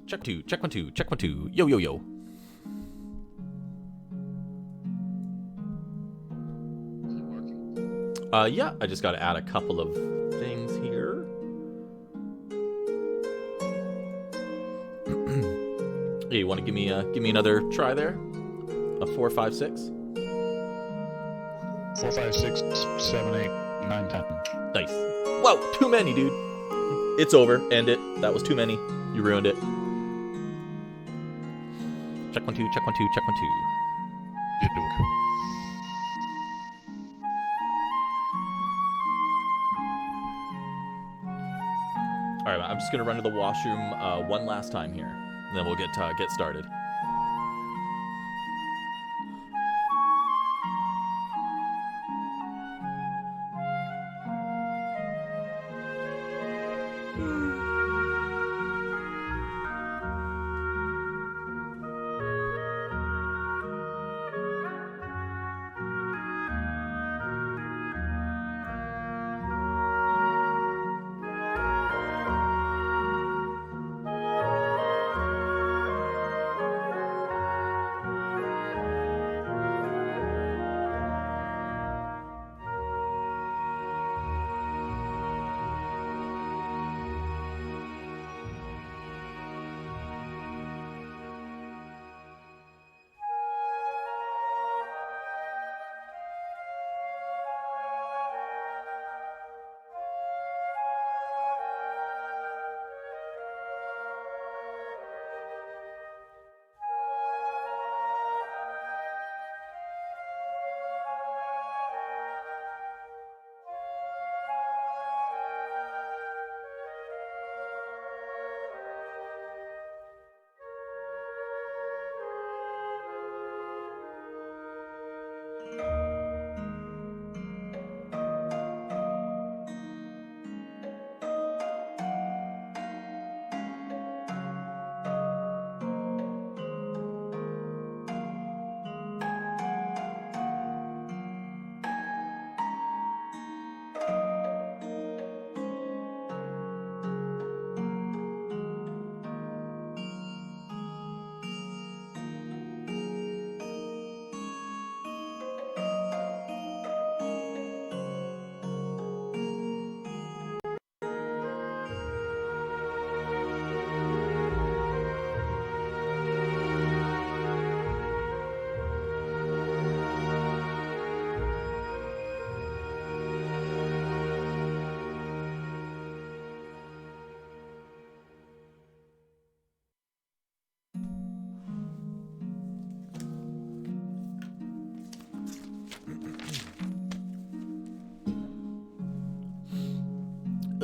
Check two, check 1 2, check 1 2. Yo yo yo. Yeah, I just got to add a couple of things here. Hey, you want to give me another try there? A 4 5 6. 4 5 6 7 8 9 10. Nice. Whoa, too many, dude. It's over. End it. That was too many. You ruined it. Check 1 2, check 1 2, check 1 2. Did work. All right, I'm just gonna run to the washroom one last time here, and then we'll get started.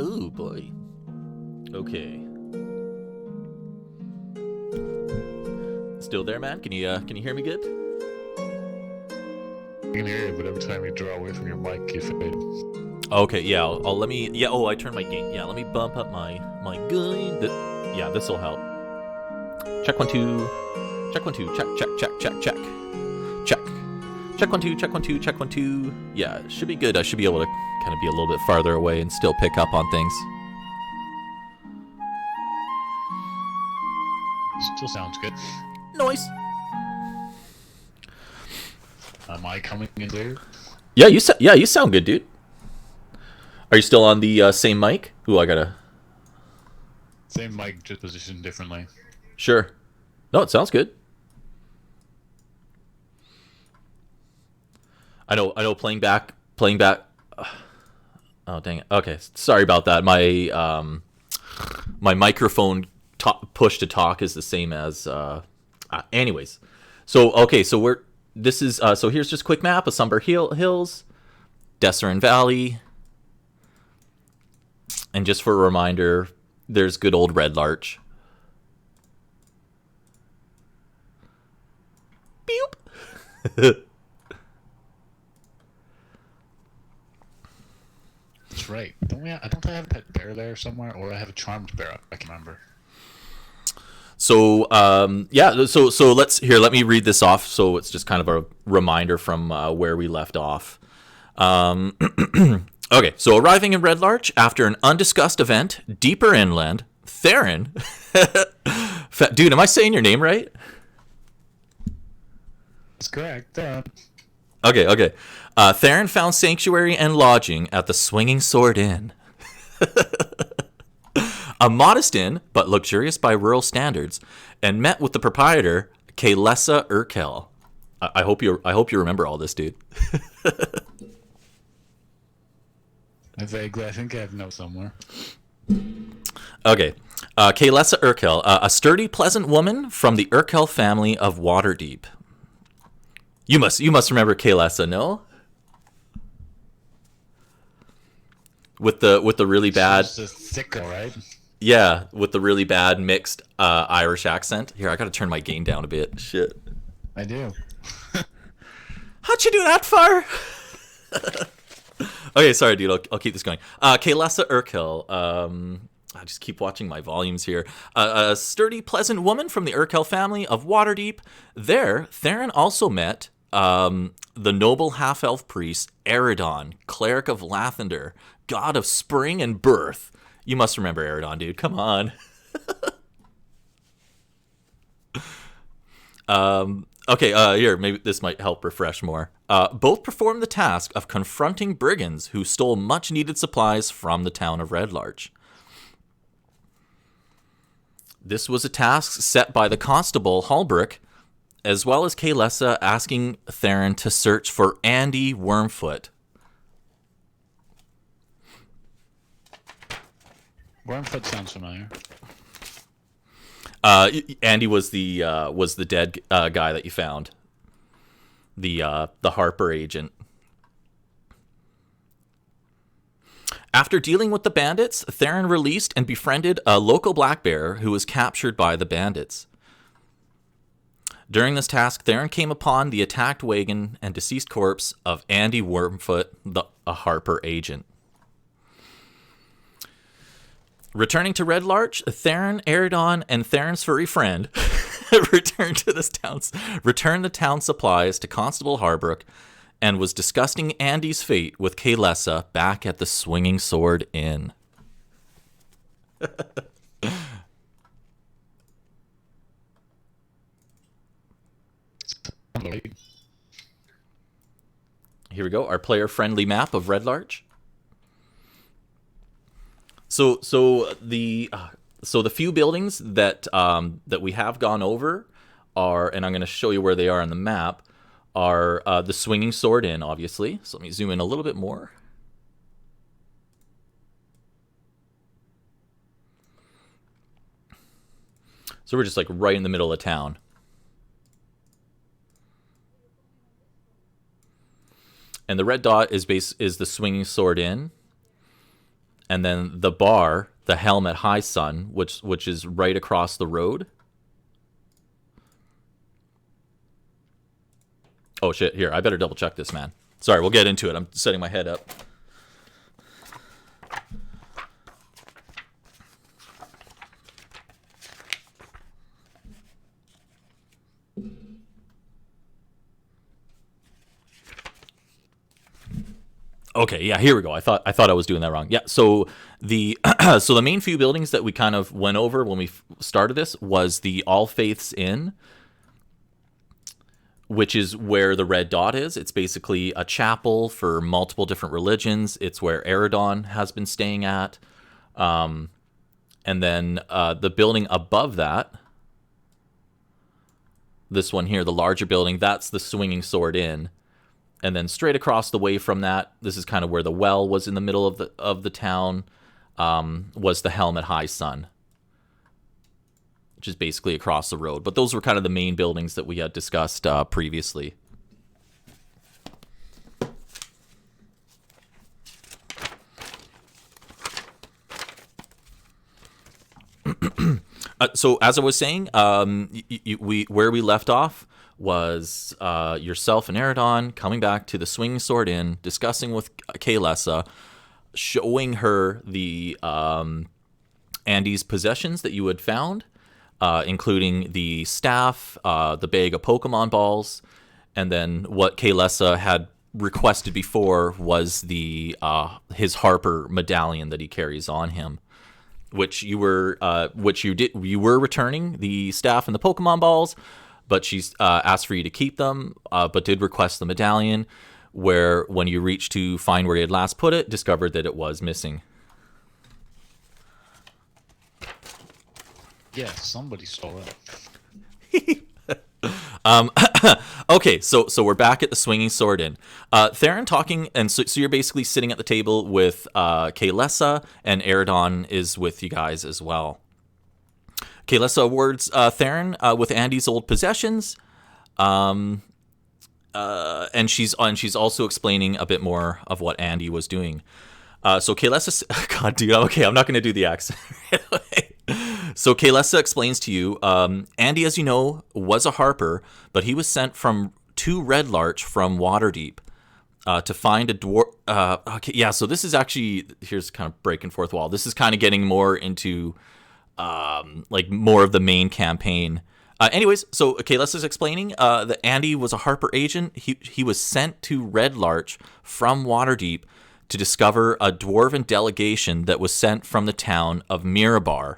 Oh boy. Okay. Still there, man? Can you hear me good? I can hear you, but every time you draw away from your mic, you fade. Okay, yeah. I'll let me. Yeah. Oh, I turned my gain. Yeah. Let me bump up my gain. Yeah, this will help. Check 1 2. Check 1 2. Check check check check check. Check. Check 1 2. Check 1 2. Check 1 2. Yeah, it should be good. I should be able to kind of be a little bit farther away and still pick up on things. Still sounds good. Noise. Am I coming in clear? Yeah, you sound good, dude. Are you still on the same mic? Ooh, I gotta. Same mic, just positioned differently. Sure. No, it sounds good. I know. Playing back. Oh dang it. Okay, sorry about that. My my microphone push to talk is the same as. Anyways, so okay, so so here's just a quick map of Somber Hills, Theren Valley, and just for a reminder, there's good old Redlarch. Beep. That's right. Don't I have a pet bear there somewhere, or I have a charmed bear? I can remember. So yeah, so let me read this off. So it's just kind of a reminder from where we left off. Okay, so arriving in Redlarch after an undiscussed event deeper inland, Theren Dude, am I saying your name right? That's correct. Okay. Theren found sanctuary and lodging at the Swinging Sword Inn. A modest inn, but luxurious by rural standards, and met with the proprietor, Kaylessa Urkel. I hope you remember all this, dude. I think I have notes somewhere. Okay. Kaylessa Urkel, a sturdy, pleasant woman from the Urkel family of Waterdeep. You must remember Kaylessa, no? With the really bad. She's just thick, right? Yeah, with the really bad mixed Irish accent. Here, I gotta turn my gain down a bit. Shit. I do. How'd you do that for? Okay, sorry, dude. I'll keep this going. Kaylessa Urkel. I just keep watching my volumes here. A sturdy, pleasant woman from the Urkel family of Waterdeep. There, Theren also met the noble half-elf priest Eridon, cleric of Lathander, god of spring and birth. You must remember Eridon, dude. Come on. Okay, here, maybe this might help refresh more. Both performed the task of confronting brigands who stole much-needed supplies from the town of Redlarch. This was a task set by the constable Halbrick, as well as Kaylessa asking Theren to search for Andy Wormfoot. Wormfoot sounds familiar. Andy was the dead guy that you found. The Harper agent. After dealing with the bandits, Theren released and befriended a local black bear who was captured by the bandits. During this task, Theren came upon the attacked wagon and deceased corpse of Andy Wormfoot, a Harper agent. Returning to Redlarch, Theren, Eridon, and Theren's furry friend returned the town supplies to Constable Harbrook and was discussing Andy's fate with Kaylessa back at the Swinging Sword Inn. Here we go, our player-friendly map of Redlarch. So the few buildings that we have gone over are, and I'm going to show you where they are on the map, are the Swinging Sword Inn, obviously. So let me zoom in a little bit more. So we're just like right in the middle of town. And the red dot is the Swinging Sword Inn. And then the bar, the Helm at High Sun, which is right across the road. Oh shit, here, I better double check this, man. Sorry, we'll get into it. I'm setting my head up. Okay, yeah, here we go. I thought I was doing that wrong. Yeah, so the so the main few buildings that we kind of went over when we started this was the All Faiths Inn, which is where the red dot is. It's basically a chapel for multiple different religions. It's where Eridon has been staying at. And then the building above that, this one here, the larger building, that's the Swinging Sword Inn. And then straight across the way from that, this is kind of where the well was in the middle of the town, was the Helm at High Sun, which is basically across the road. But those were kind of the main buildings that we had discussed previously. So as I was saying, where we left off was yourself and Eridon coming back to the Swinging Sword Inn, discussing with Kaylessa, showing her the Andy's possessions that you had found, including the staff, the bag of Pokemon balls, and then what Kaylessa had requested before was the his Harper medallion that he carries on him. which you were returning the staff and the Pokemon balls, but she's asked for you to keep them, but did request the medallion, where when you reached to find where you had last put it, discovered that it was missing. Yeah, somebody stole Okay, it. so we're back at the Swinging Sword Inn. Theren talking, and so you're basically sitting at the table with Kaylessa, and Eridon is with you guys as well. Kaylessa awards Theren with Andy's old possessions, and she's also explaining a bit more of what Andy was doing. So Kaylessa, God, dude, okay, I'm not going to do the accent. So Kaylessa explains to you, Andy, as you know, was a harper, but he was sent to Redlarch from Waterdeep to find a dwarf. Okay, yeah, so this is actually, here's kind of breaking fourth wall. This is kind of getting more into like more of the main campaign. Anyways, so Kaylessa's explaining that Andy was a harper agent. He was sent to Redlarch from Waterdeep to discover a dwarven delegation that was sent from the town of Mirabar.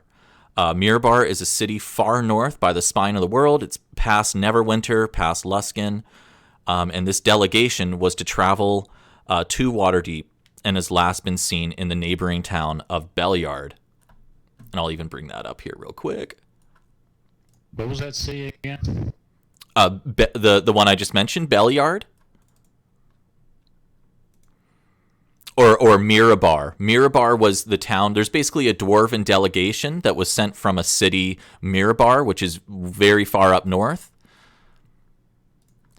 Mirabar is a city far north by the spine of the world. It's past Neverwinter, past Luskan, and this delegation was to travel to Waterdeep and has last been seen in the neighboring town of Belliard. And I'll even bring that up here real quick. What was that city again? The one I just mentioned, Belliard. Or Mirabar. Mirabar was the town. There's basically a dwarven delegation that was sent from a city, Mirabar, which is very far up north.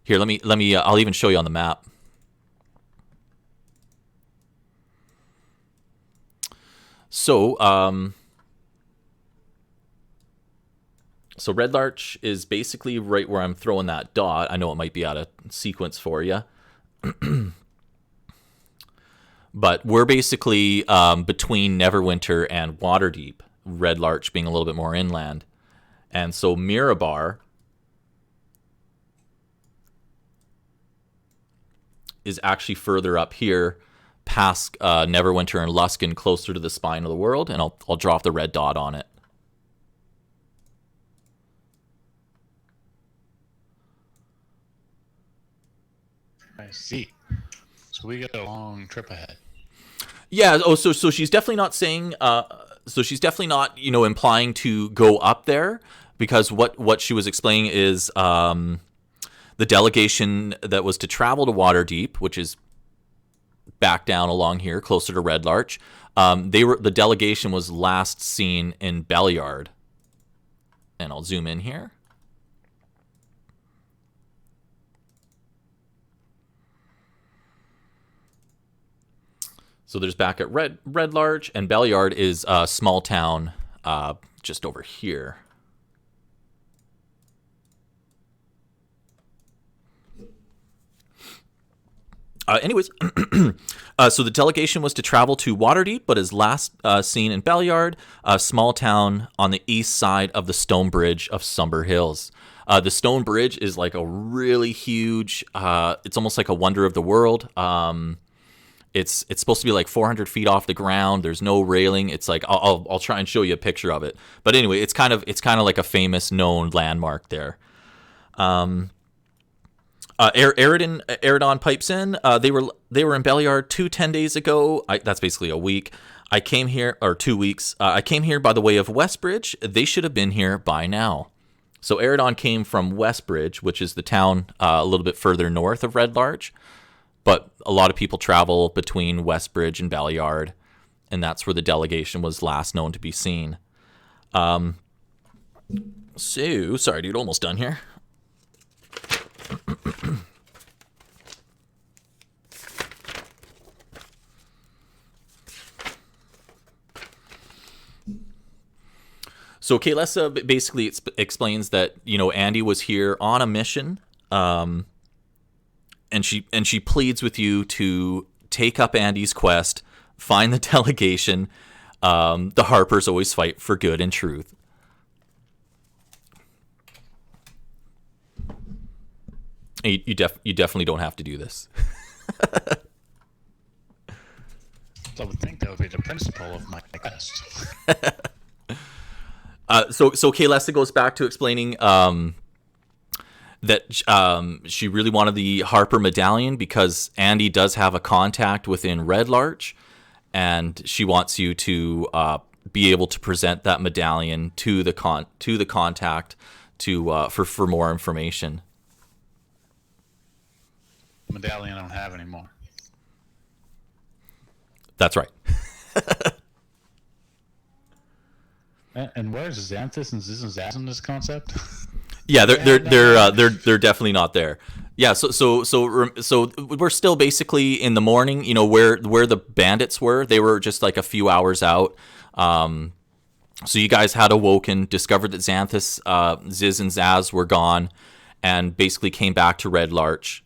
Here, let me. I'll even show you on the map. So, so Redlarch is basically right where I'm throwing that dot. I know it might be out of sequence for you. But we're basically between Neverwinter and Waterdeep, Redlarch being a little bit more inland. And so Mirabar is actually further up here, past Neverwinter and Luskan, closer to the spine of the world, and I'll draw off the red dot on it. I see. So we got a long trip ahead. Yeah. Oh, so she's definitely not saying. So she's definitely not, implying to go up there, because what she was explaining is the delegation that was to travel to Waterdeep, which is back down along here, closer to Redlarch. The delegation was last seen in Belliard, and I'll zoom in here. So there's back at Redlarch, and Belliard is a small town just over here. Anyways, so the delegation was to travel to Waterdeep, but is last seen in Belliard, a small town on the east side of the stone bridge of Somber Hills. The stone bridge is like a really huge, it's almost like a wonder of the world. It's supposed to be like 400 feet off the ground. There's no railing. It's like I'll try and show you a picture of it. But anyway, it's kind of like a famous known landmark there. Eridon pipes in. They were in Belliard 10 days ago. That's basically a week. I came here, or 2 weeks. I came here by the way of Westbridge. They should have been here by now. So Eridon came from Westbridge, which is the town a little bit further north of Redlarch. But a lot of people travel between Westbridge and Belliard, and that's where the delegation was last known to be seen. So, sorry, dude, almost done here. So Kaylessa basically explains that, Andy was here on a mission, and she pleads with you to take up Andy's quest, find the delegation. The Harpers always fight for good and truth. You definitely don't have to do this. I would think that would be the principle of my quest. So Kaylessa goes back to explaining that she really wanted the Harper medallion because Andy does have a contact within Redlarch, and she wants you to be able to present that medallion to the contact for more information. Medallion I don't have anymore. That's right. And where's Xanthis and Ziz and Zaz in this concept? Yeah, they're definitely not there. Yeah, so we're still basically in the morning. You know where the bandits were. They were just like a few hours out. So you guys had awoken, discovered that Xanthis, Ziz, and Zaz were gone, and basically came back to Redlarch.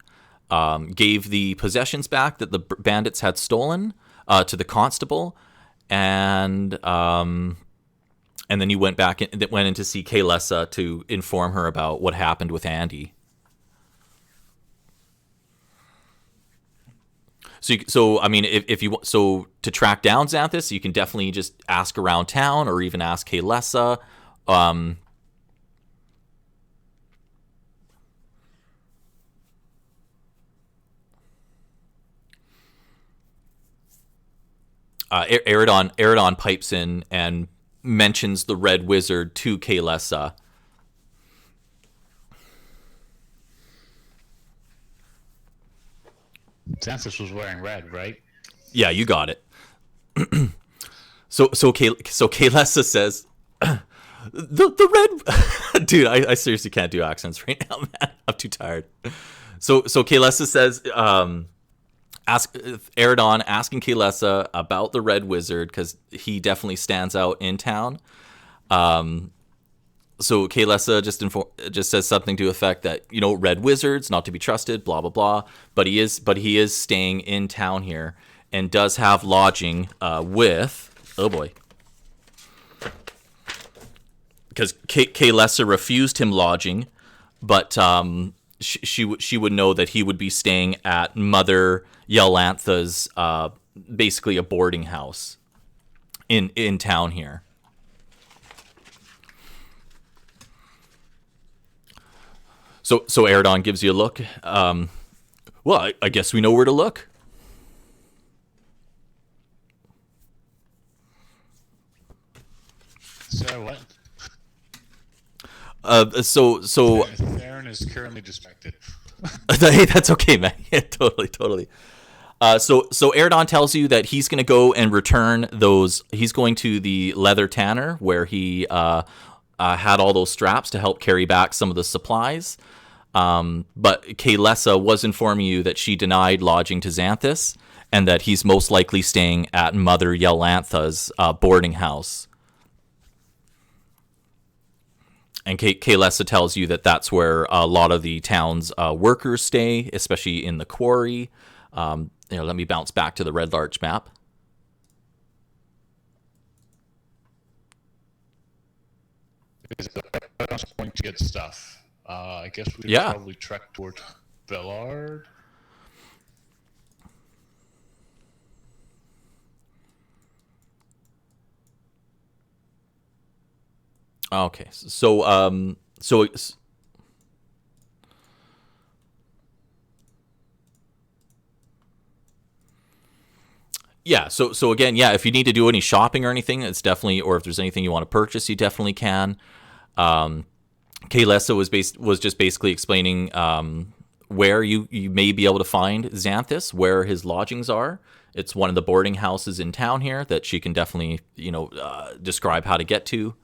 Gave the possessions back that the bandits had stolen to the constable, and then you went in to see Kaylessa to inform her about what happened with Andy. So I mean, if you to track down Xanthis, you can definitely just ask around town, or even ask Kaylessa. Eridon pipes in and mentions the Red Wizard to Kaylessa. Xanthis was wearing red, right? Yeah, you got it. So Kaylessa says, the red dude. I seriously can't do accents right now, man. I'm too tired. So Kaylessa says, ask Eridon asking Kaylessa about the Red Wizard because he definitely stands out in town. So Kaylessa just says something to the effect that, you know, Red Wizards not to be trusted, blah blah blah. But he is staying in town here and does have lodging with, oh boy, because Kaylessa refused him lodging, but she would know that he would be staying at Mother Yelantha's basically a boarding house in town here. So Eridon gives you a look. Well, I guess we know where to look. So what? So Theren is currently distracted. Hey, that's okay, man. Yeah, totally. So Eridon tells you that he's going to go and return those. He's going to the leather tanner where he had all those straps to help carry back some of the supplies. But Kaylessa was informing you that she denied lodging to Xanthis and that he's most likely staying at Mother Yelantha's boarding house. And Kaylessa tells you that that's where a lot of the town's workers stay, especially in the quarry. Let me bounce back to the Redlarch map. I'm going to get stuff. I guess we probably trek toward Villard. Okay, so yeah, so again, yeah, if you need to do any shopping or anything, it's definitely, or if there's anything you want to purchase, you definitely can. Kaylessa was just basically explaining where you may be able to find Xanthis, where his lodgings are. It's one of the boarding houses in town here that she can definitely, describe how to get to.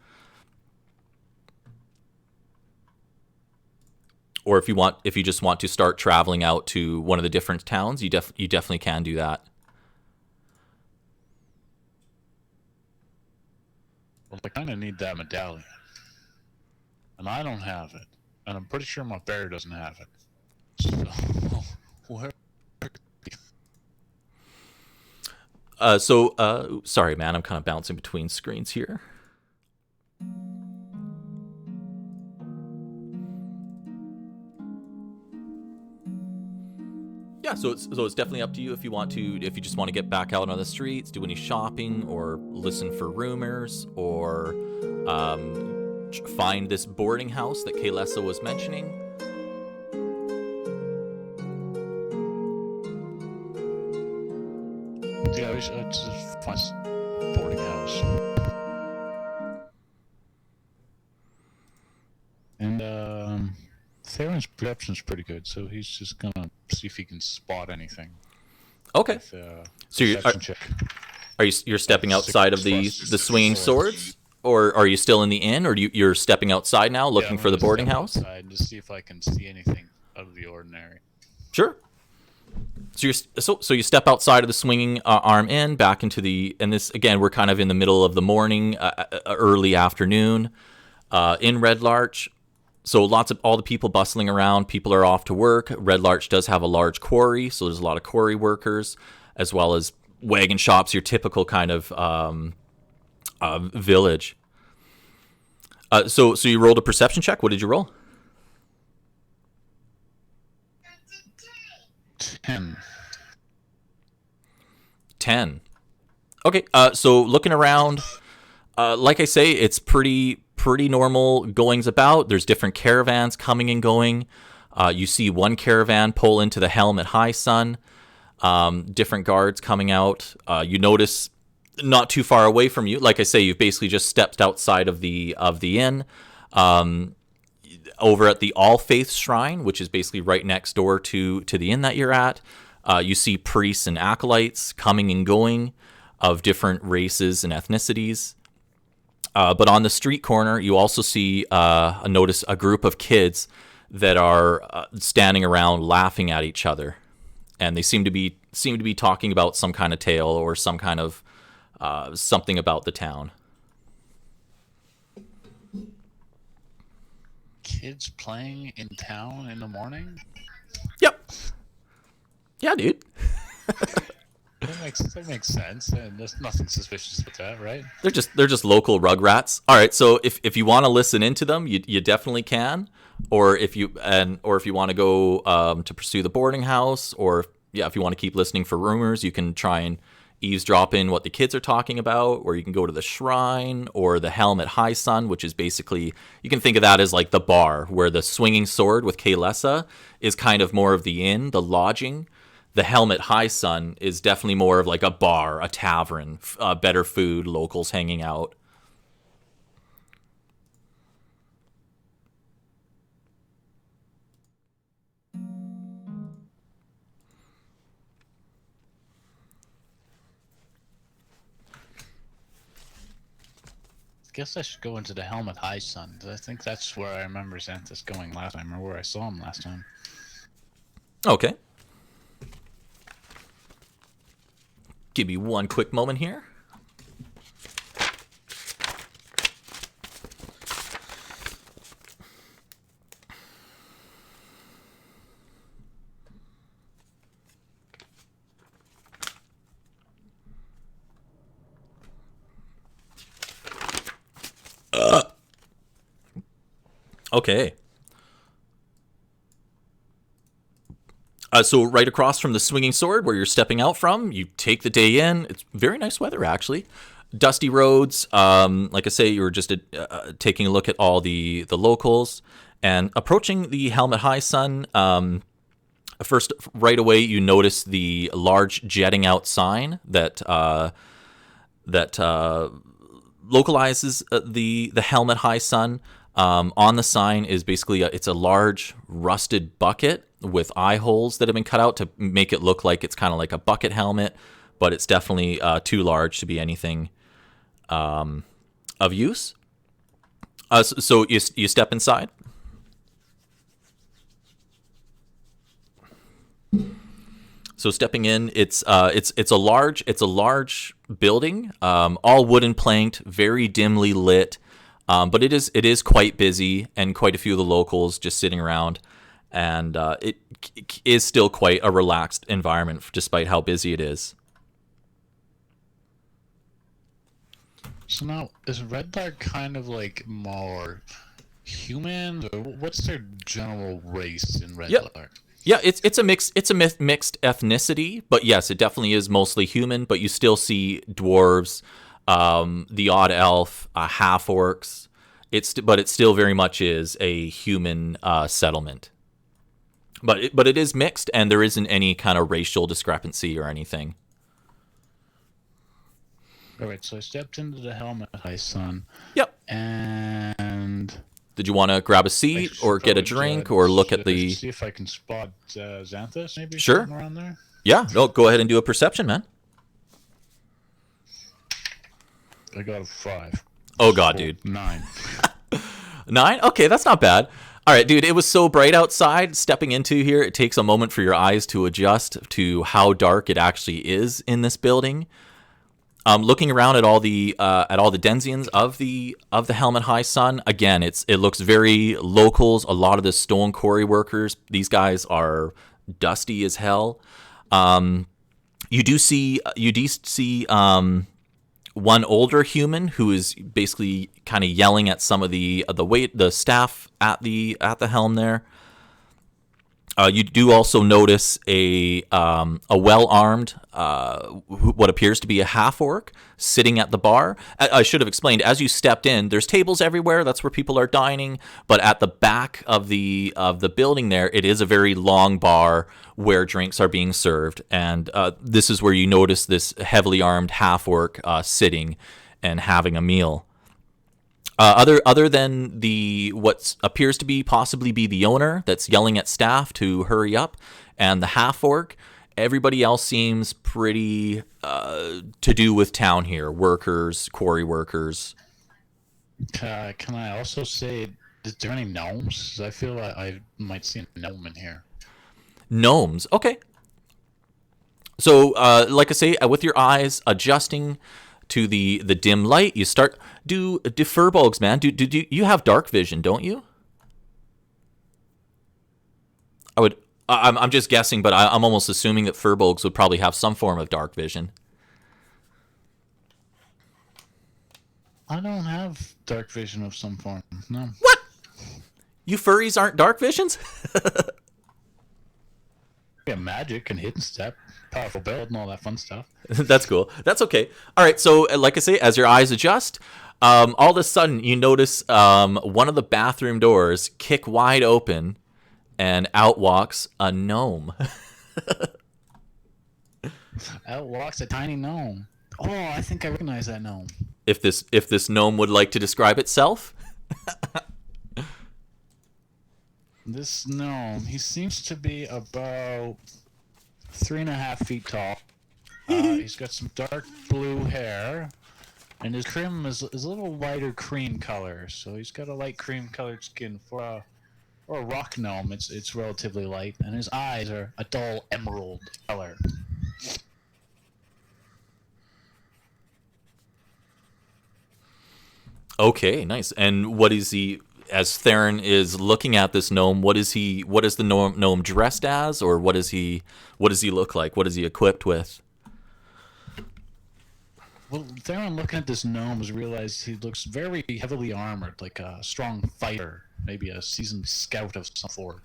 Or if you just want to start traveling out to one of the different towns, you definitely can do that. Well, I kind of need that medallion. And I don't have it. And I'm pretty sure my bear doesn't have it. So, where? Sorry, man, I'm kind of bouncing between screens here. Yeah, Yeah, so it's definitely up to you if you just want to get back out on the streets, do any shopping, or listen for rumors, or find this boarding house that Kaylessa was mentioning. Yeah, it's a fun boarding house. And Theron's perception's pretty good, so he's just gonna see if he can spot anything. Okay. With, so you're stepping outside of the swinging swords, or are you still in the inn, or you're stepping outside now looking for the boarding house? Outside to see if I can see anything out of the ordinary. Sure. So you step outside of the swinging arm inn back into and this again, we're kind of in the middle of the morning, early afternoon, in Redlarch. So all the people bustling around. People are off to work. Redlarch does have a large quarry, so there's a lot of quarry workers, as well as wagon shops. Your typical kind of village. So you rolled a perception check. What did you roll? 10. Okay. So looking around, like I say, it's pretty normal goings about. There's different caravans coming and going. You see one caravan pull into the helm at high sun. Different guards coming out. You notice not too far away from you. Like I say, you've basically just stepped outside of the inn. Over at the All Faiths Shrine, which is basically right next door to the inn that you're at, you see priests and acolytes coming and going of different races and ethnicities. But on the street corner, you also see notice a group of kids that are standing around laughing at each other, and they seem to be talking about some kind of tale or some kind of something about the town. Kids playing in town in the morning? Yep. Yeah, dude. That makes sense, and there's nothing suspicious with that, right? They're just local rugrats. All right, so if you want to listen into them, you definitely can, or if you want to go to pursue the boarding house, or if you want to keep listening for rumors, you can try and eavesdrop in what the kids are talking about, or you can go to the shrine or the helm at high sun, which is basically, you can think of that as like the bar, where the swinging sword with Kaylessa is kind of more of the inn, the lodging. The helm at high sun is definitely more of like a bar, a tavern, better food, locals hanging out. Guess I should go into the helmet high sun. I think that's where I remember Xanthis going last time, or where I saw him last time. Okay. Give me one quick moment here. Okay. So right across from the swinging sword where you're stepping out from, you take the day in. It's very nice weather, actually. Dusty roads. Like I say, you were just taking a look at all the locals. And approaching the Helmet High Sun, first, right away, you notice the large jetting out sign that localizes the Helmet High Sun. On the sign is basically it's a large rusted bucket with eye holes that have been cut out to make it look like it's kind of like a bucket helmet, but it's definitely too large to be anything of use. So you step inside. So stepping in, it's a large building, all wooden planked, very dimly lit. But it is quite busy, and quite a few of the locals just sitting around, and it is still quite a relaxed environment despite how busy it is. So now, is Redlarch kind of like more human, or what's their general race in Redlarch? Yep. Yeah, it's a mixed ethnicity, but yes, it definitely is mostly human. But you still see dwarves, the odd elf, half orcs. But it still very much is a human settlement. But it is mixed, and there isn't any kind of racial discrepancy or anything. All right, so I stepped into the helmet, hi son. Yep. And did you want to grab a seat or get a drink or look at the? See if I can spot Xanthis, maybe. Sure. Around there. Yeah. No. Go ahead and do a perception, man. I got a 5. Oh god, dude. 9. 9? Okay, that's not bad. All right, dude, it was so bright outside. Stepping into here, it takes a moment for your eyes to adjust to how dark it actually is in this building. Looking around at all the denizens of the Helmet High Sun, again, it looks very locals. A lot of the stone quarry workers, these guys are dusty as hell. You do see one older human who is basically kind of yelling at some of the staff at the helm there. You do also notice a well-armed, what appears to be a half-orc sitting at the bar. I should have explained, as you stepped in, there's tables everywhere. That's where people are dining. But at the back of the building there, it is a very long bar where drinks are being served. And this is where you notice this heavily armed half-orc sitting and having a meal. Other than what appears to be possibly be the owner that's yelling at staff to hurry up, and the half orc, everybody else seems pretty to do with town here. Workers, quarry workers. Can I also say, is there any gnomes? I feel like I might see a gnome in here. Gnomes, okay. So, like I say, with your eyes adjusting to the dim light, you start do furbolgs, man. Do you have dark vision, don't you? I'm just guessing, but I'm almost assuming that furbolgs would probably have some form of dark vision. I don't have dark vision of some form. No. What? You furries aren't dark visions? Yeah, magic and hidden step, powerful build, and all that fun stuff. That's cool. That's okay. All right. So, like I say, as your eyes adjust, all of a sudden you notice one of the bathroom doors kick wide open, and out walks a gnome. Out walks a tiny gnome. Oh, I think I recognize that gnome. If this gnome would like to describe itself. This gnome, he seems to be about 3.5 feet tall. He's got some dark blue hair, and his trim is a little lighter cream color. So he's got a light cream colored skin. For a rock gnome, it's relatively light, and his eyes are a dull emerald color. Okay, nice. And what is he? As Theren is looking at this gnome, what is the gnome dressed as, or what does he look like? What is he equipped with? Well, Theren, looking at this gnome, has realized he looks very heavily armored, like a strong fighter, maybe a seasoned scout of some sort.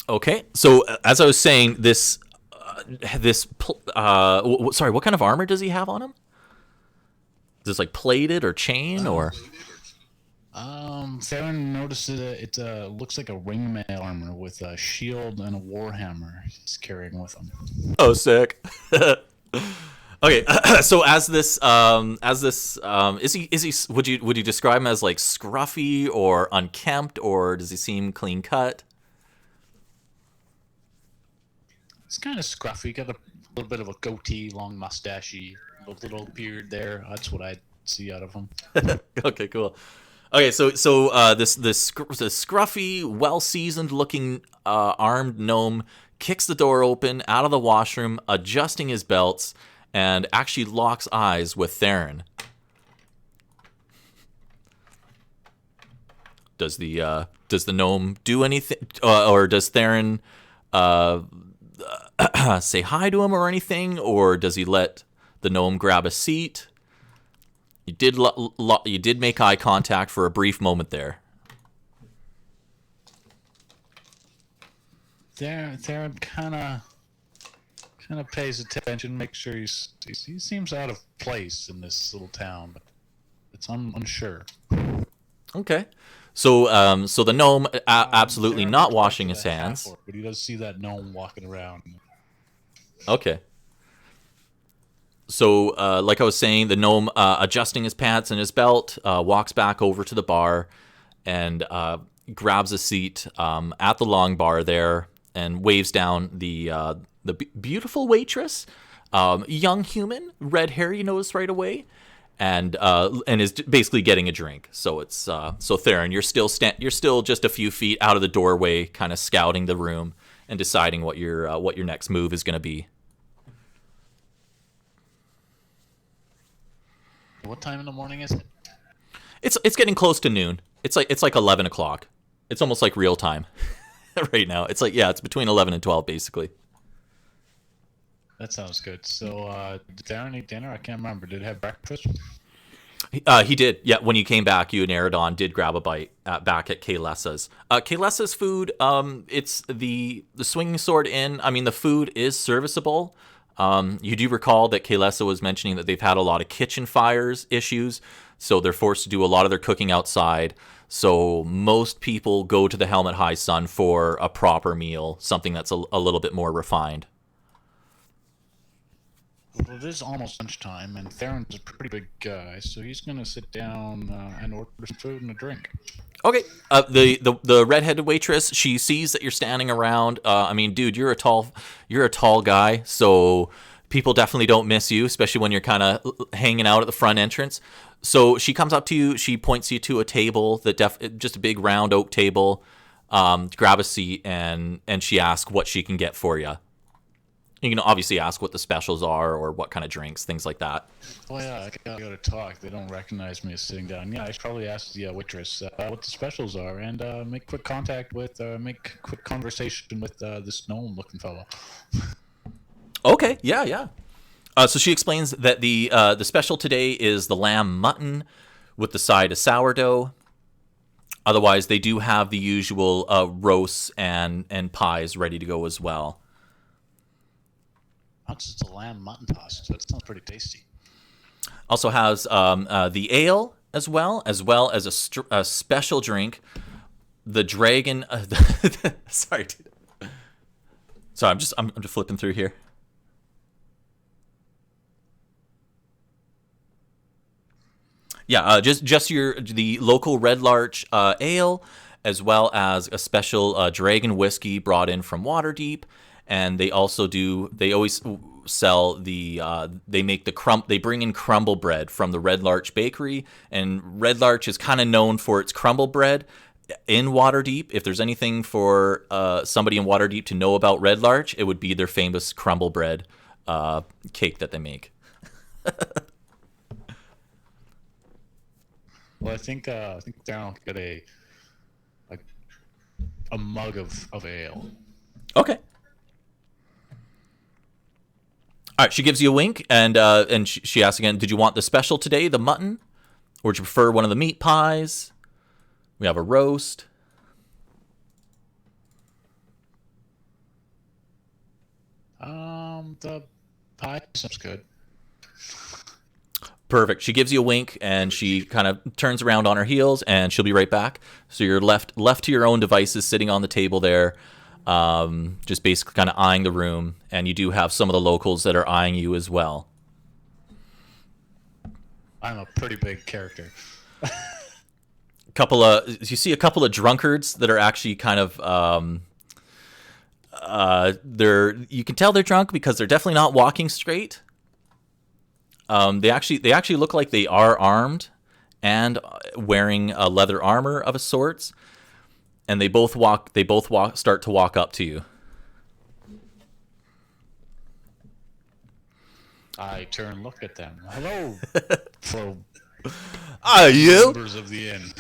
Okay, so as I was saying, sorry, what kind of armor does he have on him? Is this like plated or chain or? Theren notices it looks like a ringmail armor with a shield and a warhammer he's carrying with him. Oh, sick. Okay, so as this is he would you describe him as like scruffy or unkempt, or does he seem clean cut? It's kind of scruffy. Got a little bit of a goatee, long mustachey, a little beard there. That's what I'd see out of him. Okay, cool. Okay, so this scruffy, well-seasoned looking armed gnome kicks the door open out of the washroom, adjusting his belts, and actually locks eyes with Theren. Does the gnome do anything, or does Theren say hi to him or anything, or does he let the gnome grab a seat? You did make eye contact for a brief moment there. Theren kind of pays attention, makes sure he seems out of place in this little town, but it's unsure. Okay. So so the gnome absolutely not washing his hands. But he does see that gnome walking around. Okay. So like I was saying, the gnome adjusting his pants and his belt walks back over to the bar and grabs a seat at the long bar there and waves down the beautiful waitress, young human, red hair, you notice right away, and is basically getting a drink. So it's so Theren, you're still just a few feet out of the doorway, kind of scouting the room and deciding what your next move is going to be. What time in the morning is it? It's getting close to noon. It's like 11 o'clock. It's almost like real time right now. It's like, yeah, it's between 11 and 12 basically. That sounds good. So did Theren eat dinner? I can't remember. Did he have breakfast? He did. Yeah, when you came back, you and Eridon did grab a bite back at Kaylessa's. Kaylessa's food, it's the Swinging Sword Inn. I mean, the food is serviceable. You do recall that Kaylessa was mentioning that they've had a lot of kitchen fires issues, so they're forced to do a lot of their cooking outside. So most people go to the Helmet High Sun for a proper meal, something that's a little bit more refined. Well, it is almost lunchtime, and Theron's a pretty big guy, so he's going to sit down and order some food and a drink. Okay. The redheaded waitress, she sees that you're standing around. I mean, dude, you're a tall guy, so people definitely don't miss you, especially when you're kind of hanging out at the front entrance. So she comes up to you. She points you to a table just a big round oak table. Grab a seat, and she asks what she can get for you. You can obviously ask what the specials are or what kind of drinks, things like that. Oh yeah, I gotta go to talk. They don't recognize me as sitting down. Yeah, I should probably ask the waitress what the specials are and make quick conversation with this gnome-looking fellow. Okay, yeah. So she explains that the special today is the lamb mutton with the side of sourdough. Otherwise, they do have the usual roasts and pies ready to go as well. It's a lamb mutton toast. That sounds pretty tasty. Also has the ale as well as a special drink, the dragon. Sorry, dude. Sorry, I'm just flipping through here. Yeah, just the local Redlarch ale, as well as a special dragon whiskey brought in from Waterdeep. And they also always sell they bring in crumble bread from the Redlarch bakery, and Redlarch is kind of known for its crumble bread in Waterdeep. If there's anything for somebody in Waterdeep to know about Redlarch, it would be their famous crumble bread cake that they make. Well, I think Darren will get a mug of ale. Okay. All right, she gives you a wink, and she asks again, did you want the special today, the mutton? Or would you prefer one of the meat pies? We have a roast. The pie sounds good. Perfect. She gives you a wink, and she kind of turns around on her heels, and she'll be right back. So you're left to your own devices sitting on the table there. Just basically kind of eyeing the room, and you do have some of the locals that are eyeing you as well. I'm a pretty big character. You see a couple of drunkards that are actually kind of you can tell they're drunk because they're definitely not walking straight. They actually look like they are armed and wearing a leather armor of a sorts. And they both start to walk up to you. I turn, look at them. Hello, for you members of the inn.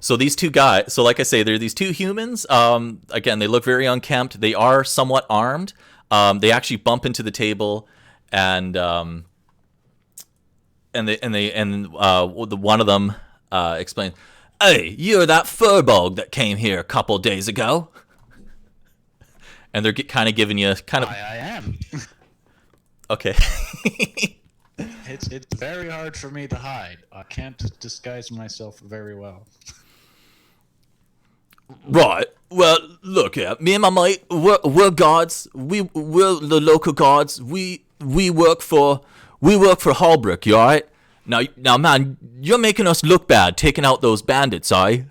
So these two guys. So like I say, they're these two humans. Again, they look very unkempt. They are somewhat armed. They actually bump into the table, and one of them explains, "Hey, you're that furbog that came here a couple days ago." And they're kind of giving you kind of. I am. Okay. It's very hard for me to hide. I can't disguise myself very well. Right. Well, look here. Me and my mate, we're guards. We're the local guards. We work for Hallbrook. You all right? Now, man, you're making us look bad taking out those bandits, are you?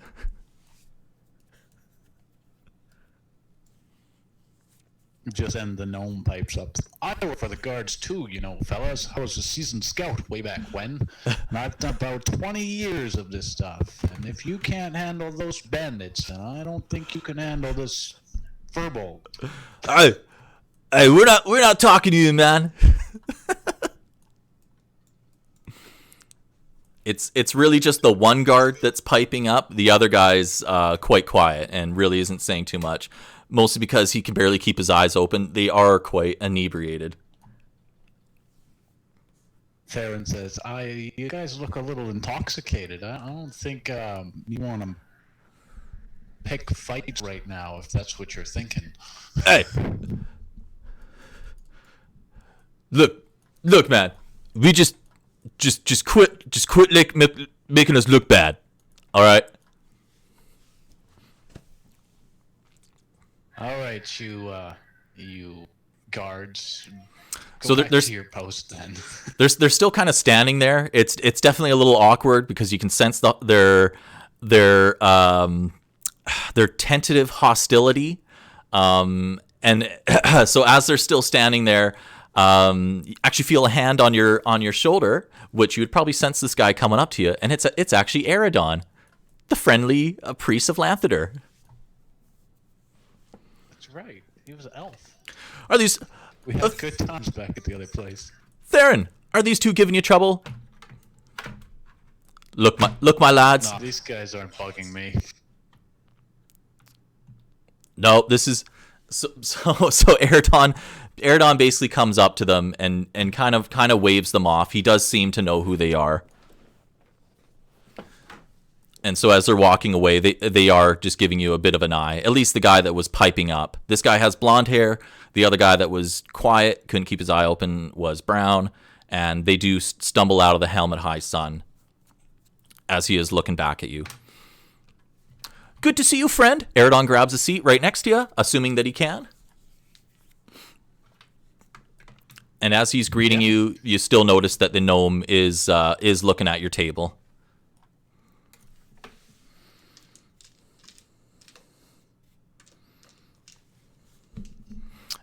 Just then the gnome pipes up. I work for the guards too, you know, fellas. I was a seasoned scout way back when. And I've done about 20 years of this stuff. And if you can't handle those bandits, then I don't think you can handle this furball. Hey, we're not talking to you, man. It's really just the one guard that's piping up. The other guy's quite quiet and really isn't saying too much. Mostly because he can barely keep his eyes open. They are quite inebriated. Theren says, you guys look a little intoxicated. I don't think you want to pick fights right now, if that's what you're thinking. Hey! Look, man. We just quit making us look bad. All right? All right, you guards. Go So back there's to your post then. they're still kind of standing there. It's definitely a little awkward because you can sense their tentative hostility. And so as they're still standing there, you actually feel a hand on your shoulder, which you would probably sense this guy coming up to you, and it's actually Eridon, the friendly priest of Lantheder. Right, he was an elf. Are these? We had good times back at the other place. Theren, are these two giving you trouble? Look, my lads. No, these guys aren't bugging me. No, this is so Eridon basically comes up to them and kind of waves them off. He does seem to know who they are. And so as they're walking away, they are just giving you a bit of an eye. At least the guy that was piping up. This guy has blonde hair. The other guy that was quiet, couldn't keep his eye open, was brown. And they do stumble out of the helmet high sun as he is looking back at you. Good to see you, friend. Eridon grabs a seat right next to you, assuming that he can. And as he's greeting you, you still notice that the gnome is looking at your table.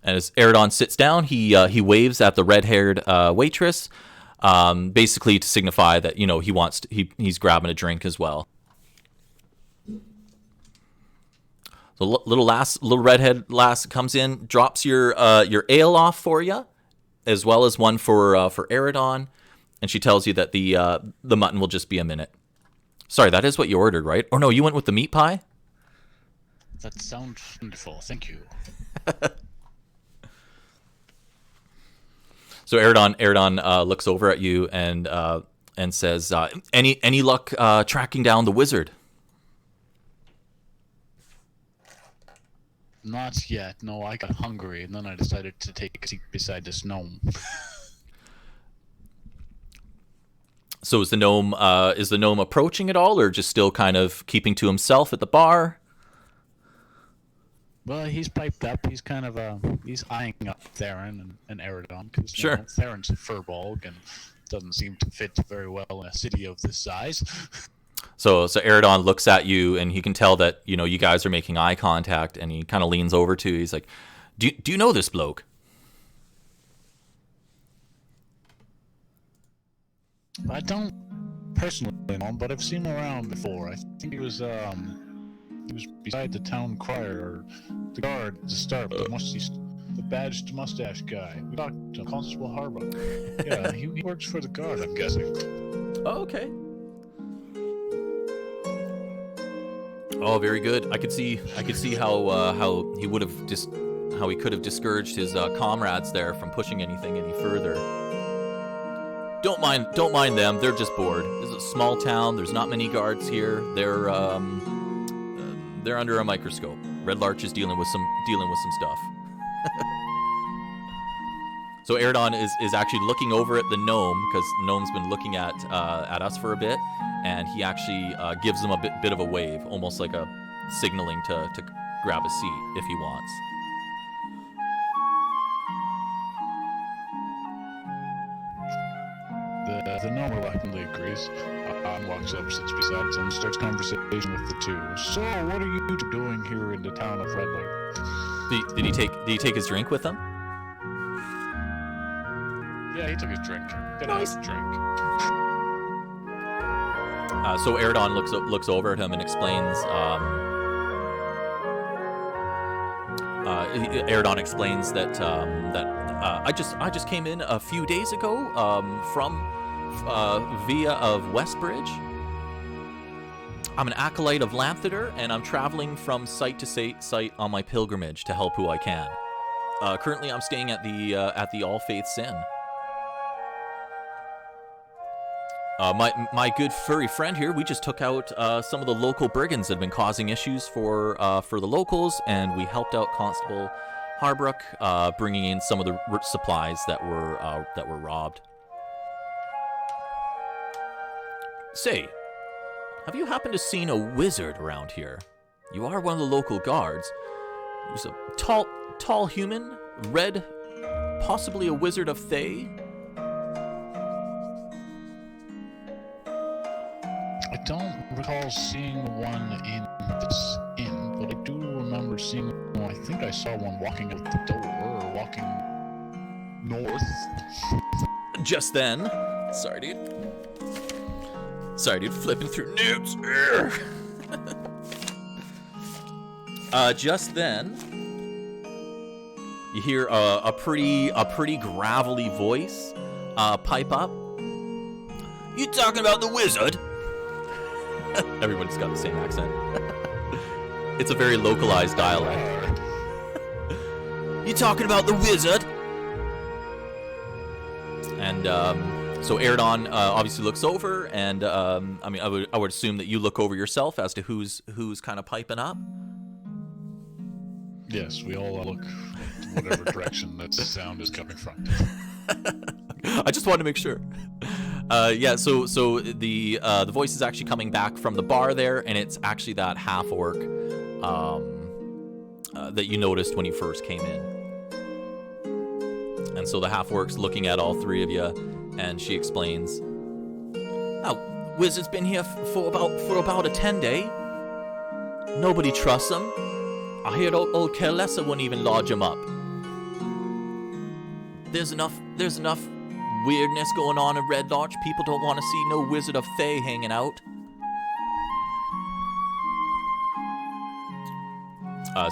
And as Eridon sits down, he waves at the red-haired waitress, basically to signify that he's grabbing a drink as well. So little redhead lass comes in, drops your ale off for you, as well as one for Eridon, and she tells you that the mutton will just be a minute. Sorry, that is what you ordered, right? Or no, you went with the meat pie? That sounds wonderful. Thank you. So Eridon looks over at you and says, "Any luck tracking down the wizard?" Not yet. No, I got hungry, and then I decided to take a seat beside this gnome. So is the gnome approaching at all, or just still kind of keeping to himself at the bar? Well, he's piped up. He's kind of he's eyeing up Theren and Eridon because sure, Theron's a furball and doesn't seem to fit very well in a city of this size. So Eridon looks at you, and he can tell that you guys are making eye contact, and he kind of leans over to you. He's like, "Do you know this bloke?" I don't personally know him, but I've seen him around before. I think he was beside the town crier or the guard at the start, the badged mustache guy. We talked to Constable Harbaugh. Yeah, he works for the guard, I'm guessing. Oh, okay. Oh, very good. I could see how he would have how he could have discouraged his comrades there from pushing anything any further. Don't mind them. They're just bored. This is a small town. There's not many guards here. They're under a microscope. Redlarch is dealing with some stuff. So Eridon is actually looking over at the gnome, because the gnome's been looking at us for a bit, and he actually gives him a bit of a wave, almost like a signaling to grab a seat if he wants. The gnome reluctantly agrees. Walks up, sits beside him, starts conversation with the two. So, what are you doing here in the town of Redlarch? Did he take his drink with him? Yeah, he took his drink. Gonna have a drink. So Eridon looks over at him and explains. Eridon explains that I just came in a few days ago from via of Westbridge. I'm an acolyte of Lantheder, and I'm traveling from site to site on my pilgrimage to help who I can. Currently, I'm staying at the All Faiths Inn. My good furry friend here, we just took out some of the local brigands that have been causing issues for the locals, and we helped out Constable Harbrook, bringing in some of the supplies that were robbed. Say, have you happened to seen a wizard around here? You are one of the local guards. He's a tall human, red, possibly a wizard of Thay. I don't recall seeing one in this inn, but I do remember seeing one. I think I saw one walking out the door, or walking north. Just then, sorry dude, flipping through notes. Just then, you hear a pretty gravelly voice pipe up. You talking about the wizard? Everybody's got the same accent. It's a very localized dialect. You talking about the wizard? And so Eridon obviously looks over, and I would assume that you look over yourself as to who's kind of piping up. Yes, we all look whatever direction that sound is coming from. I just wanted to make sure. Yeah, so the voice is actually coming back from the bar there, and it's actually that half orc that you noticed when you first came in. And so the half orc's looking at all three of you, and she explains, "Oh, wizard's been here for about a 10-day. Nobody trusts him. I heard old Carelessa wouldn't even lodge him up. There's enough weirdness going on in Redlarch. People don't want to see no wizard of Thay hanging out."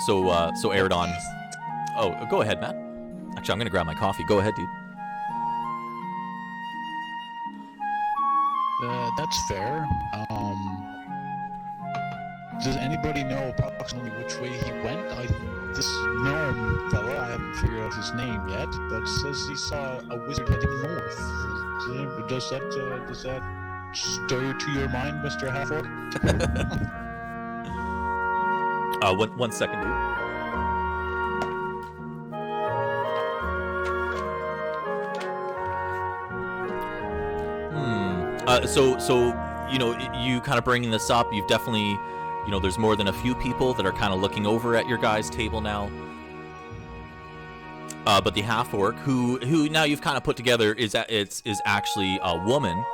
So Eridon. Oh, go ahead, Matt. Actually, I'm gonna grab my coffee. Go ahead, dude. That's fair. Does anybody know approximately which way he went? This gnome fella, I haven't figured out his name yet, but says he saw a wizard heading north. Does that stir to your mind, Mr. Half-Orc? One second, dude. So you kind of bringing this up, you've definitely, there's more than a few people that are kind of looking over at your guys' table now. But the half-orc, who now you've kind of put together is actually a woman.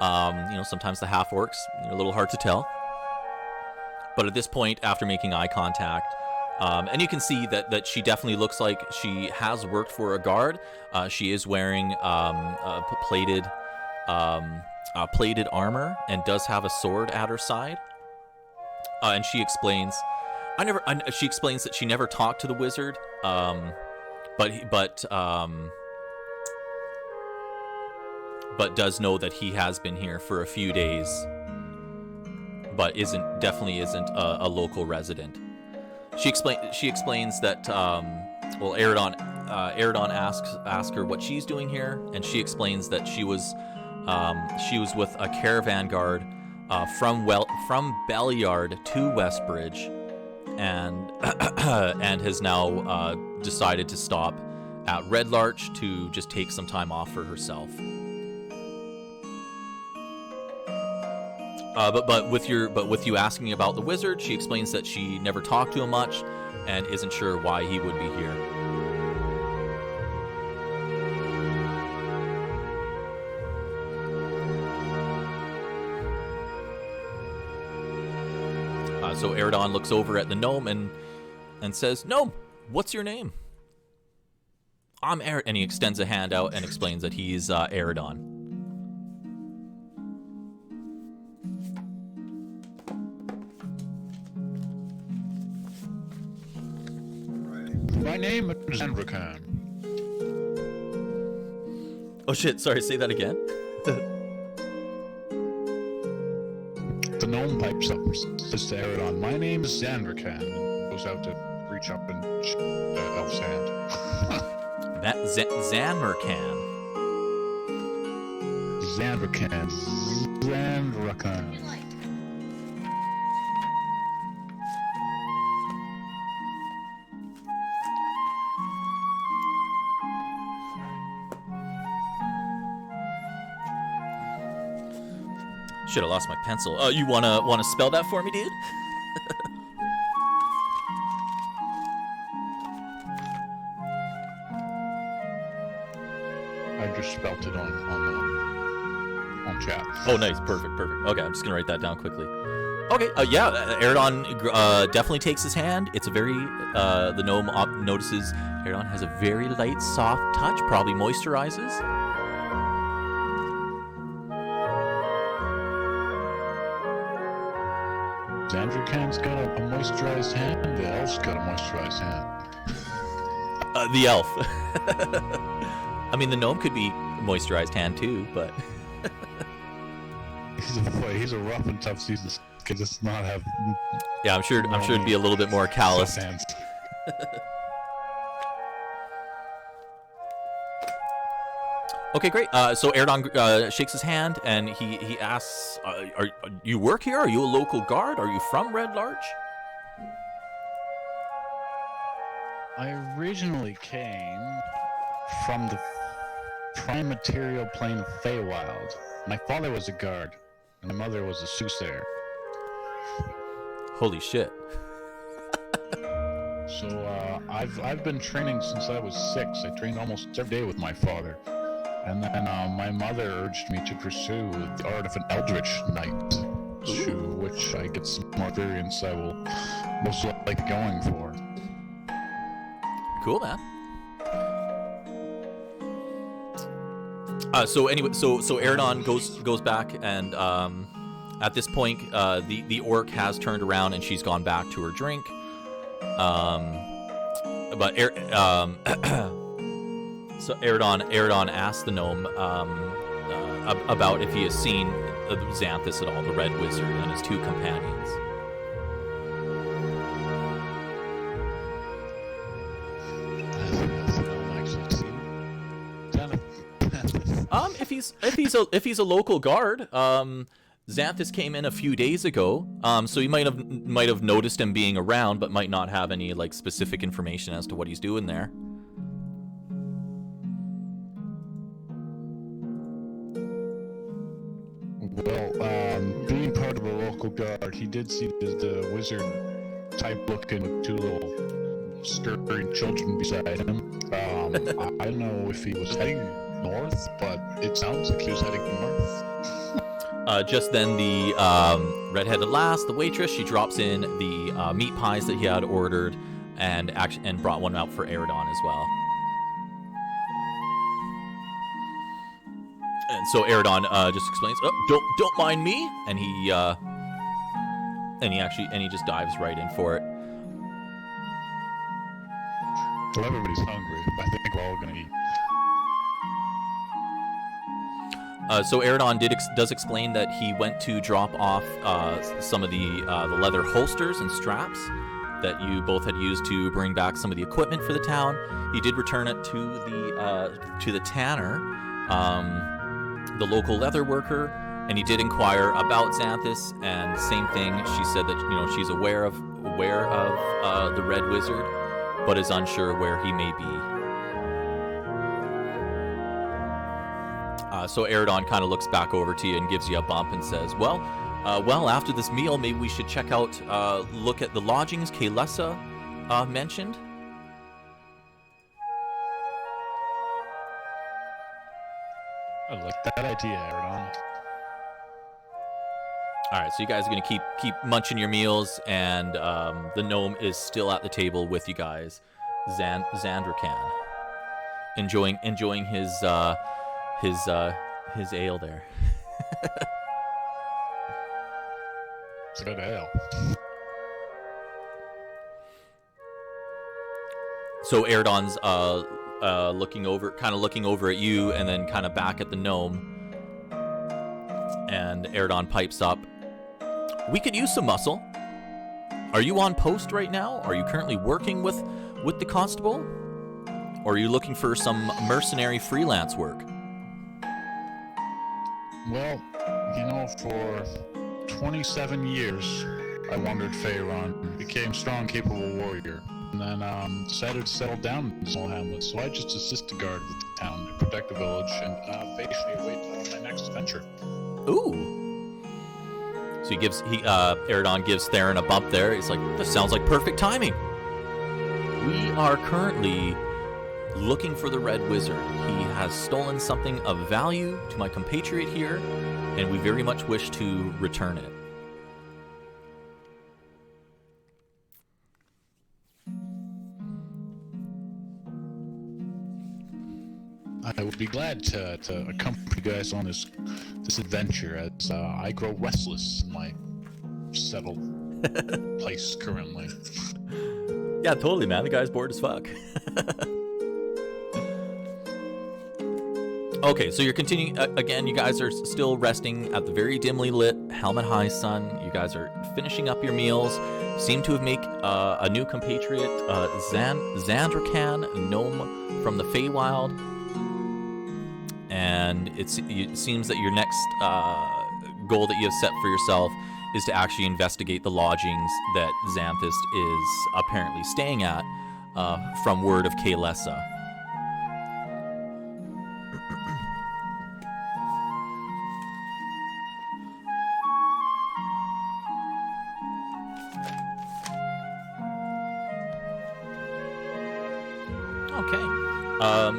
Sometimes the half-orcs, a little hard to tell. But at this point, after making eye contact, and you can see that she definitely looks like she has worked for a guard. She is wearing plated armor and does have a sword at her side. And she explains, she explains that she never talked to the wizard, but does know that he has been here for a few days, but definitely isn't a local resident. She explains that Eridon asks her what she's doing here, and she explains that she was She was with a caravan guard from Belyard to Westbridge, and and has now decided to stop at Redlarch to just take some time off for herself. But with you asking about the wizard, she explains that she never talked to him much, and isn't sure why he would be here. So Eridon looks over at the gnome and says, "Gnome, what's your name?" "I'm Eridon," and he extends a hand out and explains that he's Eridon. My name is Zandracan. Oh shit, sorry, say that again. The gnome pipes up, says to Eridon, "My name is Zandracan," and goes out to reach up and Elf's hand. That Zandracan. Zandracan. Zandracan. Shit, I lost my pencil. Oh, you wanna spell that for me, dude? I just spelt it on chat. Oh, nice, perfect. Okay, I'm just gonna write that down quickly. Okay, yeah, Eridon definitely takes his hand. It's a very the gnome notices Eridon has a very light, soft touch, probably moisturizes. Zandracan's got a moisturized hand. The elf's got a moisturized hand. The elf. I mean, the gnome could be moisturized hand too, but he's a rough and tough season. Could just not have. Yeah, I'm sure it'd be a little bit more callous. Hands. Okay, great. So Eridon shakes his hand and he asks, "Are you work here? Are you a local guard? Are you from Redlarch?" I originally came from the prime material plane of Feywild. My father was a guard, and my mother was a soothsayer. Holy shit. So I've been training since I was 6. I trained almost every day with my father. And then my mother urged me to pursue the art of an Eldritch Knight, to which I get some more experience I will most likely be going for. Cool, man. So anyway, so Eridon goes back, and at this point, the orc has turned around and she's gone back to her drink. So Eridon asks the gnome about if he has seen Xanthis at all, the Red Wizard, and his 2 companions. If he's a local guard, Xanthis came in a few days ago, so you might have noticed him being around, but might not have any like specific information as to what he's doing there. Well, being part of a local guard, he did see the wizard type looking with 2 little scurrying children beside him. I don't know if he was heading north, but it sounds like he was heading north. Just then, the redheaded lass, the waitress, she drops in the meat pies that he had ordered, and brought one out for Eridon as well. And so Eridon just explains, "Oh, don't mind me," and he just dives right in for it. Well, everybody's hungry. I think we're all gonna eat. So Eridon does explain that he went to drop off some of the leather holsters and straps that you both had used to bring back some of the equipment for the town. He did return it to the tanner, the local leather worker, and he did inquire about Xanthis, and same thing. She said that she's aware of the Red Wizard, but is unsure where he may be. So Eridon kind of looks back over to you and gives you a bump and says, well, after this meal, maybe we should check out, look at the lodgings Kaylessa mentioned. I like that idea, Eridon. All right, so you guys are gonna keep munching your meals, and the gnome is still at the table with you guys. Zandracan, enjoying his ale there. It's a good ale. So Eridon's looking over at you, and then kind of back at the gnome. And Eridon pipes up, "We could use some muscle. Are you on post right now? Are you currently working with the constable? Or are you looking for some mercenary freelance work?" Well, for 27 years, I wandered Faerun, became a strong, capable warrior, and then decided to settle down in small hamlet. So I just assist the guard with the town to protect the village and patiently await my next adventure. Ooh. So Eridon gives Theren a bump there. He's like, "This sounds like perfect timing. We are currently looking for the Red Wizard. He has stolen something of value to my compatriot here, and we very much wish to return it." I would be glad to accompany you guys on this adventure as I grow restless in my settled place currently. Yeah, totally, man. The guy's bored as fuck. Okay, so you're continuing, again, you guys are still resting at the very dimly lit Helmet High sun. You guys are finishing up your meals. Seem to have made a new compatriot, Zandracan, gnome from the Feywild. And it seems that your next goal that you have set for yourself is to actually investigate the lodgings that Xanthis is apparently staying at from word of Kaylessa.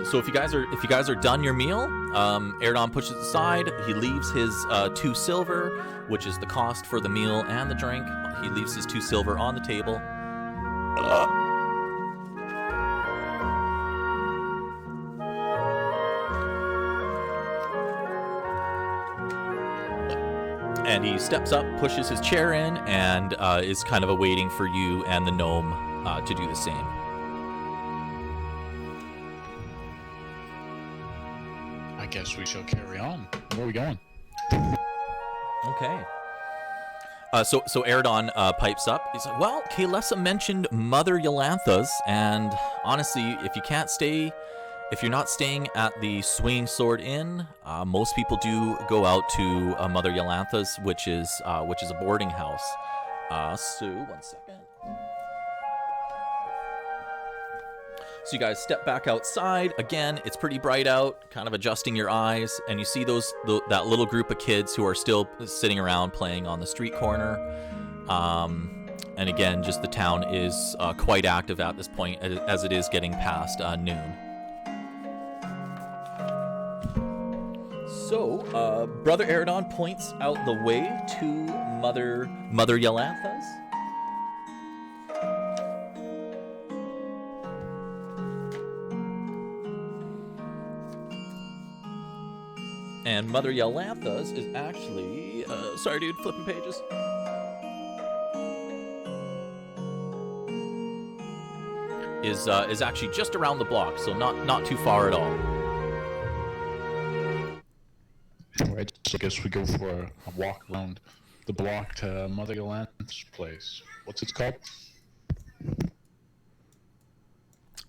So if you guys are done your meal, Eridon pushes it aside. He leaves his 2 silver, which is the cost for the meal and the drink. He leaves his 2 silver on the table. And he steps up, pushes his chair in, and is kind of awaiting for you and the gnome to do the same. I guess we shall carry on. Where are we going? Okay. So Eridon pipes up. He's like, "Well, Kaylessa mentioned Mother Yolantha's, and honestly, if you're not staying at the Swinging Sword Inn, most people do go out to Mother Yolantha's, which is a boarding house. So 1 second. So you guys step back outside. Again, it's pretty bright out, kind of adjusting your eyes, and you see that little group of kids who are still sitting around playing on the street corner. And again, just the town is quite active at this point, as it is getting past noon. So, Brother Eridon points out the way to Mother Yolantha's. And Mother Yolantha's is actually... sorry, dude, flipping pages. Is actually just around the block, so not too far at all. Alright, so I guess we go for a walk around the block to Mother Yolantha's place. What's it called?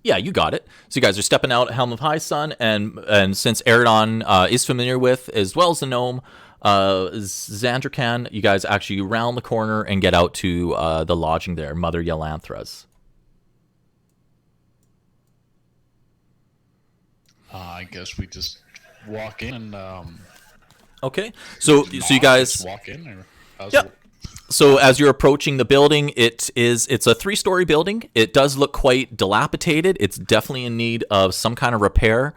Yeah, you got it. So you guys are stepping out Helm of High Sun, and since Eridon is familiar with, as well as the gnome, Zandracan, you guys actually round the corner and get out to the lodging there, Mother Yellanthra's. I guess we just walk in and Okay, so you guys walk in, or yep. So as you're approaching the building, it's a 3-story building. It does look quite dilapidated. It's definitely in need of some kind of repair,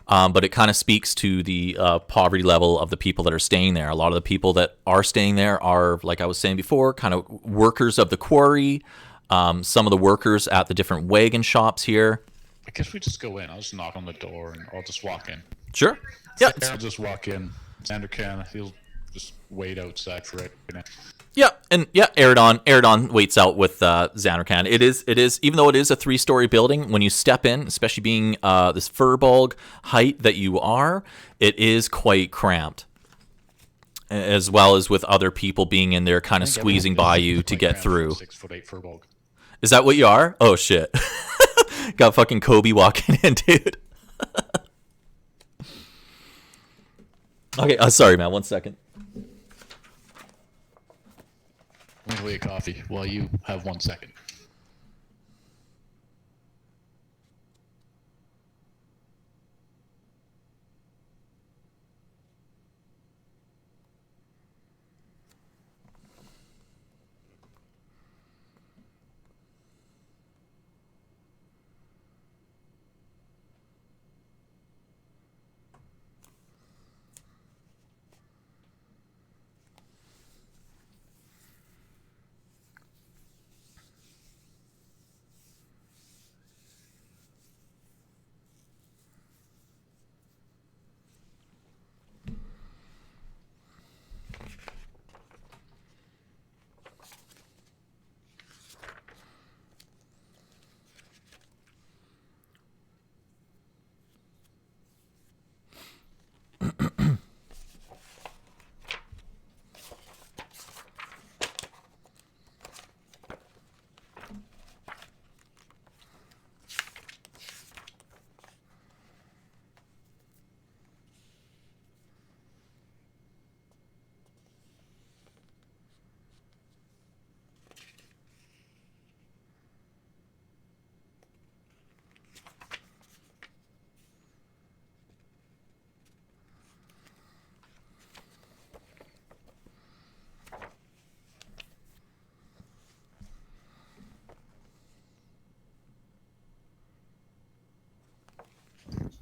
but it kind of speaks to the poverty level of the people that are staying there. A lot of the people that are staying there are, like I was saying before, kind of workers of the quarry. Some of the workers at the different wagon shops here. I guess we just go in. I'll just knock on the door and I'll just walk in. Sure. Yeah. I'll just walk in. Zandracan, he'll just wait outside for it. Yeah, and yeah, Eridon waits out with Zandracan. It is, even though it is a 3-story building, when you step in, especially being this furball height that you are, it is quite cramped. As well as with other people being in there kind of squeezing by you to get through. 6'8" furball. Is that what you are? Oh shit. Got fucking Kobe walking in, dude. Okay, sorry man, 1 second. Let me wait coffee while you have 1 second.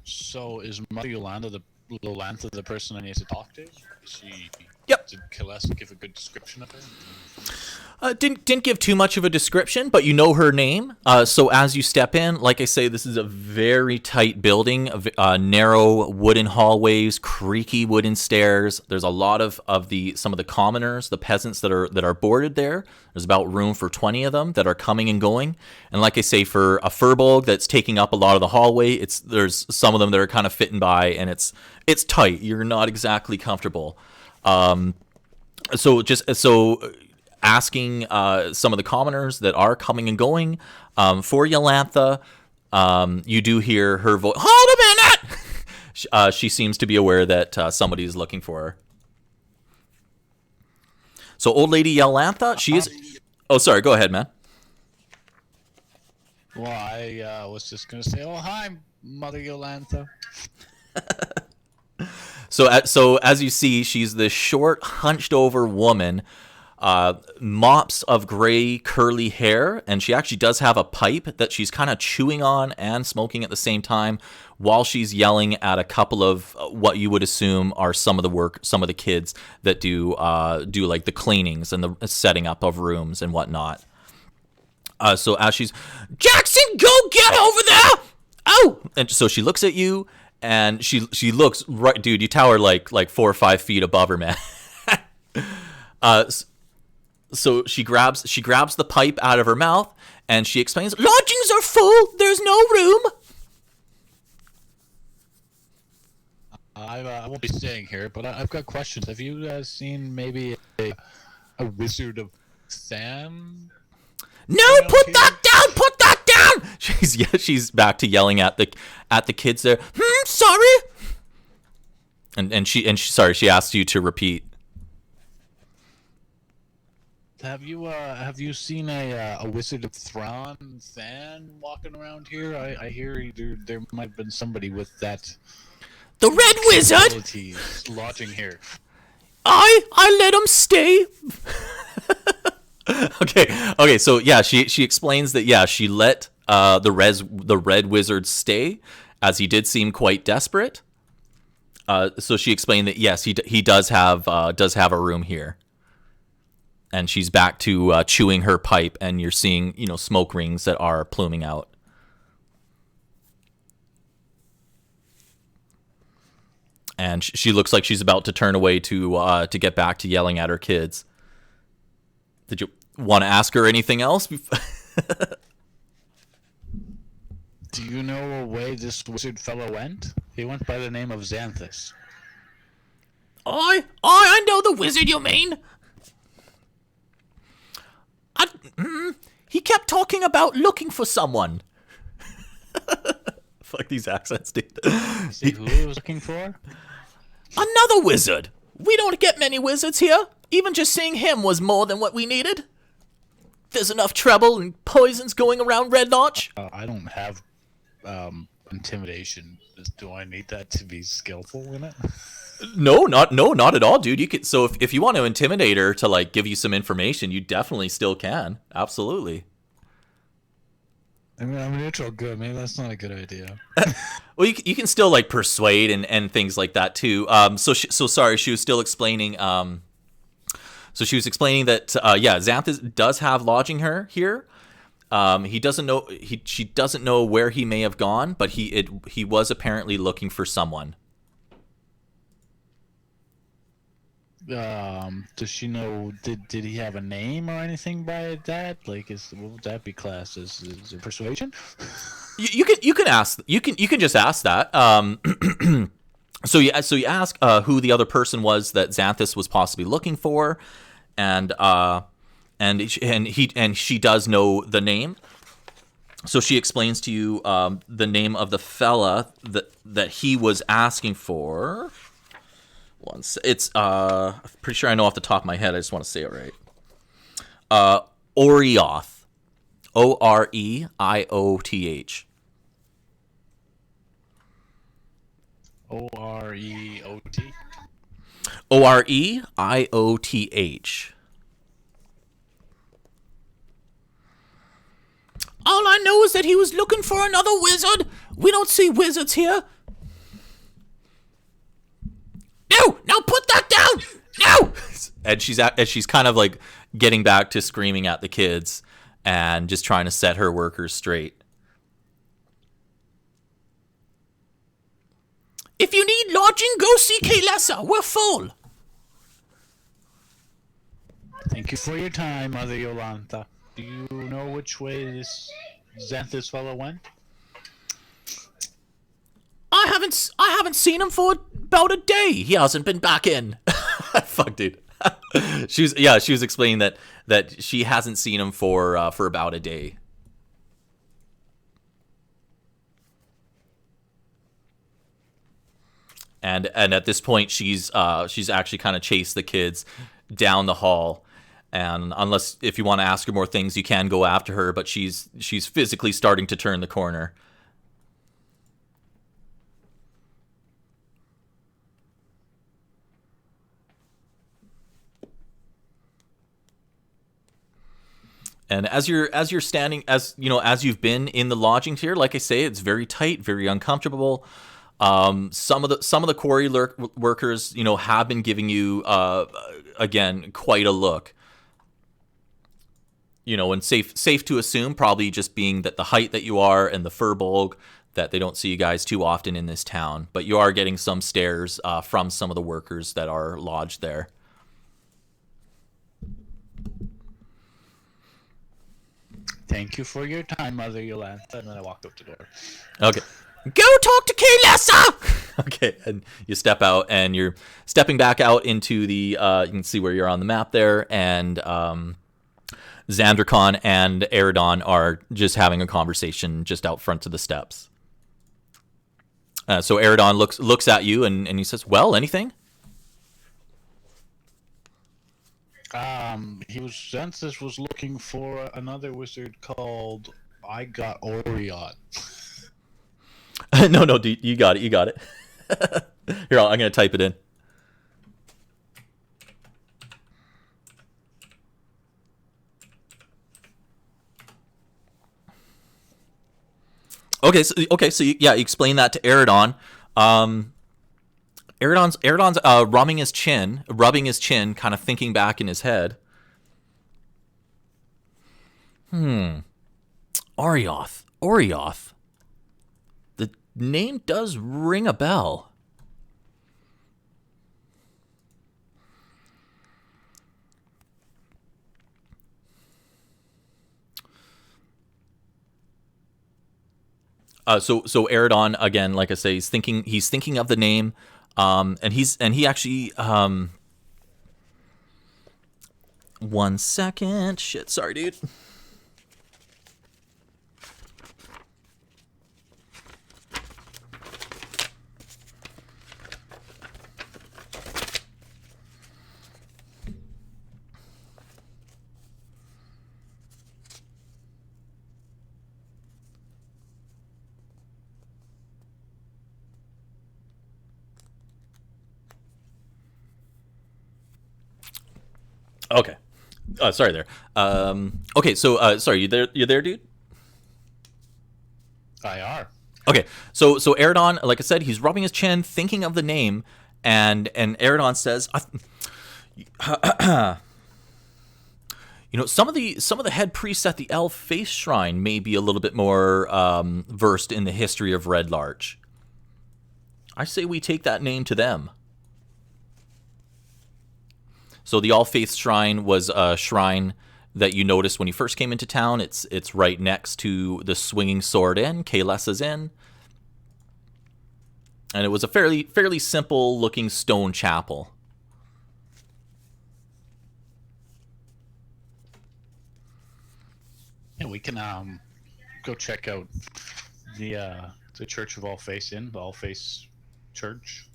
So is Mother Yolanda the person I need to talk to? Is she? Yep. Did Celeste give a good description of her? Didn't give too much of a description, but you know her name. So as you step in, like I say, this is a very tight building, narrow wooden hallways, creaky wooden stairs. There's a lot of some of the commoners, the peasants that are boarded there. There's about room for 20 of them that are coming and going. And like I say, for a furball that's taking up a lot of the hallway, there's some of them that are kind of fitting by, and it's tight. You're not exactly comfortable. So asking some of the commoners that are coming and going for Yolantha, you do hear her voice. Hold a minute! She seems to be aware that somebody is looking for her. So old lady Yolantha, she is... Oh, sorry, go ahead, man. Well, I was just going to say, oh, hi, Mother Yolantha. So as you see, she's this short, hunched-over woman, mops of gray, curly hair, and she actually does have a pipe that she's kind of chewing on and smoking at the same time, while she's yelling at a couple of what you would assume are some of the kids that do like the cleanings and the setting up of rooms and whatnot. So as she's, Jackson, go get over there! Oh! And so she looks at you, and she looks right, dude. You tower like 4 or 5 feet above her, man. So she grabs the pipe out of her mouth, and she explains, "Lodgings are full. There's no room." I won't be staying here, but I've got questions. Have you seen maybe a Wizard of Sam? No, put that down! Put that down! She's back to yelling at the kids there. Sorry. And she sorry, she asked you to repeat. Have you seen a Wizard of Theren walking around here? I hear there might have been somebody with that. The Red Wizard lodging here. I let him stay. Okay. So yeah, she explains that she let the Red Wizard stay, as he did seem quite desperate. So she explained that yes, he does have a room here. And she's back to chewing her pipe, and you're seeing, smoke rings that are pluming out. And she looks like she's about to turn away to get back to yelling at her kids. Did you want to ask her anything else? Do you know a way this wizard fellow went? He went by the name of Xanthis. I know the wizard you mean. He kept talking about looking for someone. Fuck these accents, dude. See who he was looking for? Another wizard. We don't get many wizards here. Even just seeing him was more than what we needed. There's enough trouble and poisons going around Redlarch. I don't have intimidation. Do I need that to be skillful in it? No, not at all, dude. You could. So if you want to intimidate her to give you some information, you definitely still can. Absolutely. I mean, I'm neutral good. Maybe that's not a good idea. Well, you can still persuade and things like that too. Sorry, she was still explaining. So she was explaining that Xanthis does have lodging her here. He doesn't know. She doesn't know where he may have gone, but he was apparently looking for someone. Does she know? Did he have a name or anything by that? What would that be classed as? Is it persuasion? You can ask. You can just ask that. So you ask who the other person was that Xanthis was possibly looking for, and she does know the name. So she explains to you the name of the fella that he was asking for. It's pretty sure I know off the top of my head. I just want to say it right. Orioth, Oreioth. Oreot. Oreioth. All I know is that he was looking for another wizard. We don't see wizards here. No! Now put that down! No! And she's kind of getting back to screaming at the kids and just trying to set her workers straight. If you need lodging, go see Kaylessa. We're full. Thank you for your time, Mother Yolantha. Do you know which way this Xanthis fellow went? I haven't seen him for about a day. He hasn't been back in. Fuck, dude. She was explaining that she hasn't seen him for about a day. And at this point, she's actually kind of chased the kids down the hall. And if you want to ask her more things, you can go after her. But she's physically starting to turn the corner. And as you're standing, as you've been in the lodgings here, like I say, it's very tight, very uncomfortable. Some of the quarry workers, have been giving you, again, quite a look. And safe to assume, probably just being that the height that you are and the furbolg, that they don't see you guys too often in this town. But you are getting some stares from some of the workers that are lodged there. Thank you for your time, Mother Yolantha. And then I walked up the door. Okay. Go talk to Kaylessa! Okay, and you step out, and you're stepping back out into the, you can see where you're on the map there, and Zandracan and Eridon are just having a conversation just out front of the steps. So Eridon looks at you and he says, "Well, anything?" Xanthis was looking for another wizard called I Got Oriot. No, dude, you got it. Here, I'm gonna type it in. Okay, so you explain that to Eridon. Eridon's rubbing his chin, kind of thinking back in his head. Orioth. The name does ring a bell. So Eridon, again, like I say, he's thinking of the name, and he actually 1 second. Shit, sorry, dude. Okay. Sorry there. Okay, so sorry, you there, dude? I are. Okay, so Eridon, like I said, he's rubbing his chin, thinking of the name, and Eridon says, some of the head priests at the Elf Face Shrine may be a little bit more versed in the history of Redlarch. I say we take that name to them. So the All Faith Shrine was a shrine that you noticed when you first came into town. It's right next to the Swinging Sword Inn, Kaylessa's Inn. And it was a fairly simple looking stone chapel. Yeah, we can go check out the Church of All Faith Inn, the All Faith Church.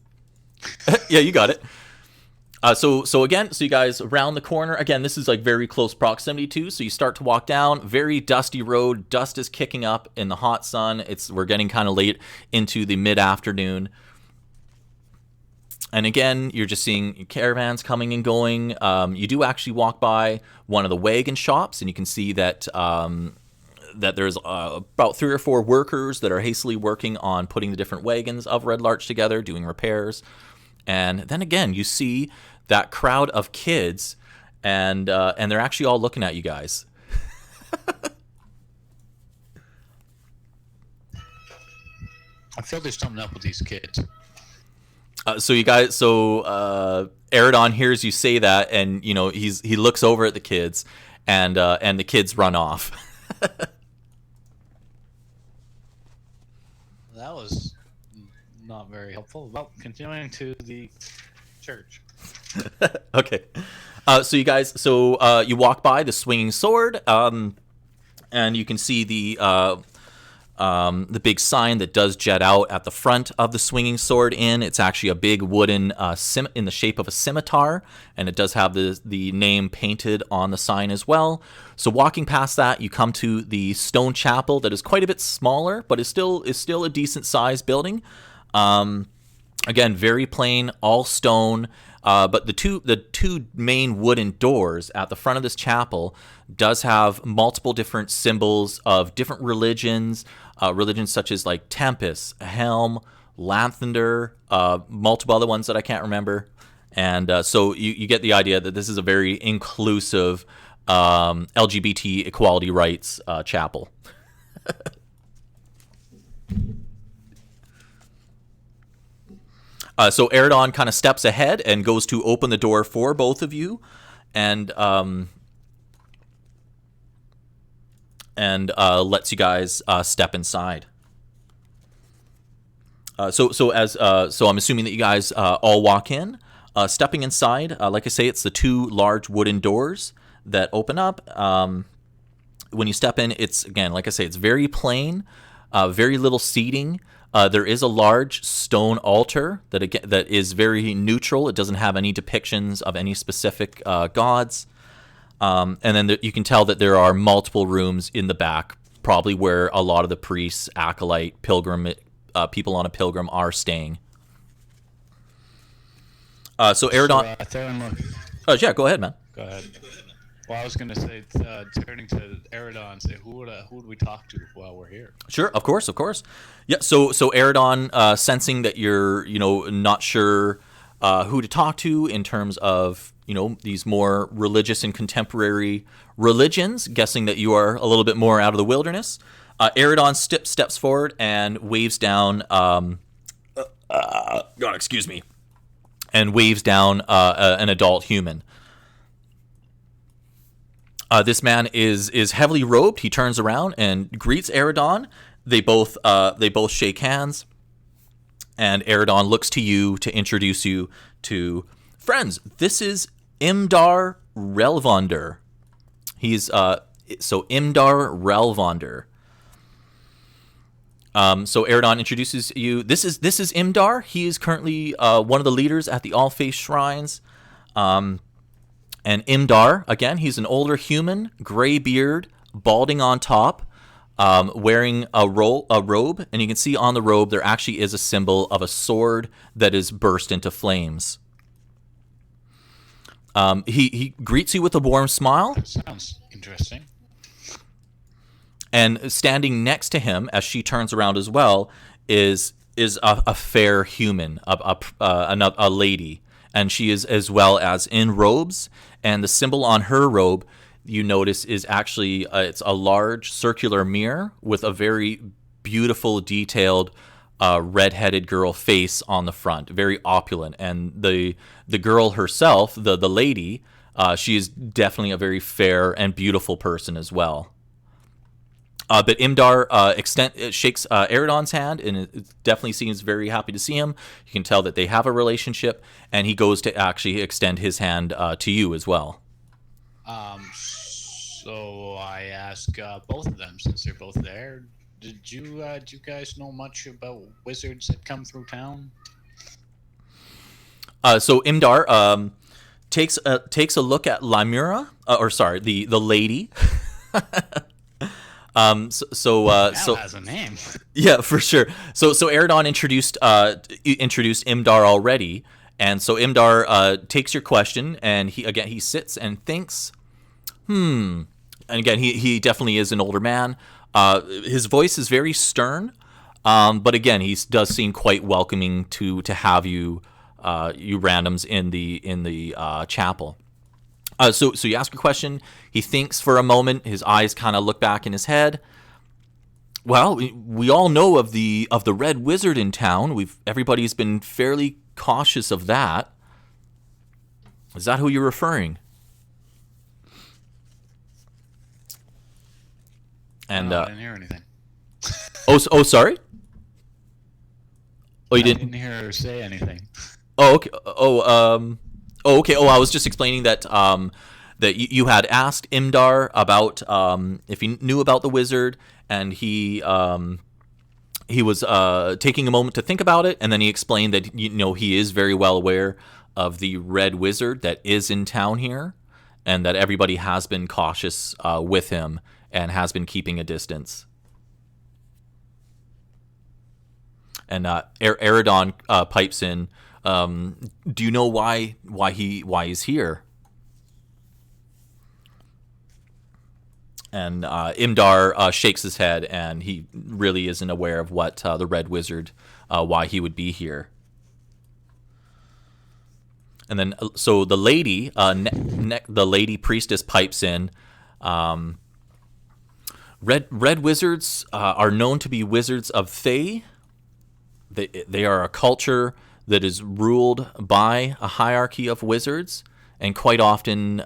Yeah, you got it. So you guys round the corner. Again, this is like very close proximity too. So you start to walk down, very dusty road. Dust is kicking up in the hot sun. We're getting kind of late into the mid-afternoon. And again, you're just seeing caravans coming and going. You do actually walk by one of the wagon shops, and you can see that that there's about 3 or 4 workers that are hastily working on putting the different wagons of Redlarch together, doing repairs. And then again, you see that crowd of kids, and they're actually all looking at you guys. I feel there's something up with these kids. Eridon hears you say that, and he looks over at the kids, and the kids run off. That was not very helpful. Well, continuing to the church. Okay. So you guys, you walk by the Swinging Sword, and you can see the big sign that does jet out at the front of the Swinging Sword Inn. It's actually a big wooden in the shape of a scimitar, and it does have the name painted on the sign as well. So walking past that, you come to the stone chapel that is quite a bit smaller, but is still a decent sized building. Again, very plain, all stone. But the two main wooden doors at the front of this chapel does have multiple different symbols of different religions, religions such as like Tempest, Helm, Lathander, multiple other ones that I can't remember. And so you get the idea that this is a very inclusive LGBT equality rights chapel. So Eridon kind of steps ahead and goes to open the door for both of you, and lets you guys step inside. So I'm assuming that you guys all walk in. Stepping inside, like I say, it's the 2 large wooden doors that open up. When you step in, it's, again, like I say, it's very plain, very little seating. There is a large stone altar that is very neutral. It doesn't have any depictions of any specific gods. And then you can tell that there are multiple rooms in the back, probably where a lot of the priests, acolyte, pilgrim, people on a pilgrim are staying. So Eridon... Theren, look. Oh, yeah, go ahead, man. Go ahead. Well, I was going to say, turning to Eridon, say, who would we talk to while we're here? Sure, of course. Yeah, so Eridon, sensing that you're, not sure who to talk to in terms of, these more religious and contemporary religions, guessing that you are a little bit more out of the wilderness, Eridon steps forward and waves down, God, excuse me, and waves down an adult human. This man is heavily robed. He turns around and greets Eridon. They both shake hands, and Eridon looks to you to introduce you to friends. This is Imdar Relvonder. He's so Imdar Relvonder. So Eridon introduces you. This is Imdar. He is currently one of the leaders at the All-Faith Shrines. And Imdar, again, he's an older human, gray beard, balding on top, wearing a robe. And you can see on the robe there actually is a symbol of a sword that is burst into flames. He greets you with a warm smile. That sounds interesting. And standing next to him, as she turns around as well, is a fair human, a lady. And she is as well as in robes. And the symbol on her robe, you notice, is actually it's a large circular mirror with a very beautiful, detailed, red-headed girl face on the front, very opulent. And the girl herself, the lady, she is definitely a very fair and beautiful person as well. But Imdar shakes Eridon's hand, and it definitely seems very happy to see him. You can tell that they have a relationship, and he goes to actually extend his hand to you as well. So I ask both of them, since they're both there, do you guys know much about wizards that come through town? So Imdar takes a look at Limura, the lady. So has a name. Yeah, for sure. So Eridon introduced Imdar already, and so Imdar takes your question, and he sits and thinks, and again he definitely is an older man. His voice is very stern, but again he does seem quite welcoming to have you randoms in the chapel. So you ask a question. He thinks for a moment. His eyes kind of look back in his head. Well, we all know of the Red Wizard in town. Everybody's been fairly cautious of that. Is that who you're referring? And no, I didn't hear anything. Oh, sorry. Oh, you didn't hear her say anything. Oh, okay. Okay. Oh, I was just explaining that that you had asked Imdar about if he knew about the wizard, and he was taking a moment to think about it, and then he explained that he is very well aware of the Red Wizard that is in town here, and that everybody has been cautious with him and has been keeping a distance. And Eridon pipes in. Do you know why he's here? And Imdar shakes his head, and he really isn't aware of what the Red Wizard, why he would be here. And then, so the lady, the lady priestess pipes in. Red Wizards are known to be wizards of Thay. They are a culture that is ruled by a hierarchy of wizards, and quite often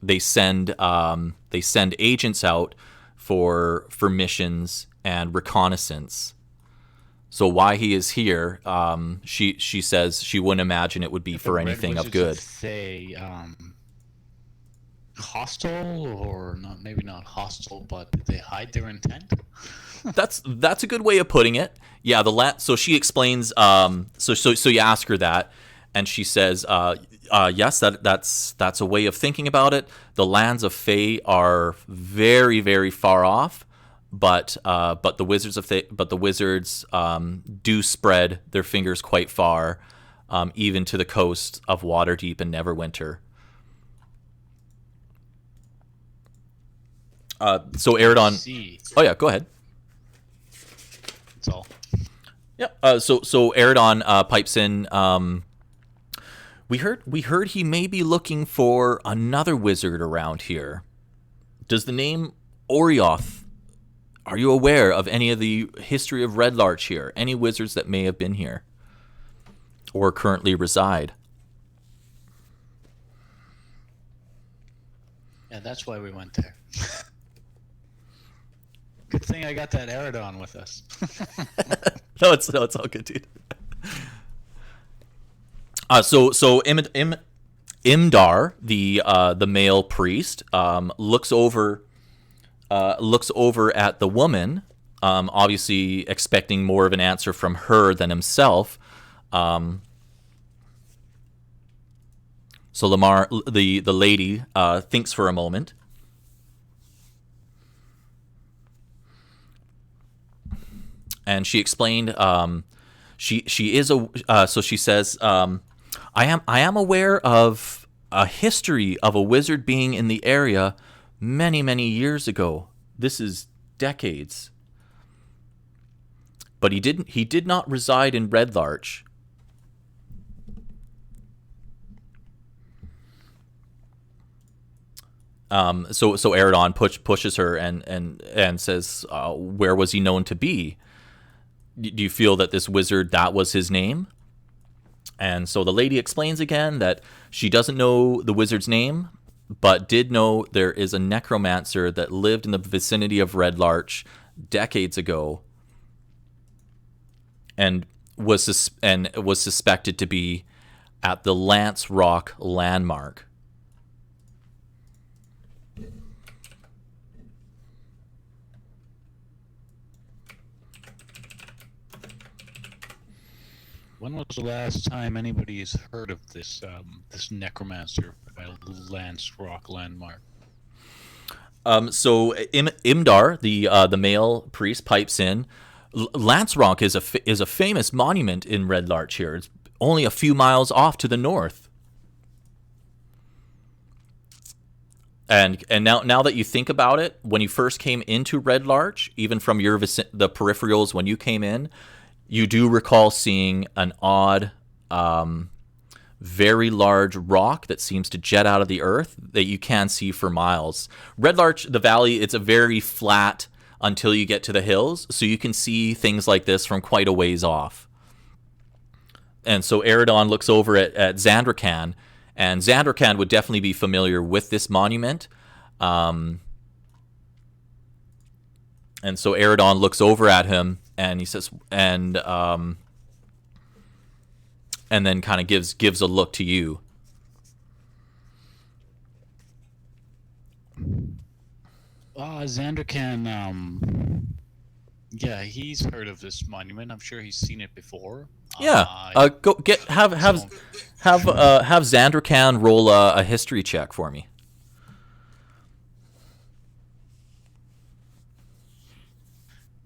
they send agents out for missions and reconnaissance. So why he is here, she says she wouldn't imagine it would be for anything of good. hostile, or not? Maybe not hostile, but did they hide their intent? That's a good way of putting it. Yeah, so she explains. So you ask her that, and she says, yes, that's a way of thinking about it. The lands of Thay are very, very far off, but the wizards do spread their fingers quite far, even to the coast of Waterdeep and Neverwinter. So Eridon. Oh yeah, go ahead. That's all. Yep. So Eridon pipes in. We heard he may be looking for another wizard around here. Does the name Orioth? Are you aware of any of the history of Redlarch here? Any wizards that may have been here or currently reside? Yeah, that's why we went there. Good thing I got that Eridon with us. No, it's all good, dude. So Imdar, the male priest, looks over at the woman, obviously expecting more of an answer from her than himself. So Lamar, the lady, thinks for a moment. And she explained, she is so she says, I am aware of a history of a wizard being in the area many years ago. This is decades. But he did not reside in Redlarch. So Eridon pushes her and says, where was he known to be? Do you feel that this wizard, that was his name? And so the lady explains again that she doesn't know the wizard's name, but did know there is a necromancer that lived in the vicinity of Redlarch decades ago, and was suspected to be at the Lance Rock landmark. When was the last time anybody's heard of this this necromancer by Lance Rock landmark? So Imdar, the male priest, pipes in. Lance Rock is a famous monument in Redlarch here. It's only a few miles off to the north. And now that you think about it, when you first came into Redlarch, even from the peripherals when you came in, you do recall seeing an odd, very large rock that seems to jet out of the earth that you can see for miles. Redlarch, the valley, it's a very flat until you get to the hills, so you can see things like this from quite a ways off. And so Eridon looks over at Zandracan, and Zandracan would definitely be familiar with this monument. And so Eridon looks over at him, and he says, and then kind of gives a look to you. Zandracan, yeah, he's heard of this monument. I'm sure he's seen it before. Yeah, go get have Zandracan roll a history check for me.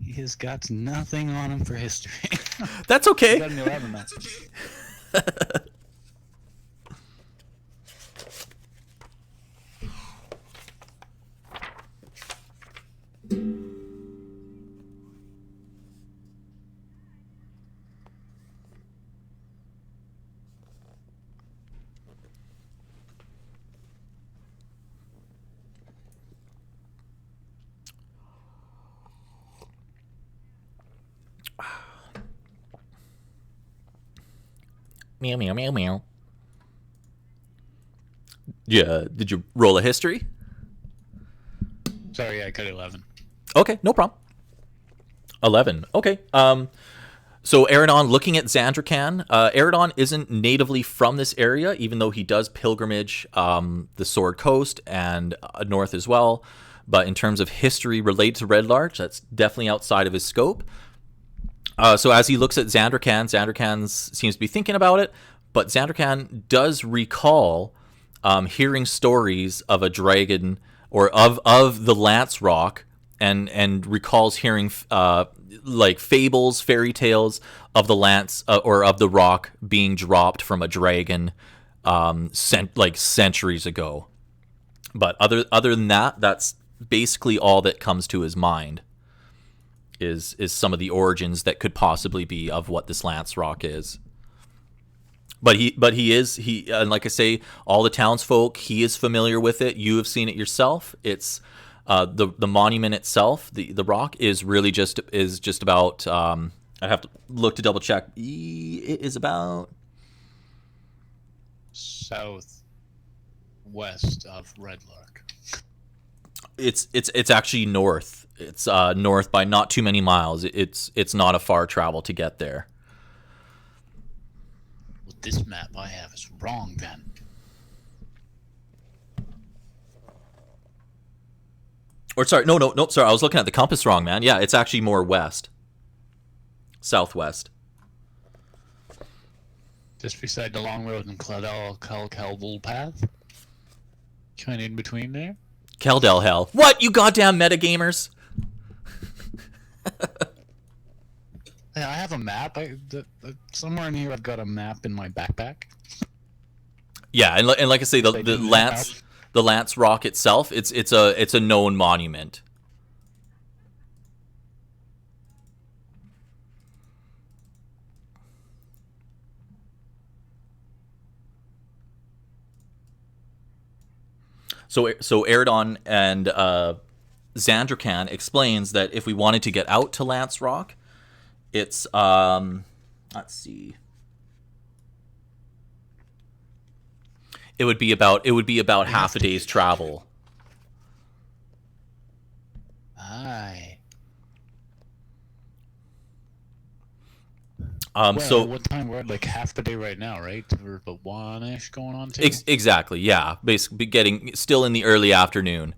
He has got nothing on him for history. That's okay. He got an 11 now. Meow, meow, meow, meow. Yeah, did you roll a history? Sorry, I got 11. Okay, no problem. 11. Okay. So Eridon, looking at Zandracan, Eridon isn't natively from this area, even though he does pilgrimage the Sword Coast and north as well. But in terms of history related to Redlarch, that's definitely outside of his scope. So as he looks at Zandracan, Zandracan seems to be thinking about it, but Zandracan does recall hearing stories of a dragon or of the Lance Rock, and recalls hearing like fables, fairy tales of the Lance or of the rock being dropped from a dragon like centuries ago. But other than that, that's basically all that comes to his mind. Is some of the origins that could possibly be of what this Lance Rock is. But he and like I say, all the townsfolk, he is familiar with it. You have seen it yourself. It's the monument itself, the rock is really just about. I have to look to double check. It is about southwest of Redlarch. It's actually north. It's north by not too many miles. It's not a far travel to get there. Well, this map I have is wrong then. Or sorry, no, sorry. I was looking at the compass wrong, man. Yeah, it's actually more west, southwest. Just beside the long road and Caldel path. Kind of in between there. Caldel hell. What, you goddamn metagamers? Yeah, I have a map. Somewhere in here, I've got a map in my backpack. Yeah, and like I say, the Lance Rock itself, it's a known monument. So Eridon and Zandracan explains that if we wanted to get out to Lance Rock, it's let's see, it would be about half a day's travel. Aye. So what time we're at? Like half the day right now, right? We're about 1-ish going on to. Exactly, yeah. Basically, getting still in the early afternoon.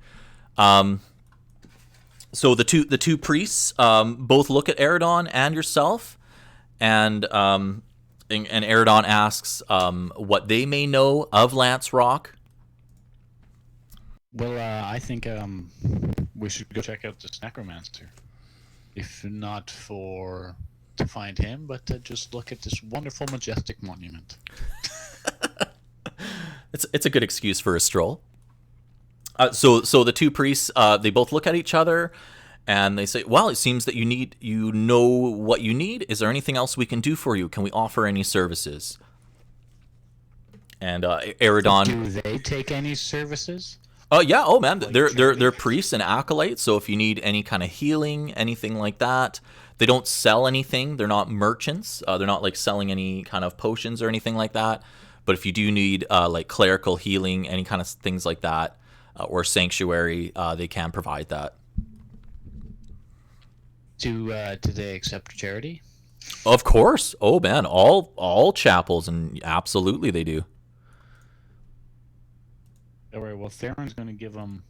So the two priests both look at Eridon and yourself, and Eridon asks what they may know of Lance Rock. Well, I think we should go check out this necromancer, if not to find him, but to just look at this wonderful, majestic monument. It's a good excuse for a stroll. So the two priests, they both look at each other, and they say, "Well, it seems that you know what you need. Is there anything else we can do for you? Can we offer any services?" And Eridon, do they take any services? Yeah. Oh man, they're priests and acolytes. So if you need any kind of healing, anything like that, they don't sell anything. They're not merchants. They're not like selling any kind of potions or anything like that. But if you do need like clerical healing, any kind of things like that, or sanctuary, they can provide that. Do they accept charity? Of course. Oh man, all chapels, and absolutely they do. All right. Well, Theren's going to give them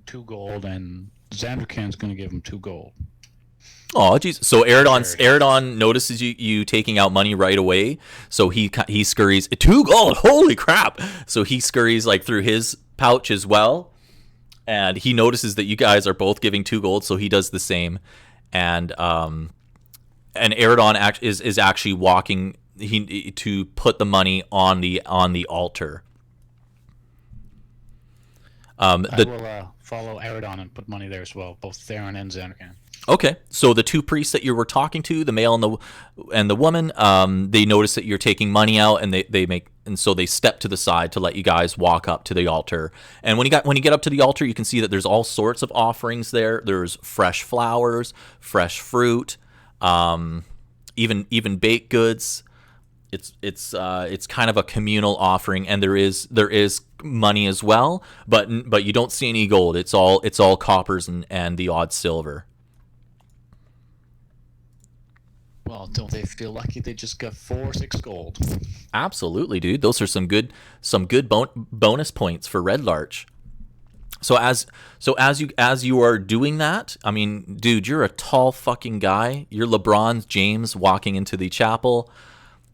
2 gold, and Zandracan's going to give him 2 gold. Oh, geez. So Eridon notices you taking out money right away. So he scurries 2 gold. Holy crap! So he scurries like through his pouch as well, and he notices that you guys are both giving 2 gold. So he does the same, and Eridon is actually walking to put the money on the altar. I will follow Eridon and put money there as well, both Theren and Zandracan. Okay, so the 2 priests that you were talking to, the male and the woman, they notice that you're taking money out, and so they step to the side to let you guys walk up to the altar. And when you get up to the altar, you can see that there's all sorts of offerings there. There's fresh flowers, fresh fruit, even baked goods. It's kind of a communal offering, and there is money as well, but you don't see any gold. It's all coppers and the odd silver. Well, don't they feel lucky they just got 4-6 gold? Absolutely, dude. Those are some good bonus points for Redlarch. So as you are doing that, I mean, dude, you're a tall fucking guy. You're LeBron James walking into the chapel,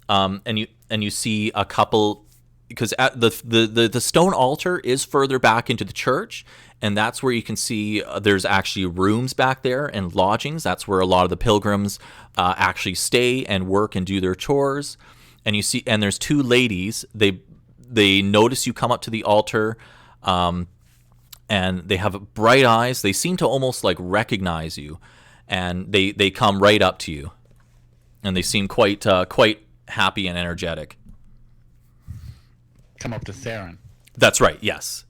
and you see a couple, because at the stone altar is further back into the church, and that's where you can see there's actually rooms back there and lodgings. That's where a lot of the pilgrims actually stay and work and do their chores. And you see, and there's two ladies. They notice you come up to the altar. And they have bright eyes. They seem to almost like recognize you, and they come right up to you, and they seem quite happy and energetic. Come up to Theren. That's right. Yes.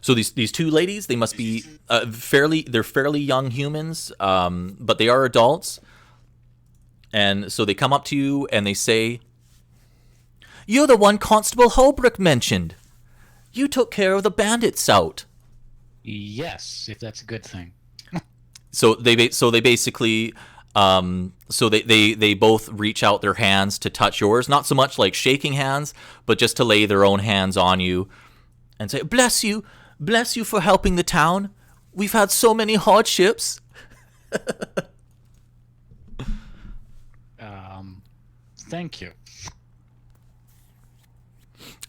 So these two ladies, they must be fairly young humans, but they are adults, and so they come up to you and they say, "You're the one Constable Holbrook mentioned. You took care of the bandits out." Yes, if that's a good thing. So they basically, they both reach out their hands to touch yours, not so much like shaking hands, but just to lay their own hands on you and say, bless you for helping the town. We've had so many hardships." Thank you.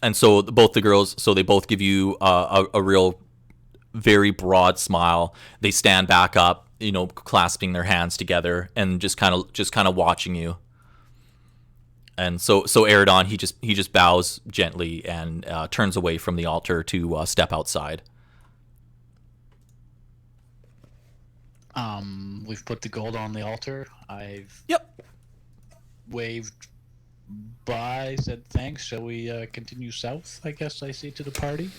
And so both the girls, they both give you a real, very broad smile. They stand back up, clasping their hands together and just kind of watching you. And so Eridon, he just bows gently and turns away from the altar to step outside. We've put the gold on the altar. I've waved bye, said thanks. Shall we continue south, I guess I say to the party?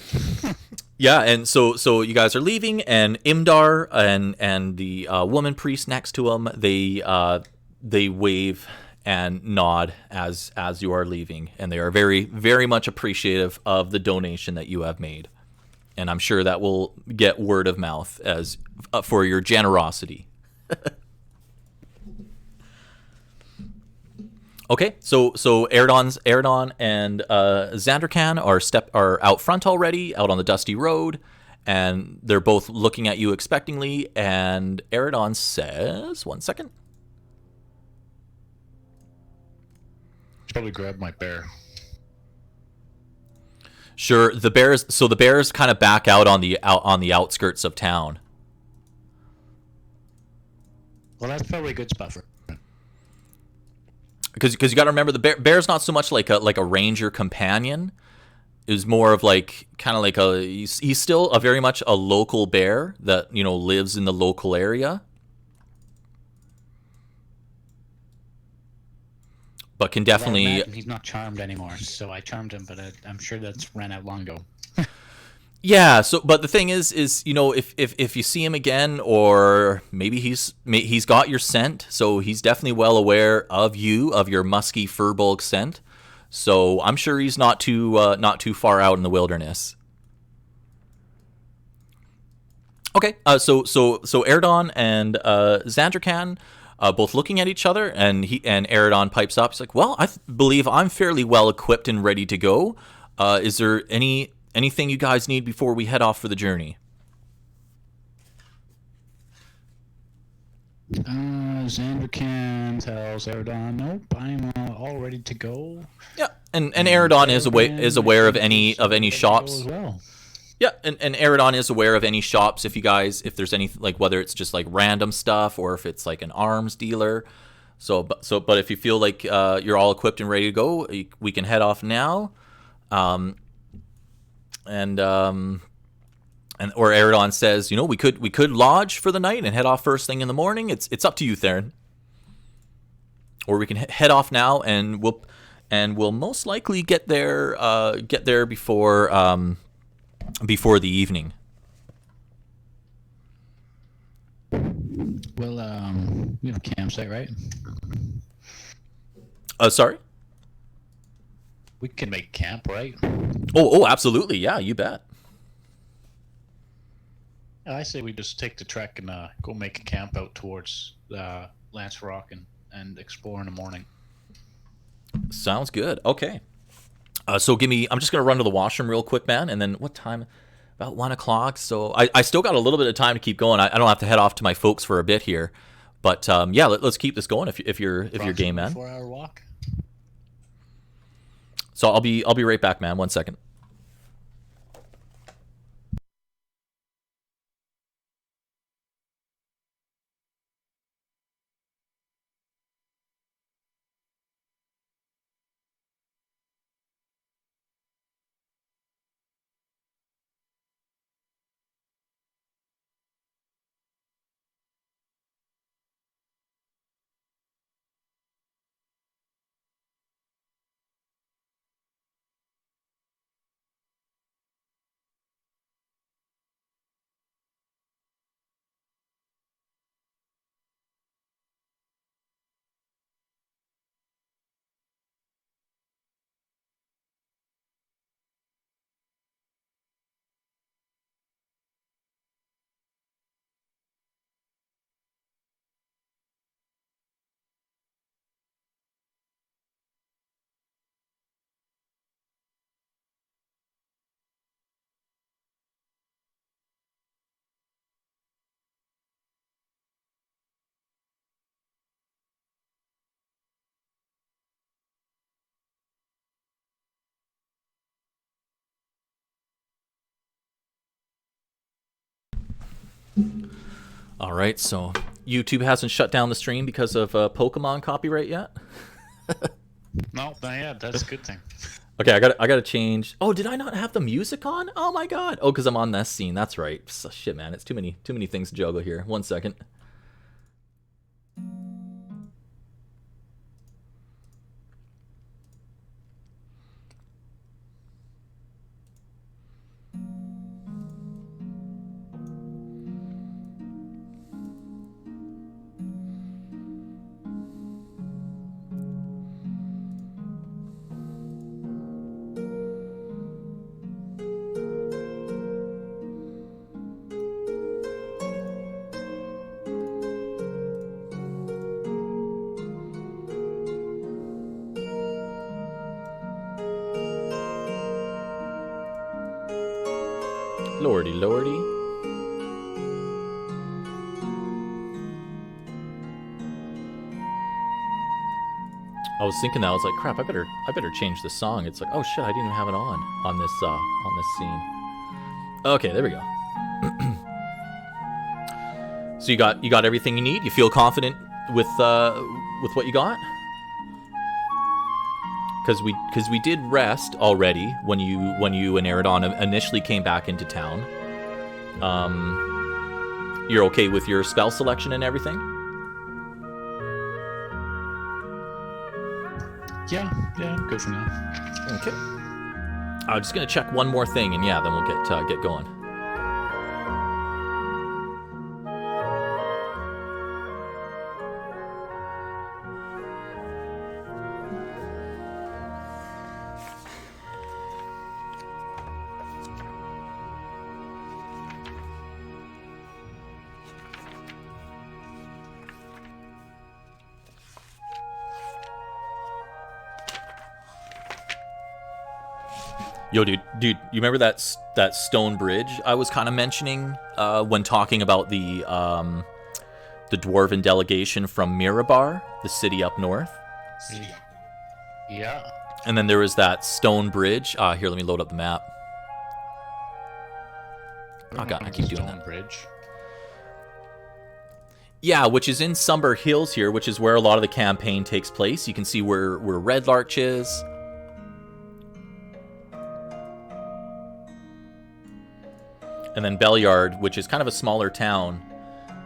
Yeah, and so you guys are leaving, and Imdar and the woman priest next to him, they wave and nod as you are leaving, and they are very, very much appreciative of the donation that you have made. And I'm sure that will get word of mouth as for your generosity. Okay, so Eridon and Zandracan are out front already, out on the dusty road, and they're both looking at you expectingly. And Eridon says, "One second." Should probably grab my bear. Sure. The bears kind of back out on the outskirts of town. Well, that's probably a good spot for. Because you got to remember, the bear's not so much like a ranger companion. It was more of he's still a very much a local bear that lives in the local area, but can definitely. He's not charmed anymore, so I charmed him, but I'm sure that's ran out long ago. Yeah. So, but the thing is if you see him again, or maybe he's got your scent, so he's definitely well aware of your musky furbulk scent. So I'm sure he's not too far out in the wilderness. Okay. So Eridon and Zandracan, both looking at each other, and Eridon pipes up. He's like, "Well, I believe I'm fairly well equipped and ready to go. Is there anything you guys need before we head off for the journey?" Zandracan tells Eridon, "Nope, I'm all ready to go." Yeah, and Eridon is aware of any shops. Well. Yeah, and Eridon is aware of any shops if there's any, like, whether it's just like random stuff or if it's like an arms dealer. But if you feel like you're all equipped and ready to go, we can head off now. Or Eridon says, we could lodge for the night and head off first thing in the morning. It's up to you, Theren. Or we can head off now, and we'll most likely get there before the evening. Well, we have a campsite, right? Sorry? We can make camp, right? Oh, absolutely. Yeah, you bet. I say we just take the trek and go make a camp out towards Lance Rock and and explore in the morning. Sounds good. Okay. So give me. I'm just gonna run to the washroom real quick, man. And then what time? About 1 o'clock. So I still got a little bit of time to keep going. I don't have to head off to my folks for a bit here. But yeah, let's keep this going if you're game, man. 4-hour walk. So I'll be right back, man. 1 second. All right, so YouTube hasn't shut down the stream because of Pokemon copyright yet? No, not yet. That's a good thing. Okay, I got to change. Oh, did I not have the music on? Oh my god. Oh, because I'm on this scene. That's right. Shit, man. It's too many things to juggle here. 1 second. Lordy, lordy. I was thinking that, I was like, crap, I better change the song. It's like, oh shit, I didn't even have it on this scene. Okay, there we go. So you got everything you need? You feel confident with what you got? Because we did rest already when you and Eridon initially came back into town. You're okay with your spell selection and everything? Yeah, good for now. Okay. I'm just gonna check one more thing, and yeah, then we'll get going. Yo, dude, you remember that stone bridge I was kind of mentioning when talking about the dwarven delegation from Mirabar, the city up north? Yeah. And then there was that stone bridge. Here, let me load up the map. Oh god, I keep doing that. Bridge. Yeah, which is in Sumber Hills here, which is where a lot of the campaign takes place. You can see where Redlarch is. And then Belliard, which is kind of a smaller town,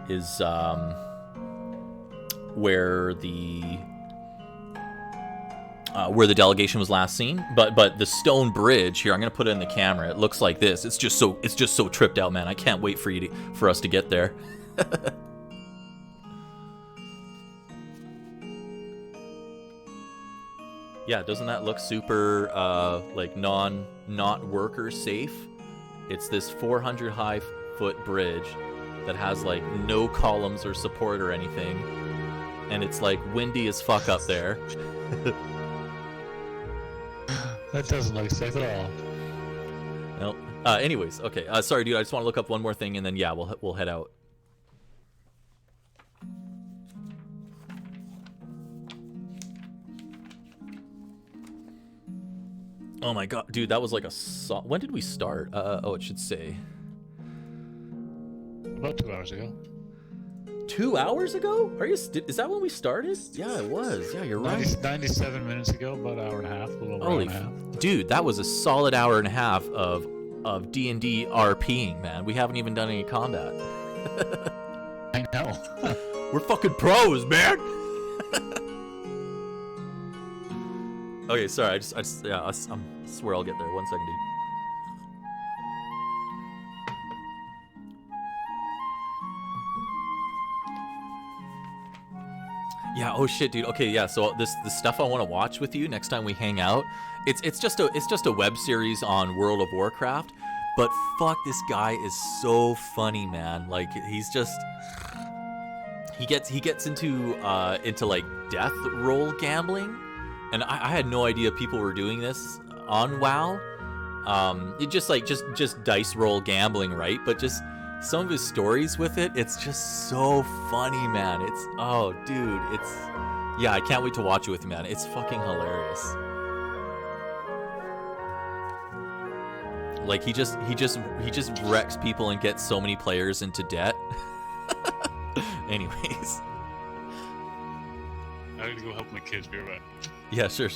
is where the delegation was last seen. But the stone bridge here, I'm gonna put it in the camera. It looks like this. It's just so tripped out, man. I can't wait for us to get there. Yeah, doesn't that look super like not worker safe? It's this 400 high foot bridge that has like no columns or support or anything, and it's like windy as fuck up there. That doesn't look safe at all. Nope. Anyways, okay. Sorry, dude. I just want to look up one more thing, and then yeah, we'll head out. Oh my god, dude, that was like a when did we start? Oh, it should say. About 2 hours ago. 2 hours ago? Are you? Is that when we started? Yeah, it was. Yeah, you're right. 97 minutes ago, about an hour and a half, a little over Holy an hour and a half. Dude, that was a solid hour and a half of D&D RPing, man. We haven't even done any combat. I know. We're fucking pros, man. Okay, sorry. I swear I'll get there. 1 second, dude. Yeah. Oh shit, dude. Okay, yeah. So the stuff I want to watch with you next time we hang out, it's just a web series on World of Warcraft, but fuck, this guy is so funny, man. Like he gets into like death roll gambling, and I had no idea people were doing this on WoW. It just dice roll gambling, right? But just some of his stories with it, it's just so funny, man. Oh dude, yeah, I can't wait to watch it with you, man. It's fucking hilarious. Like he just wrecks people and gets so many players into debt. Anyways, I need to go help my kids. Be right back. Yeah, sure.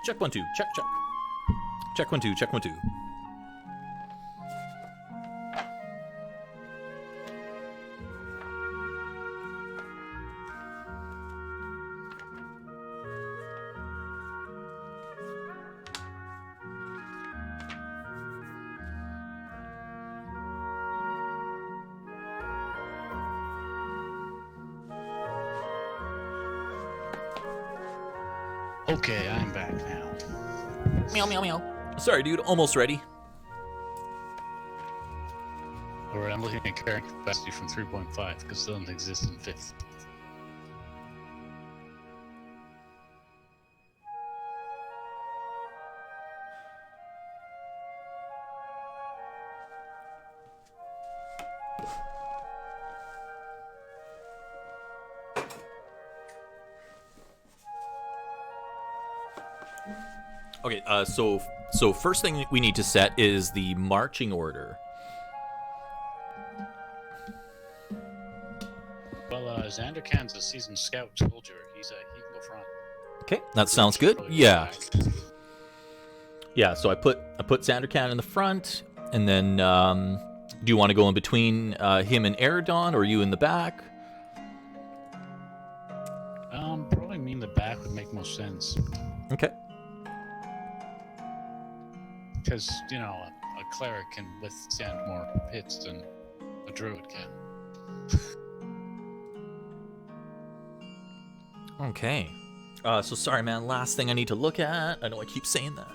Check 1 2. Check. Check 1 2. Check 1 2. Okay, I'm back now. Meow meow meow. Sorry, dude. Almost ready. Alright, I'm looking at carrying capacity from 3.5 because it doesn't exist in 5th. Okay, so first thing we need to set is the marching order. Well, Zandracan's a seasoned scout soldier. He can go front. Okay, that sounds good. Yeah. Yeah, so I put Zandracan in the front, and then do you want to go in between him and Eridon, or you in the back? Probably me in the back would make most sense. Okay. Because, you know, a cleric can withstand more hits than a druid can. Okay. So sorry, man. Last thing I need to look at. I know I keep saying that.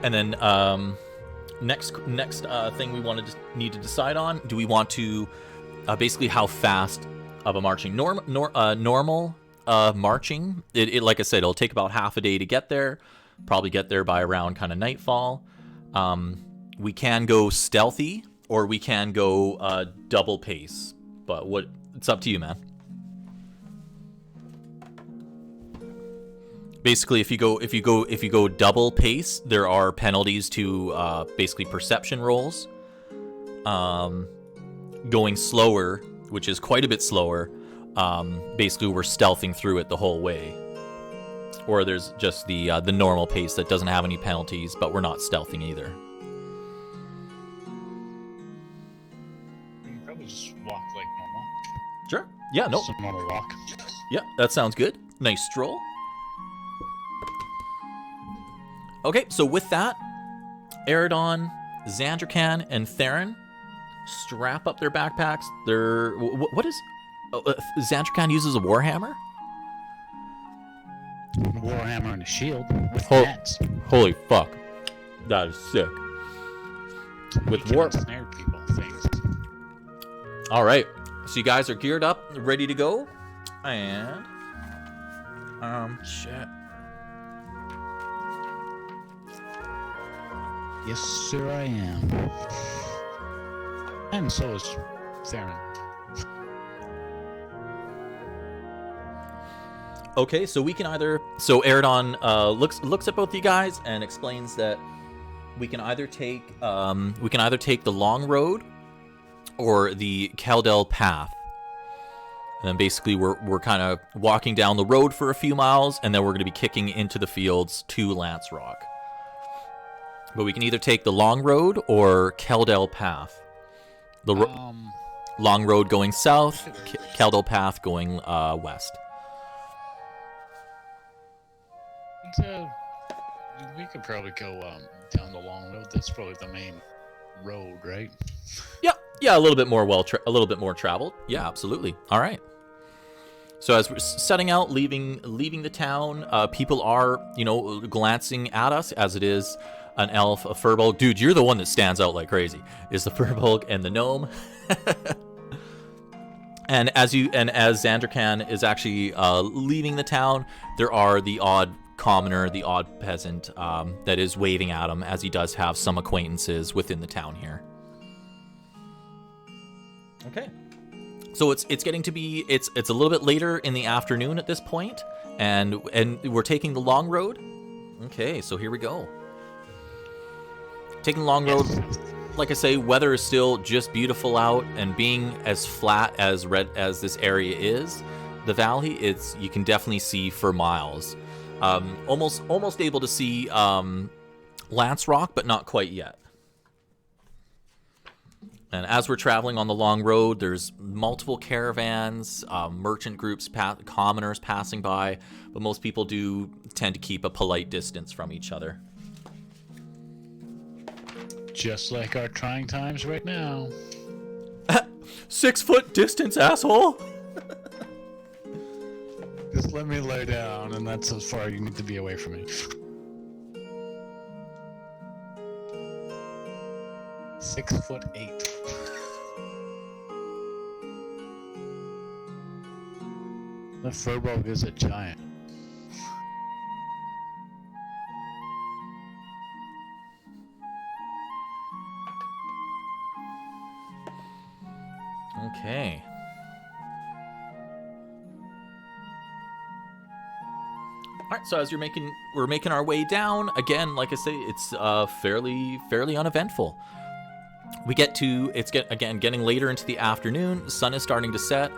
And then next thing we need to decide on, do we want to basically how fast of a marching normal marching? It like I said, it'll take about half a day to get there. Probably get there by around kind of nightfall. We can go stealthy or we can go double pace, but it's up to you, man. Basically, if you go double pace, there are penalties to basically perception rolls. Going slower, which is quite a bit slower, basically we're stealthing through it the whole way. Or there's just the normal pace that doesn't have any penalties, but we're not stealthing either. You can probably just walk like normal. Sure. Yeah. No. Just a normal walk. Yeah, that sounds good. Nice stroll. Okay, so with that, Eridon, Zandracan, and Theren strap up their backpacks. What is... Zandracan uses a warhammer? Warhammer and a shield with nets. Holy fuck. That is sick. With war... Snared people things. Alright, so you guys are geared up, ready to go. And... shit. Yes, sir, I am. And so is Theren. Okay, so we can either... So Eridon looks at both you guys and explains that we can either take the long road or the Caldel path. And then basically we're kind of walking down the road for a few miles, and then we're going to be kicking into the fields to Lance Rock. But we can either take the long road or Caldel path. The long road going south, Caldel path going west. We could probably go down the long road. That's probably the main road, right? Yeah, a little bit more traveled. Yeah, absolutely. All right. So as we're setting out, leaving the town, people are, glancing at us as it is an elf, a furbolg. Dude, you're the one that stands out like crazy. Is the furbolg and the gnome. and as Zandracan is actually leaving the town, there are the odd commoner, the odd peasant that is waving at him, as he does have some acquaintances within the town here. Okay. So it's getting to be it's a little bit later in the afternoon at this point, and we're taking the long road. Okay, so here we go. Taking the long road. Like I say, weather is still just beautiful out, and being as flat as this area is, the valley, you can definitely see for miles. Almost able to see Lance Rock, but not quite yet. And as we're traveling on the long road, there's multiple caravans, merchant groups, commoners passing by, but most people do tend to keep a polite distance from each other. Just like our trying times right now. 6 foot distance, asshole! Just let me lay down, and that's as far you need to be away from me. 6'8". The furbolg is a giant. Okay. All right, so as we're making our way down again. Like I say, it's fairly uneventful. We get to getting later into the afternoon. The sun is starting to set,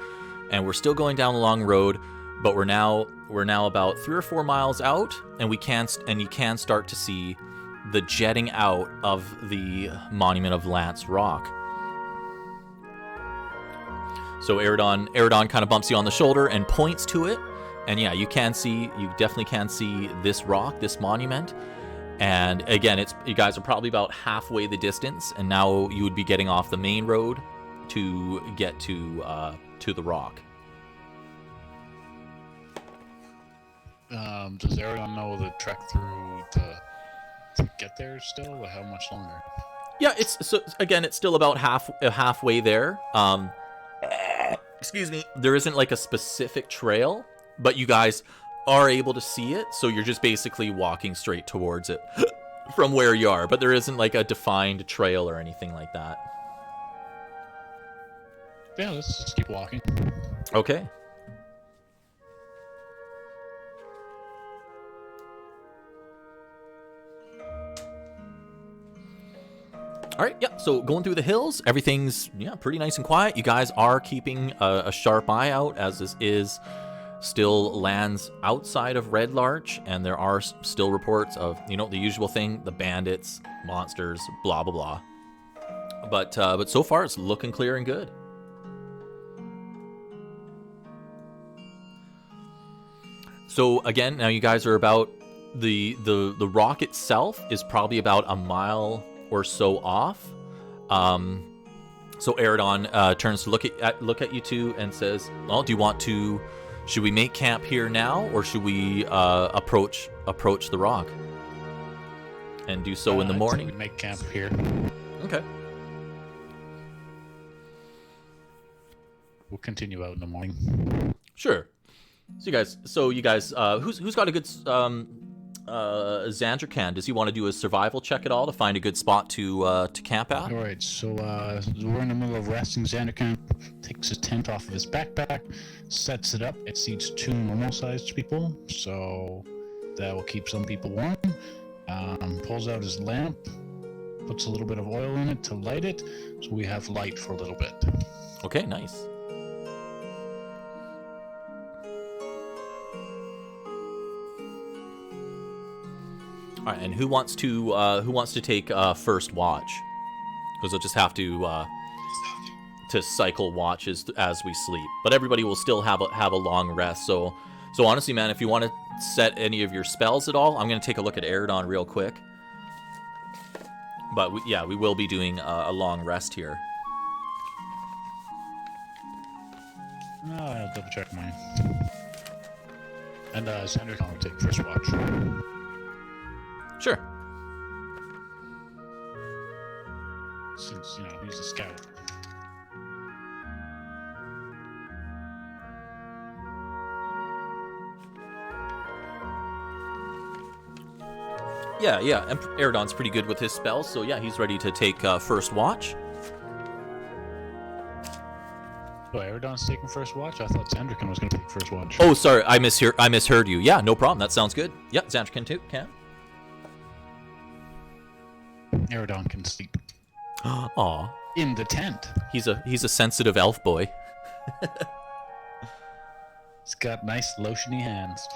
and we're still going down the long road, but we're now about 3 or 4 miles out, and you can start to see the jetting out of the Monument of Lance Rock. So Eridon kind of bumps you on the shoulder and points to it. And yeah, you definitely can see this rock, this monument. And again, you guys are probably about halfway the distance, and now you would be getting off the main road to get to the rock. Does Eridon know the trek through to get there still? Or how much longer? Yeah, it's still about halfway there. Excuse me. There isn't like a specific trail, but you guys are able to see it, so you're just basically walking straight towards it from where you are, but there isn't like a defined trail or anything like that. Yeah, let's just keep walking. Okay. All right, yeah, so going through the hills, everything's pretty nice and quiet. You guys are keeping a sharp eye out, as this is still lands outside of Redlarch, and there are still reports of, the usual thing, the bandits, monsters, blah, blah, blah. But so far, it's looking clear and good. So again, now you guys are about, the rock itself is probably about a mile or so off. So Eridon turns to look at you two and says, well, should we make camp here now, or should we approach the rock and do so in the morning? We make camp here. Okay. We'll continue out in the morning. Sure. So you guys, who's got a good Zandracan? Does he want to do a survival check at all to find a good spot to camp at? All right, so we're in the middle of resting. Zandracan takes his tent off of his backpack, sets it up. It seats 2 normal-sized people, so that will keep some people warm. Pulls out his lamp, puts a little bit of oil in it to light it, so we have light for a little bit. Okay, nice. All right, and who wants to take first watch? Because we'll just have to cycle watches as we sleep. But everybody will still have a long rest. So honestly, man, if you want to set any of your spells at all, I'm gonna take a look at Eridon real quick. But we will be doing a long rest here. I'll double check mine. And Zandracan will take first watch. Sure. Since, he's a scout. Yeah. And Eridon's pretty good with his spells, so yeah, he's ready to take first watch. Oh, Eridon's taking first watch? I thought Zandracan was going to take first watch. Oh, sorry, I misheard you. Yeah, no problem. That sounds good. Yeah, Zandracan too can. Eridon can sleep. Aw. In the tent. He's a sensitive elf boy. He's got nice lotiony hands.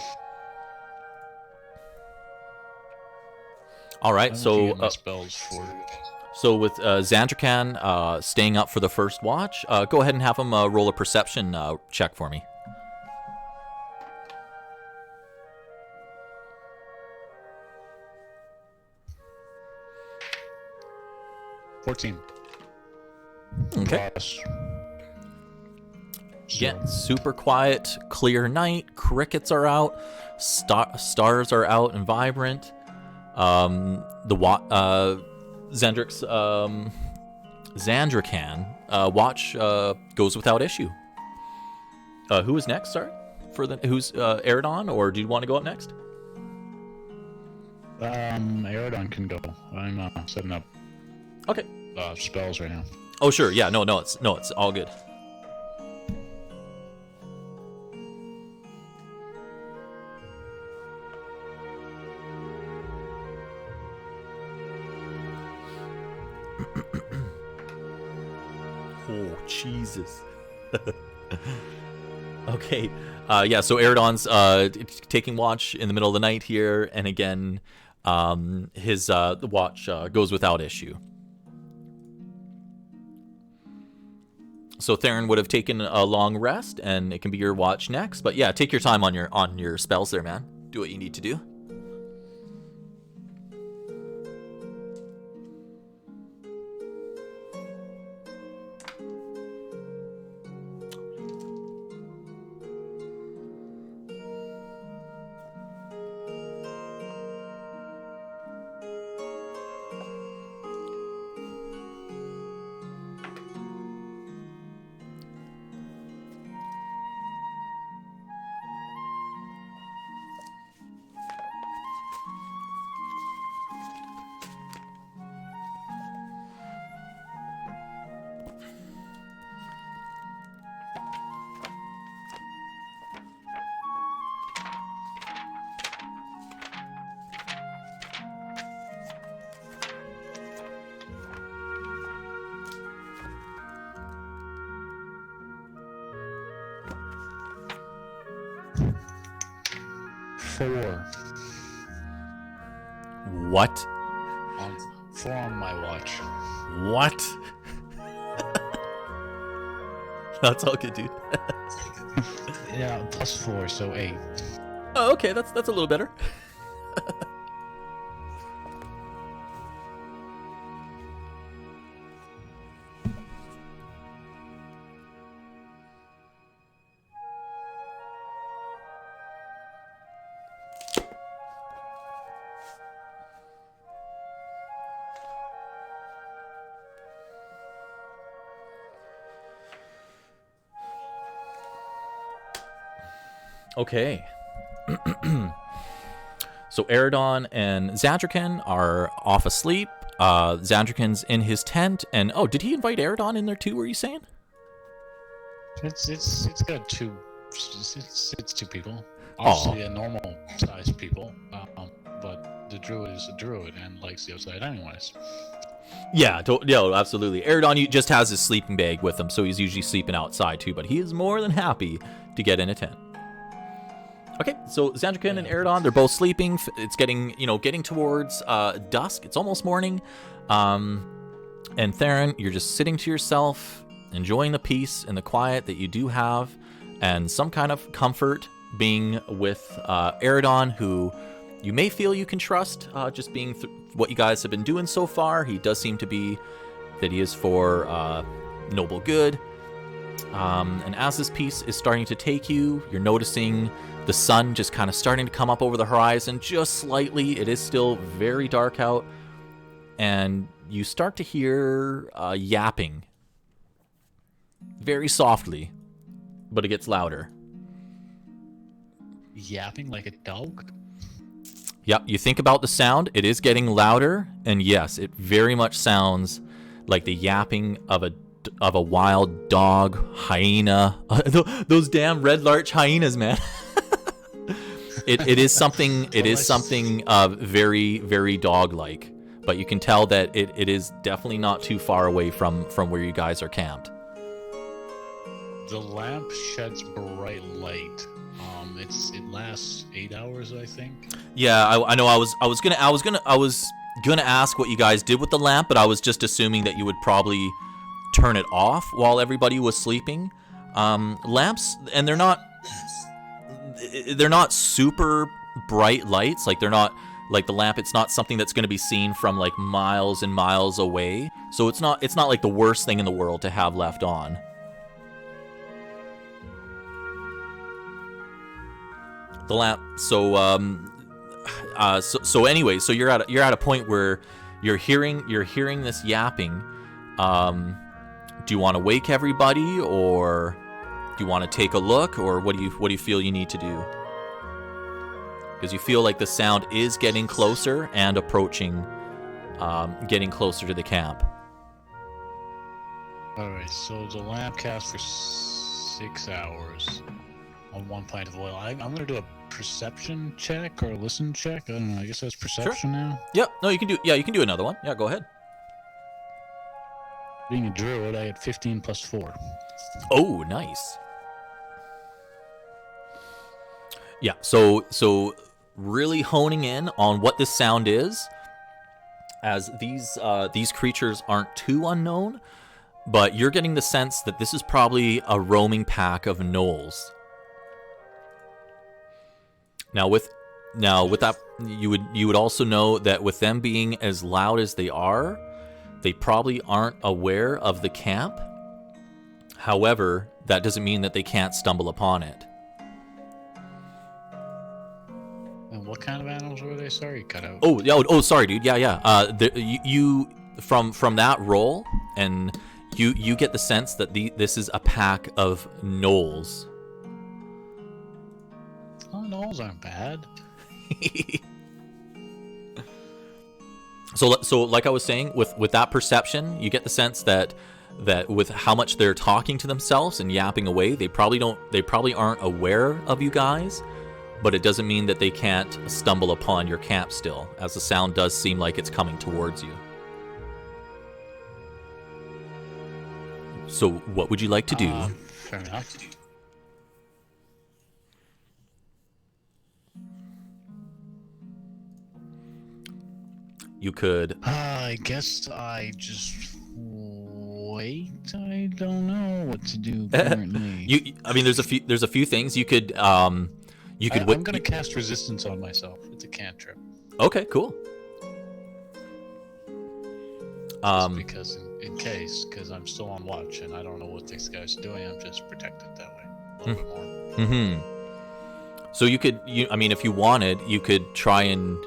All right, so spells for. So with Zandracan staying up for the first watch, go ahead and have him roll a perception check for me. $14. Okay. Plus. Yeah, super quiet, clear night. Crickets are out. Stars are out and vibrant. Zandracan watch goes without issue. Who is next? Sorry, who's Eridon, or do you want to go up next? Eridon can go. I'm setting up. Okay. Spells right now. Oh sure, yeah, no, it's all good. Oh, Jesus. Okay. Yeah, so Eridon's taking watch in the middle of the night here, and again, his the watch goes without issue. So Theren would have taken a long rest, and it can be your watch next. But yeah, take your time on your spells there, man. Do what you need to do. What? 4 on my watch. What? That's all good, dude. Yeah, +4, so 8. Oh, okay, that's a little better. Okay. So Eridon and Zandracan are off asleep. Zandracan's in his tent, and oh, did he invite Eridon in there too? Were you saying? It's got 2. It's 2 people. Obviously, a normal sized people. But the druid is a druid and likes the outside, anyways. Yeah, absolutely. Eridon just has his sleeping bag with him, so he's usually sleeping outside too. But he is more than happy to get in a tent. Okay, so Zandracan and Eridon, they're both sleeping. It's getting towards dusk. It's almost morning. And Theren, you're just sitting to yourself, enjoying the peace and the quiet that you do have, and some kind of comfort being with Eridon, who you may feel you can trust, just being what you guys have been doing so far. He does seem to be that he is for noble good. And as this peace is starting to take you, you're noticing the sun just kind of starting to come up over the horizon just slightly. It is still very dark out. And you start to hear yapping. Very softly, but it gets louder. Yapping like a dog? Yep, you think about the sound. It is getting louder. And yes, it very much sounds like the yapping of a wild dog, hyena. Those damn Redlarch hyenas, man. It is something very, very dog-like, but you can tell that it is definitely not too far away from where you guys are camped. The lamp sheds bright light. It lasts 8 hours, I think. Yeah, I know. I was gonna ask what you guys did with the lamp, but I was just assuming that you would probably turn it off while everybody was sleeping. Lamps, and they're not super bright lights. Like, they're not like the lamp. It's not something that's going to be seen from like miles and miles away. So it's not like the worst thing in the world to have left on. The lamp. So anyway, so you're at a point where you're hearing this yapping. Do you want to wake everybody, or do you want to take a look, or what do you feel you need to do? Because you feel like the sound is getting closer and approaching, getting closer to the camp. Alright, so the lamp casts for 6 hours on 1 pint of oil. I'm going to do a perception check or a listen check. I don't know, I guess that's perception now. Yep, no, you can do another one. Yeah, go ahead. Being a druid, I had 15 plus 4. Oh, nice. Yeah, so really honing in on what this sound is, as these creatures aren't too unknown, but you're getting the sense that this is probably a roaming pack of gnolls. Now with that, you would also know that with them being as loud as they are, they probably aren't aware of the camp. However, that doesn't mean that they can't stumble upon it. And what kind of animals were they? Sorry, cut out. Oh, yeah. Oh, sorry, dude. Yeah. You from that roll, and you get the sense that this is a pack of gnolls. Oh, gnolls aren't bad. So like I was saying, with that perception, you get the sense that with how much they're talking to themselves and yapping away, they probably aren't aware of you guys, but it doesn't mean that they can't stumble upon your camp still, as the sound does seem like it's coming towards you. So what would you like to do? Fair enough. You could. I guess I just wait. I don't know what to do currently. I mean, there's a few things you could. I'm gonna cast resistance on myself. It's a cantrip. Okay, cool. Because in case, because I'm still on watch and I don't know what this guy's doing, I'm just protected that way a little bit more. Mm-hmm. So you could, I mean, if you wanted, you could try and,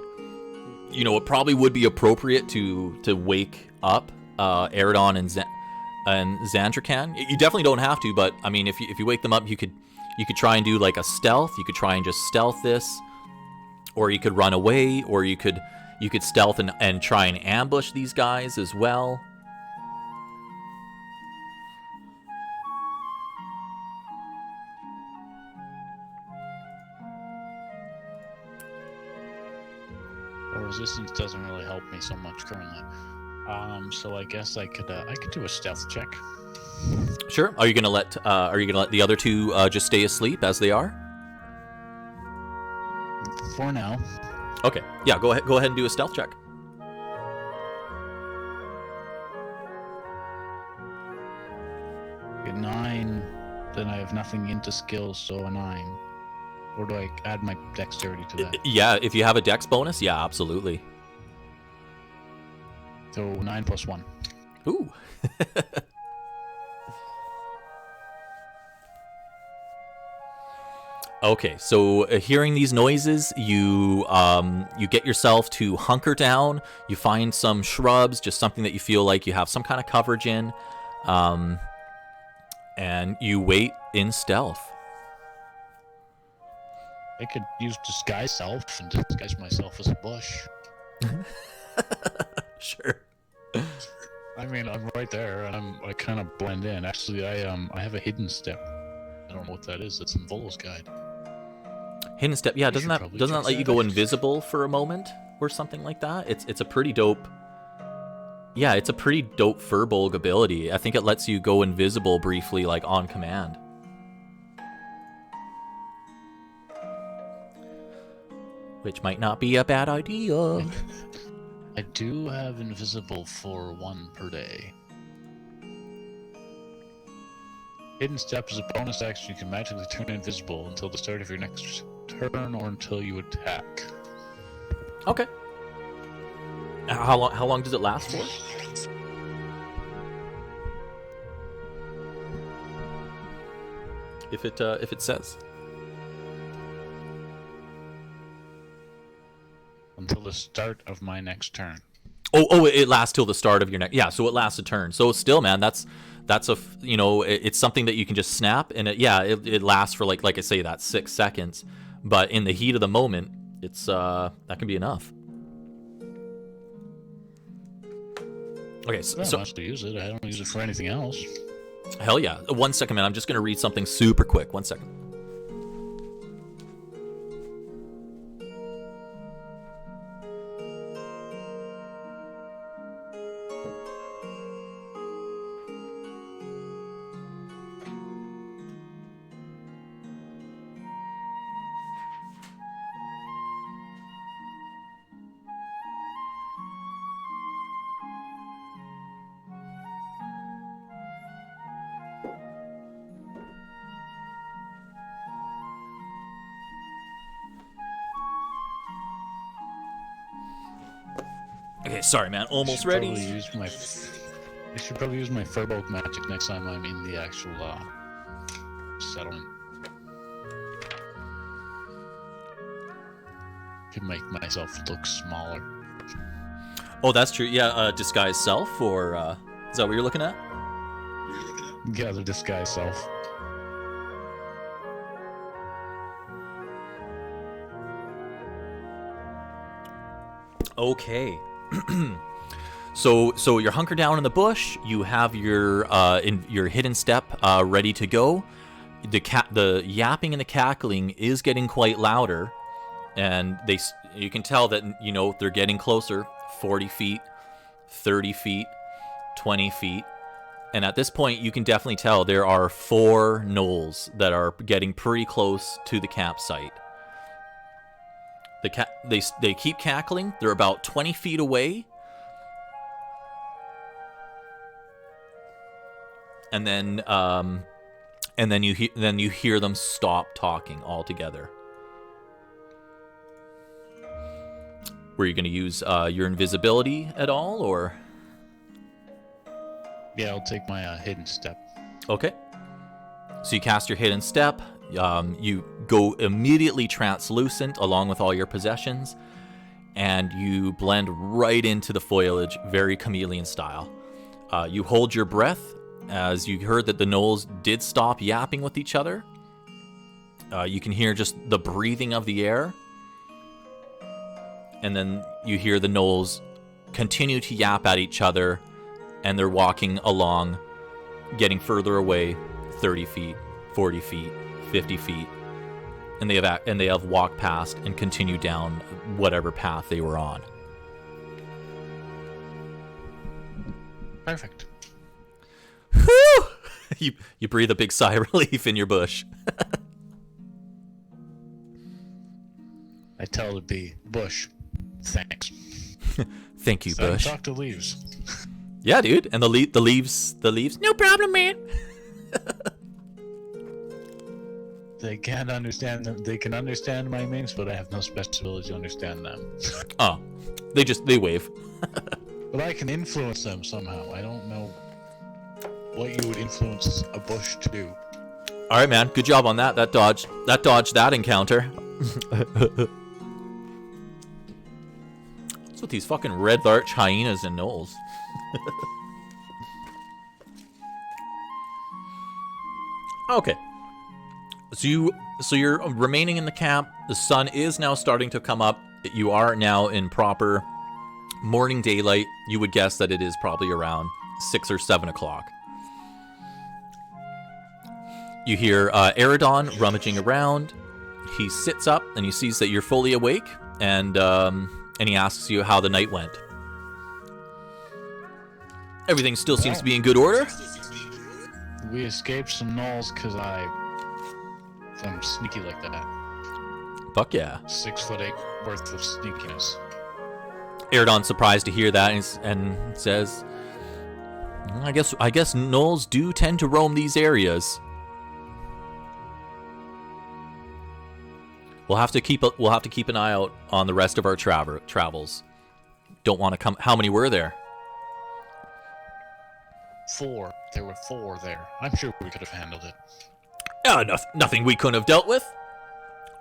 it probably would be appropriate to wake up Eridon and Zandracan. You definitely don't have to, but I mean, if you wake them up, you could try and do like a stealth. You could try and just stealth this, or you could run away, or you could stealth and try and ambush these guys as well. Well, resistance doesn't really help me so much currently. So I guess I could do a stealth check. Sure. Are you gonna let the other two just stay asleep as they are? For now. Okay. Yeah. Go ahead and do a stealth check. Get 9, then I have nothing into skills, so a 9. Or do I add my dexterity to that? Yeah. If you have a dex bonus, yeah, absolutely. So 9 plus 1. Ooh. Okay, so hearing these noises, you get yourself to hunker down. You find some shrubs, just something that you feel like you have some kind of coverage in, and you wait in stealth. I could use disguise self and disguise myself as a bush. Sure. I mean, I'm right there, and I kind of blend in. Actually, I have a hidden step. I don't know what that is. It's in Volo's guide. Hidden step, yeah. Doesn't that let you go invisible for a moment or something like that? It's a pretty dope. Yeah, it's a pretty dope Furbolg ability. I think it lets you go invisible briefly, like on command. Which might not be a bad idea. I do have invisible for 1 per day. Hidden step is a bonus action. You can magically turn invisible until the start of your next turn or until you attack. Okay. How long does it last for? If it says. Until the start of my next turn. Oh, it lasts till the start of your next. Yeah, so it lasts a turn. So still, man, that's it's something that you can just snap, and it lasts for like I say, that 6 seconds. But in the heat of the moment, it's that can be enough. Okay, so I must use it. I don't use it for anything else. Hell yeah! 1 second, man. I'm just gonna read something super quick. 1 second. Okay, sorry, man. Almost I ready. should probably use my Furbolg magic next time I'm in the actual settlement. To make myself look smaller. Oh, that's true. Yeah, disguise self, or is that what you're looking at? Yeah, the disguise self. Okay. So you're hunkered down in the bush. You have your your hidden step ready to go. The yapping and the cackling is getting quite louder, and you can tell that they're getting closer. 40 feet, 30 feet, 20 feet. And at this point, you can definitely tell there are 4 gnolls that are getting pretty close to the campsite. They keep cackling. They're about 20 feet away. And then you hear them stop talking altogether. Were you going to use your invisibility at all, or? Yeah, I'll take my hidden step. Okay. So you cast your hidden step. You go immediately translucent along with all your possessions, and you blend right into the foliage, very chameleon style. You hold your breath as you heard that the gnolls did stop yapping with each other. You can hear just the breathing of the air. And then you hear the gnolls continue to yap at each other, and they're walking along, getting further away, 30 feet, 40 feet, 50 feet. And they have walked past and continued down whatever path they were on. Perfect. Whew! You breathe a big sigh of relief in your bush. I tell the bee, Bush, thanks. Thank you, So Bush. Talk to leaves. Yeah, dude. And the leaves, no problem, man. They can't understand them. They can understand my meanings, but I have no special ability to understand them. Oh, they wave. But I can influence them somehow. I don't know what you would influence a bush to do. All right, man. Good job on that. That dodged that encounter. What's with these fucking Redlarch hyenas and gnolls? Okay. So you're remaining in the camp. The sun is now starting to come up. You are now in proper morning daylight. You would guess that it is probably around 6 or 7 o'clock. You hear Eridon rummaging around. He sits up and he sees that you're fully awake, and he asks you how the night went. Everything still seems to be in good order. We escaped some gnolls because I'm sneaky like that. Fuck yeah. 6'8" worth of sneakiness. Eridon's surprised to hear that and says, I guess gnolls do tend to roam these areas. We'll have to keep an eye out on the rest of our travels. Don't want to come. How many were there? 4. There were 4 there. I'm sure we could have handled it. Nothing we couldn't have dealt with.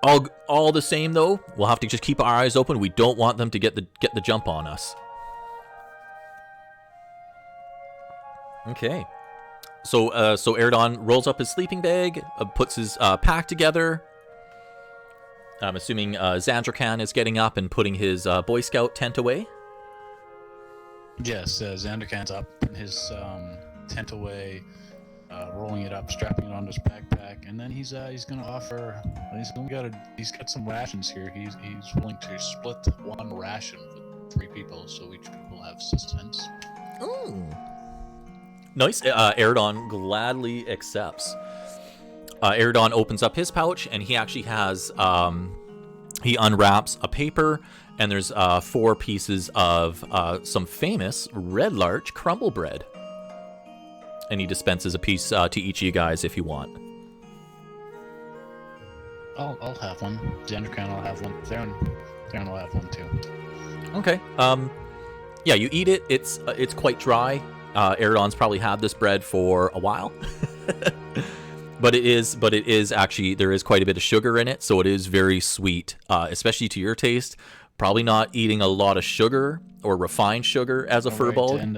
All the same though, we'll have to just keep our eyes open. We don't want them to get the jump on us. Okay. So Eridon rolls up his sleeping bag, puts his pack together. I'm assuming Zandracan is getting up and putting his Boy Scout tent away. Yes, Zandracan's up in his tent away, rolling it up, strapping it onto his backpack, and then he's gonna offer. He's got some rations here. He's willing to split 1 ration with 3 people, so each people have sustenance. Ooh. Nice. Eridon gladly accepts. Eridon opens up his pouch, and he actually has, he unwraps a paper, and there's 4 pieces of some famous Redlarch crumble bread. And he dispenses a piece to each of you guys if you want. I'll have one. Zandracan will have one. Theren will have one too. Okay. Yeah, you eat it. It's quite dry. Eridon's probably had this bread for a while. But it is actually, there is quite a bit of sugar in it, so it is very sweet, especially to your taste. Probably not eating a lot of sugar or refined sugar as a furball. And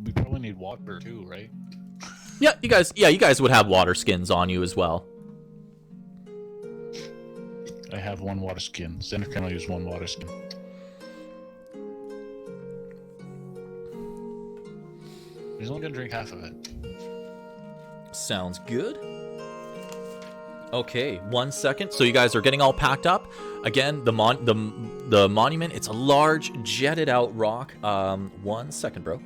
we probably need water too, right? Yeah, you guys would have water skins on you as well. I have one water skin. Zandracan will use one water skin. He's only gonna drink half of it. Sounds good. Okay, 1 second. So you guys are getting all packed up. Again, the monument, it's a large jetted out rock. 1 second, bro.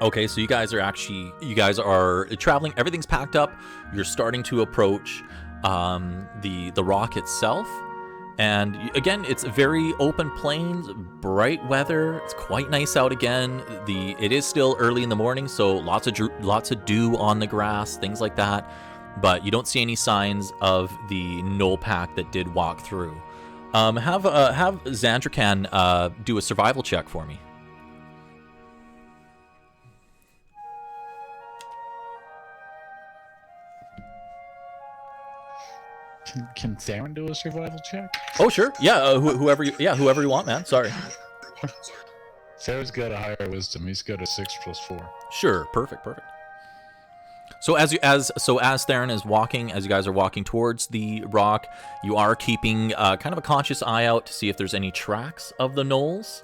Okay, so you guys are traveling. Everything's packed up. You're starting to approach the rock itself, and again, it's very open plains, bright weather. It's quite nice out again. It is still early in the morning, so lots of dew on the grass, things like that. But you don't see any signs of the Gnoll pack that did walk through. Have Zandracan do a survival check for me. Can Theren do a survival check? Oh sure, yeah. Whoever you want, man. Sorry. Theren's got a higher wisdom. He's got a 6 + 4. Sure, perfect. So as Theren is walking, as you guys are walking towards the rock, you are keeping kind of a conscious eye out to see if there's any tracks of the Gnolls,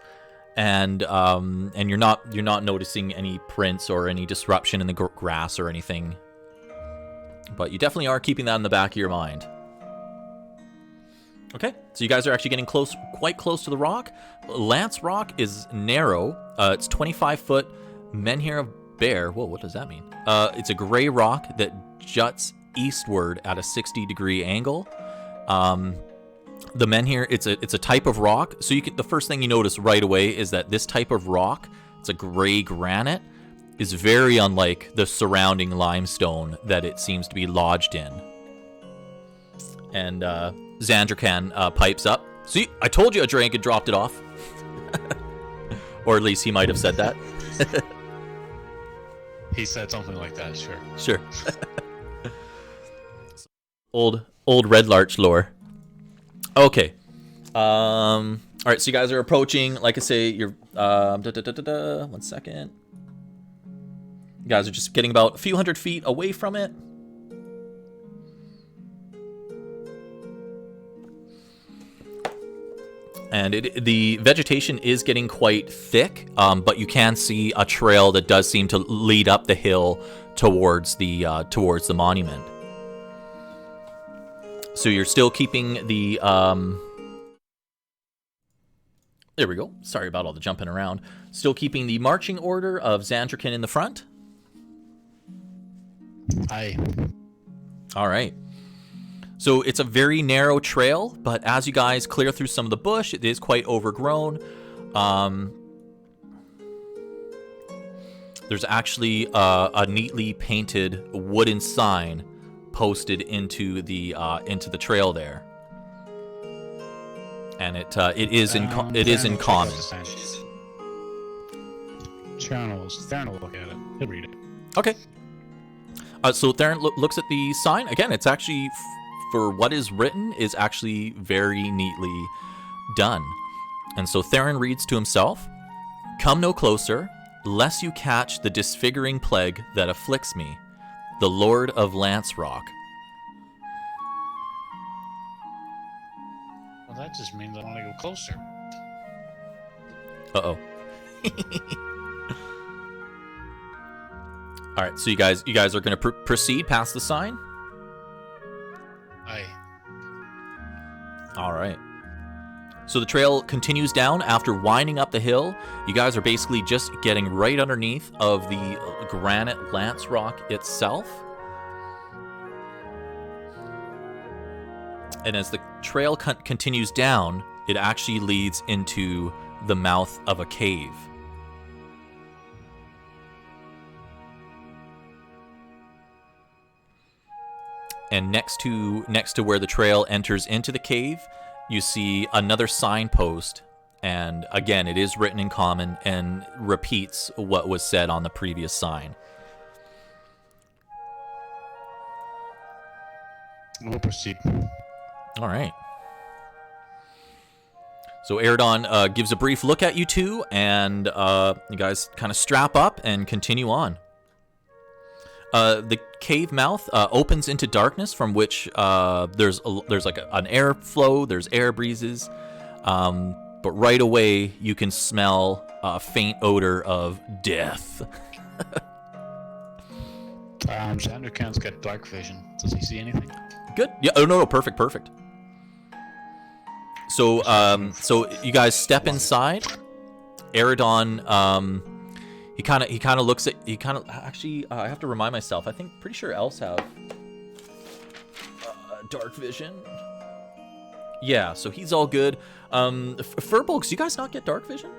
and you're not noticing any prints or any disruption in the grass or anything. But you definitely are keeping that in the back of your mind. Okay, so you guys are actually getting quite close to the rock. Lance Rock is narrow. It's 25 foot. Menhir of Bear. Whoa, what does that mean? It's a gray rock that juts eastward at a 60-degree angle. The Menhir, it's a type of rock. So the first thing you notice right away is that this type of rock, it's a gray granite, is very unlike the surrounding limestone that it seems to be lodged in. And Zandracan pipes up. See, I told you a drink had dropped it off. Or at least he might have said that. He said something like that, sure. Sure. old Redlarch lore. Okay. All right, so you guys are approaching. Like I say, you're 1 second. You guys are just getting about a few hundred feet away from it. And the vegetation is getting quite thick, but you can see a trail that does seem to lead up the hill towards the monument. So you're still keeping the there we go. Sorry about all the jumping around. Still keeping the marching order of Zandracan in the front. Aye. All right. So it's a very narrow trail, but as you guys clear through some of the bush, it is quite overgrown. There's actually a neatly painted wooden sign posted into the trail there, and it is in common. Theren will look at it. He'll read it. Okay. So Theren looks at the sign again. It's actually, for what is written, is actually very neatly done. And so Theren reads to himself, "Come no closer, lest you catch the disfiguring plague that afflicts me, the Lord of Lance Rock." Well, that just means I want to go closer. Uh-oh. All right, so you guys are going to proceed past the sign? Aye. All right. So the trail continues down after winding up the hill. You guys are basically just getting right underneath of the granite lance rock itself. And as the trail continues down, it actually leads into the mouth of a cave. And next to where the trail enters into the cave, you see another signpost, and again, it is written in common and repeats what was said on the previous sign. We'll proceed. All right. So Eridon gives a brief look at you two, and you guys kind of strap up and continue on. The cave mouth opens into darkness, from which there's like an airflow, there's air breezes, but right away you can smell a faint odor of death. Zandracan's got dark vision. Does he see anything? Good. Yeah. Oh no. Perfect. So so you guys step inside. Eridon. He kind of looks at, actually, I have to remind myself, I think, pretty sure elves have dark vision. Yeah, so he's all good. Furbolgs, do you guys not get dark vision?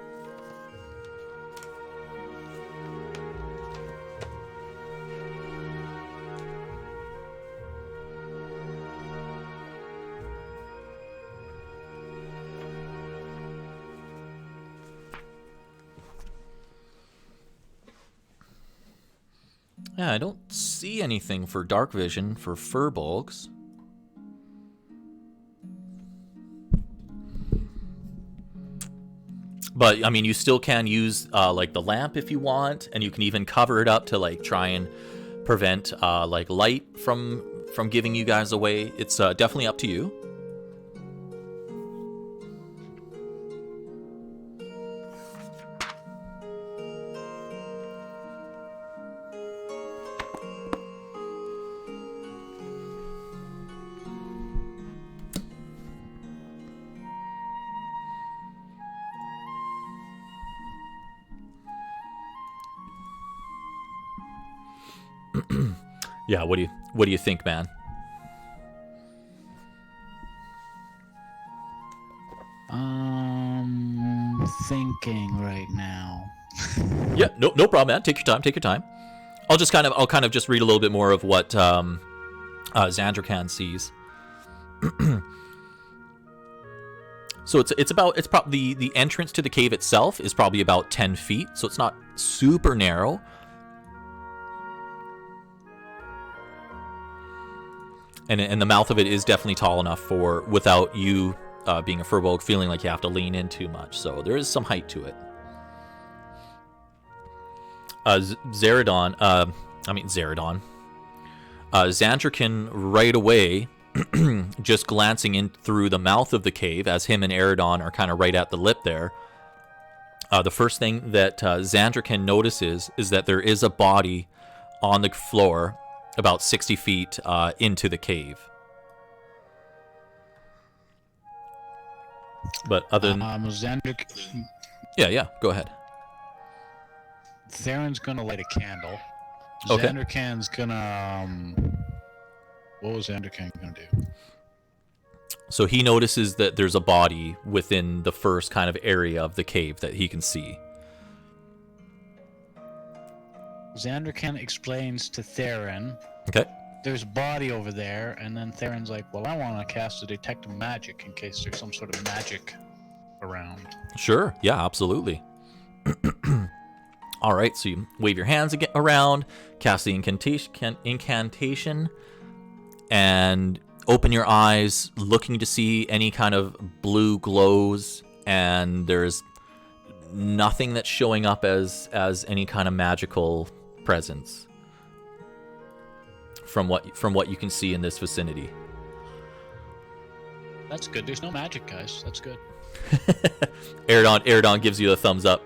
Yeah, I don't see anything for dark vision for Furbolgs. But, I mean, you still can use, like, the lamp if you want, and you can even cover it up to, like, try and prevent, like, light from giving you guys away. It's definitely up to you. Yeah, what do you think, man? Thinking right now. Yeah, no problem, man. Take your time. I'll kind of just read a little bit more of what Zandracan sees. So it's probably the entrance to the cave itself is probably about 10 feet, so it's not super narrow. And the mouth of it is definitely tall enough for, without you being a Furbolg, feeling like you have to lean in too much. So there is some height to it. Zandracan right away, just glancing in through the mouth of the cave, as him and Eridon are kind of right at the lip there. The first thing that Zandracan notices is that there is a body on the floor about 60 feet into the cave. But other than... Yeah, go ahead. Theren's gonna light a candle. Okay. Zandracan's gonna... what was Zandracan gonna do? So he notices that there's a body within the first kind of area of the cave that he can see. Zandracan explains to Theren, Okay. there's a body over there, and then Theren's like, well, I want to cast a detect magic in case there's some sort of magic around. Sure. Yeah, absolutely. All right, so you wave your hands around, cast the incantation, and open your eyes, looking to see any kind of blue glows, and there's nothing that's showing up as any kind of magical presence from what you can see in this vicinity. That's good. There's no magic, guys. That's good. Eridon gives you a thumbs up.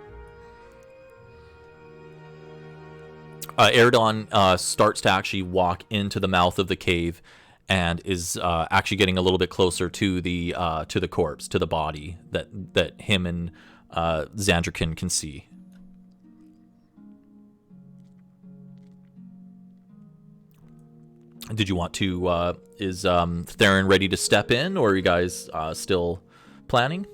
Eridon starts to actually walk into the mouth of the cave, and is actually getting a little bit closer to the corpse, to the body that him and Zandracan can see. Did you want to? Is Theren ready to step in, or are you guys still planning?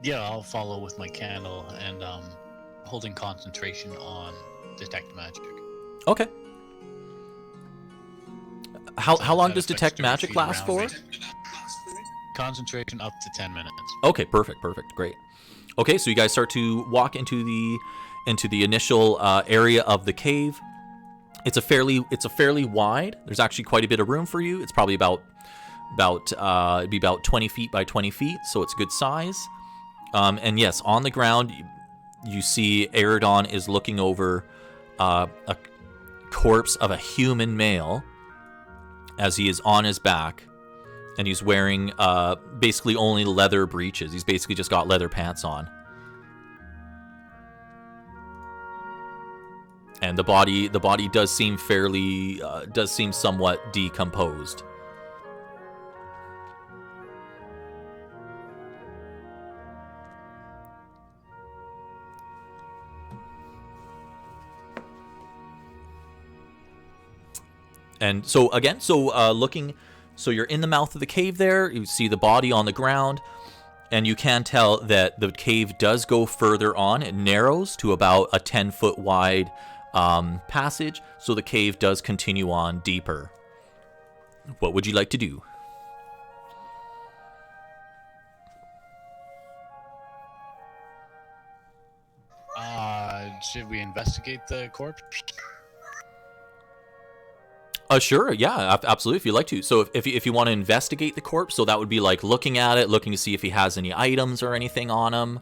Yeah, I'll follow with my candle and holding concentration on detect magic. Okay. How long does detect magic last for? Concentration up to 10 minutes. Okay, perfect, great. Okay, so you guys start to walk into the initial area of the cave. It's a fairly wide. There's actually quite a bit of room for you. It's probably it'd be about 20 feet by 20 feet, so it's good size. And yes, on the ground, you see Eridon is looking over a corpse of a human male as he is on his back, and he's wearing basically only leather breeches. He's basically just got leather pants on. And the body does seem somewhat decomposed. And so again, looking, so you're in the mouth of the cave there. You see the body on the ground, and you can tell that the cave does go further on. It narrows to about a 10-foot wide passage, so the cave does continue on deeper. What would you like to do? Should we investigate the corpse? Sure, yeah, absolutely, if you'd like to. So if you want to investigate the corpse, so that would be like looking at it, looking to see if he has any items or anything on him.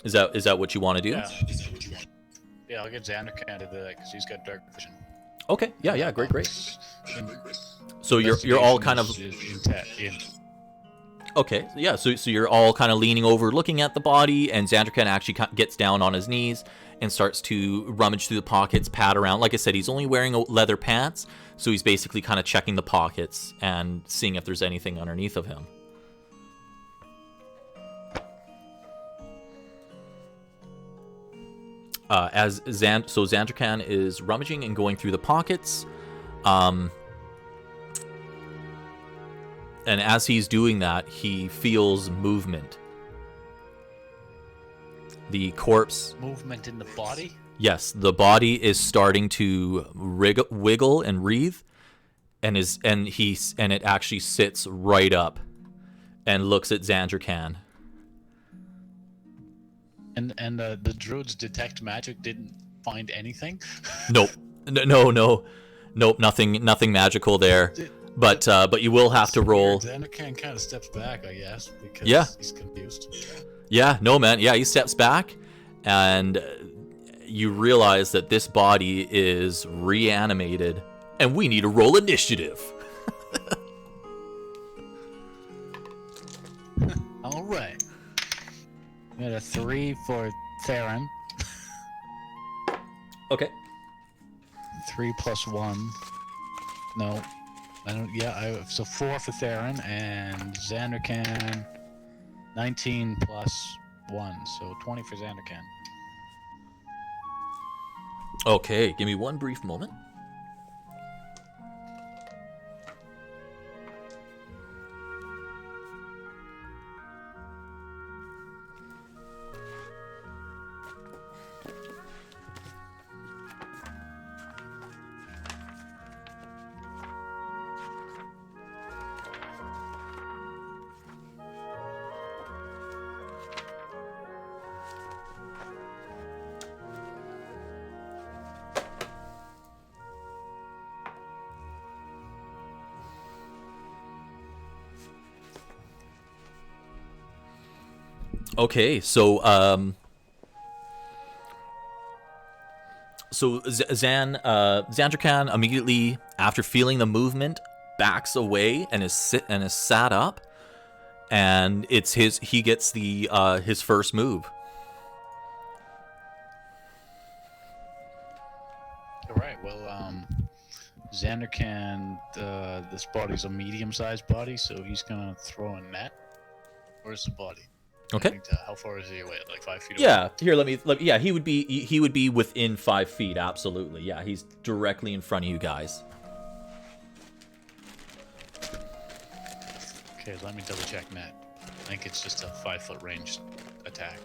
Is that what you want to do? Yeah. Yeah, I'll get Zandracan to do that because he's got dark vision. Okay, yeah, great. So you're all kind of... Okay, yeah, so you're all kind of leaning over, looking at the body, and Zandracan actually gets down on his knees and starts to rummage through the pockets, pat around. Like I said, he's only wearing leather pants, so he's basically kind of checking the pockets and seeing if there's anything underneath of him. So Zandracan is rummaging and going through the pockets, and as he's doing that, he feels movement. The corpse... Movement in the body? Yes, the body is starting to wiggle and writhe, and it actually sits right up and looks at Zandracan. And the druids detect magic didn't find anything? Nope. No. Nope, nothing magical there. But you will have to roll. Zandracan kind of steps back, I guess, because he's confused. Yeah, no, man. Yeah, he steps back, and you realize that this body is reanimated, and we need to roll initiative. All right. We got a 3 for Theren. Okay. 3 plus 1. No. I don't. Yeah, so 4 for Theren, and Zandracan 19 plus 1, so 20 for Zandracan. Okay, give me one brief moment. Okay, so Zandracan immediately after feeling the movement backs away and is sat up, and he gets his first move. All right. Well, Zandracan, this body's a medium-sized body, so he's gonna throw a net. Where's the body? Okay. How far is he away? Like 5 feet away? Yeah. Here, let me. Yeah, he would be within 5 feet. Absolutely. Yeah, he's directly in front of you guys. Okay, let me double check net. I think it's just a 5-foot range attack.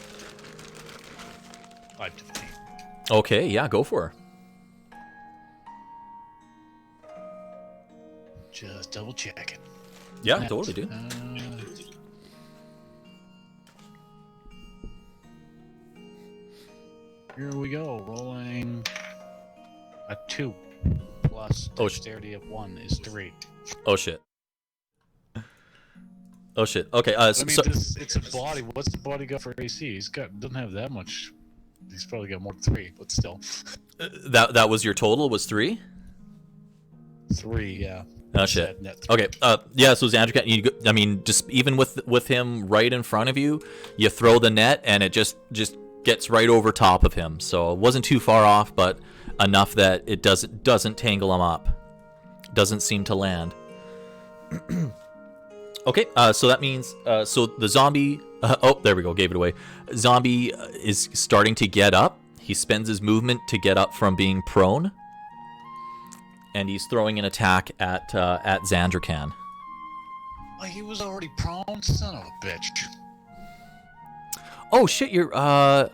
5 to 15. Okay. Yeah, go for her. Just double checking. Yeah, Net. totally, dude. Here we go. Rolling a 2 plus dexterity of 1 is 3. Oh shit. Oh shit. Okay. I mean, it's a body. What's the body got for AC? Doesn't have that much. He's probably got more than 3, but still. That was your total, was 3? 3, yeah. Oh shit. Okay. Yeah. So Zandracan, I mean, just even with him right in front of you, you throw the net and it just gets right over top of him. So it wasn't too far off, but enough that it doesn't tangle him up. Doesn't seem to land. Okay. So that means so the zombie. Oh, there we go. Gave it away. Zombie is starting to get up. He spends his movement to get up from being prone. And he's throwing an attack at Zandracan. Oh, he was already prone, son of a bitch. Oh shit, you're oh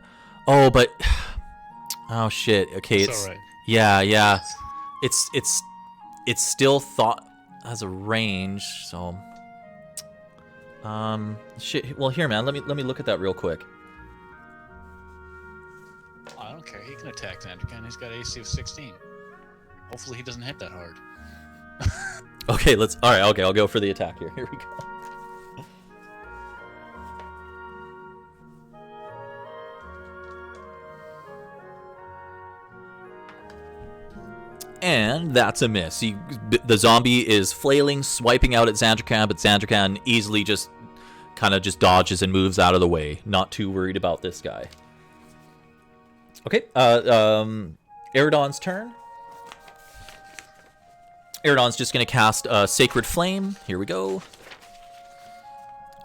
shit. Okay, it's all right. Yeah. It's still thought as a range, so shit. Well, here, man. Let me look at that real quick. I don't care. He can attack Zandracan. He's got AC of 16. Hopefully he doesn't hit that hard. Okay, all right, okay, I'll go for the attack here. Here we go. And that's a miss. The zombie is flailing, swiping out at Zandracan, but Zandracan easily just dodges and moves out of the way. Not too worried about this guy. Okay, Eridon's turn. Eridon's just going to cast Sacred Flame. Here we go.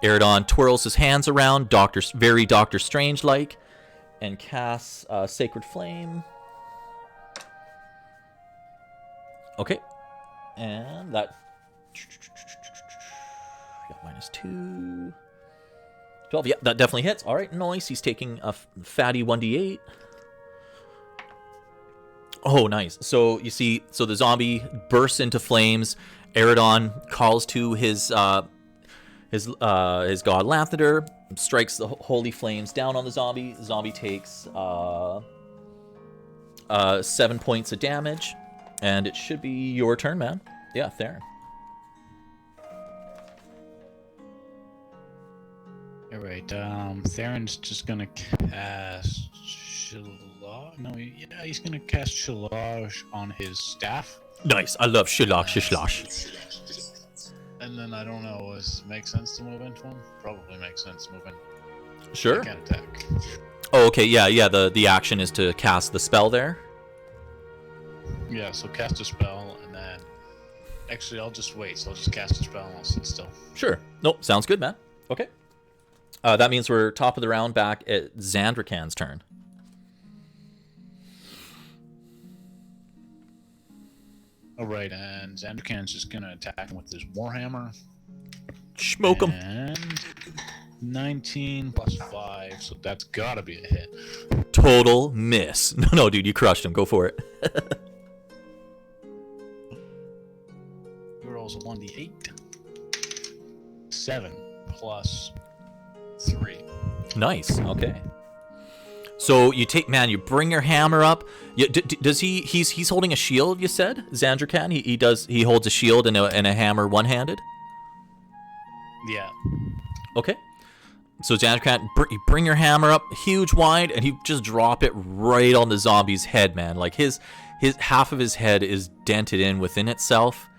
Eridon twirls his hands around, very Doctor Strange-like, and casts Sacred Flame. Okay. And that... Got -2. 12. Yeah, that definitely hits. All right, nice. He's taking a fatty 1d8. Oh, nice. So you see, the zombie bursts into flames. Eridon calls to his god Lathander, strikes the holy flames down on the zombie. The zombie takes 7 points of damage, and it should be your turn, man. Yeah, Theren. All right. Theron's just gonna cast No, he's gonna cast Shillage on his staff. Nice. I love Shillage. And then I don't know, does it make sense to move into him? Probably makes sense to move in. Sure. Can't attack. Oh, okay. Yeah. The action is to cast the spell there. Yeah. So cast a spell, and then actually I'll just wait. So I'll just cast a spell and I'll sit still. Sure. Nope. Sounds good, man. Okay. That means we're top of the round back at Zandracan's turn. Alright, and Zandracan's just gonna attack him with his Warhammer. Smoke him. And 19 plus 5, so that's gotta be a hit. Total miss. No, dude, you crushed him. Go for it. He rolls a 1d8. 7 plus 3. Nice. Okay. So you bring your hammer up. Does he's holding a shield, you said? Zandracan? He holds a shield and a hammer one-handed? Yeah. Okay. So Zandracan, you bring your hammer up, huge wide, and you just drop it right on the zombie's head, man. Like his half of his head is dented in within itself.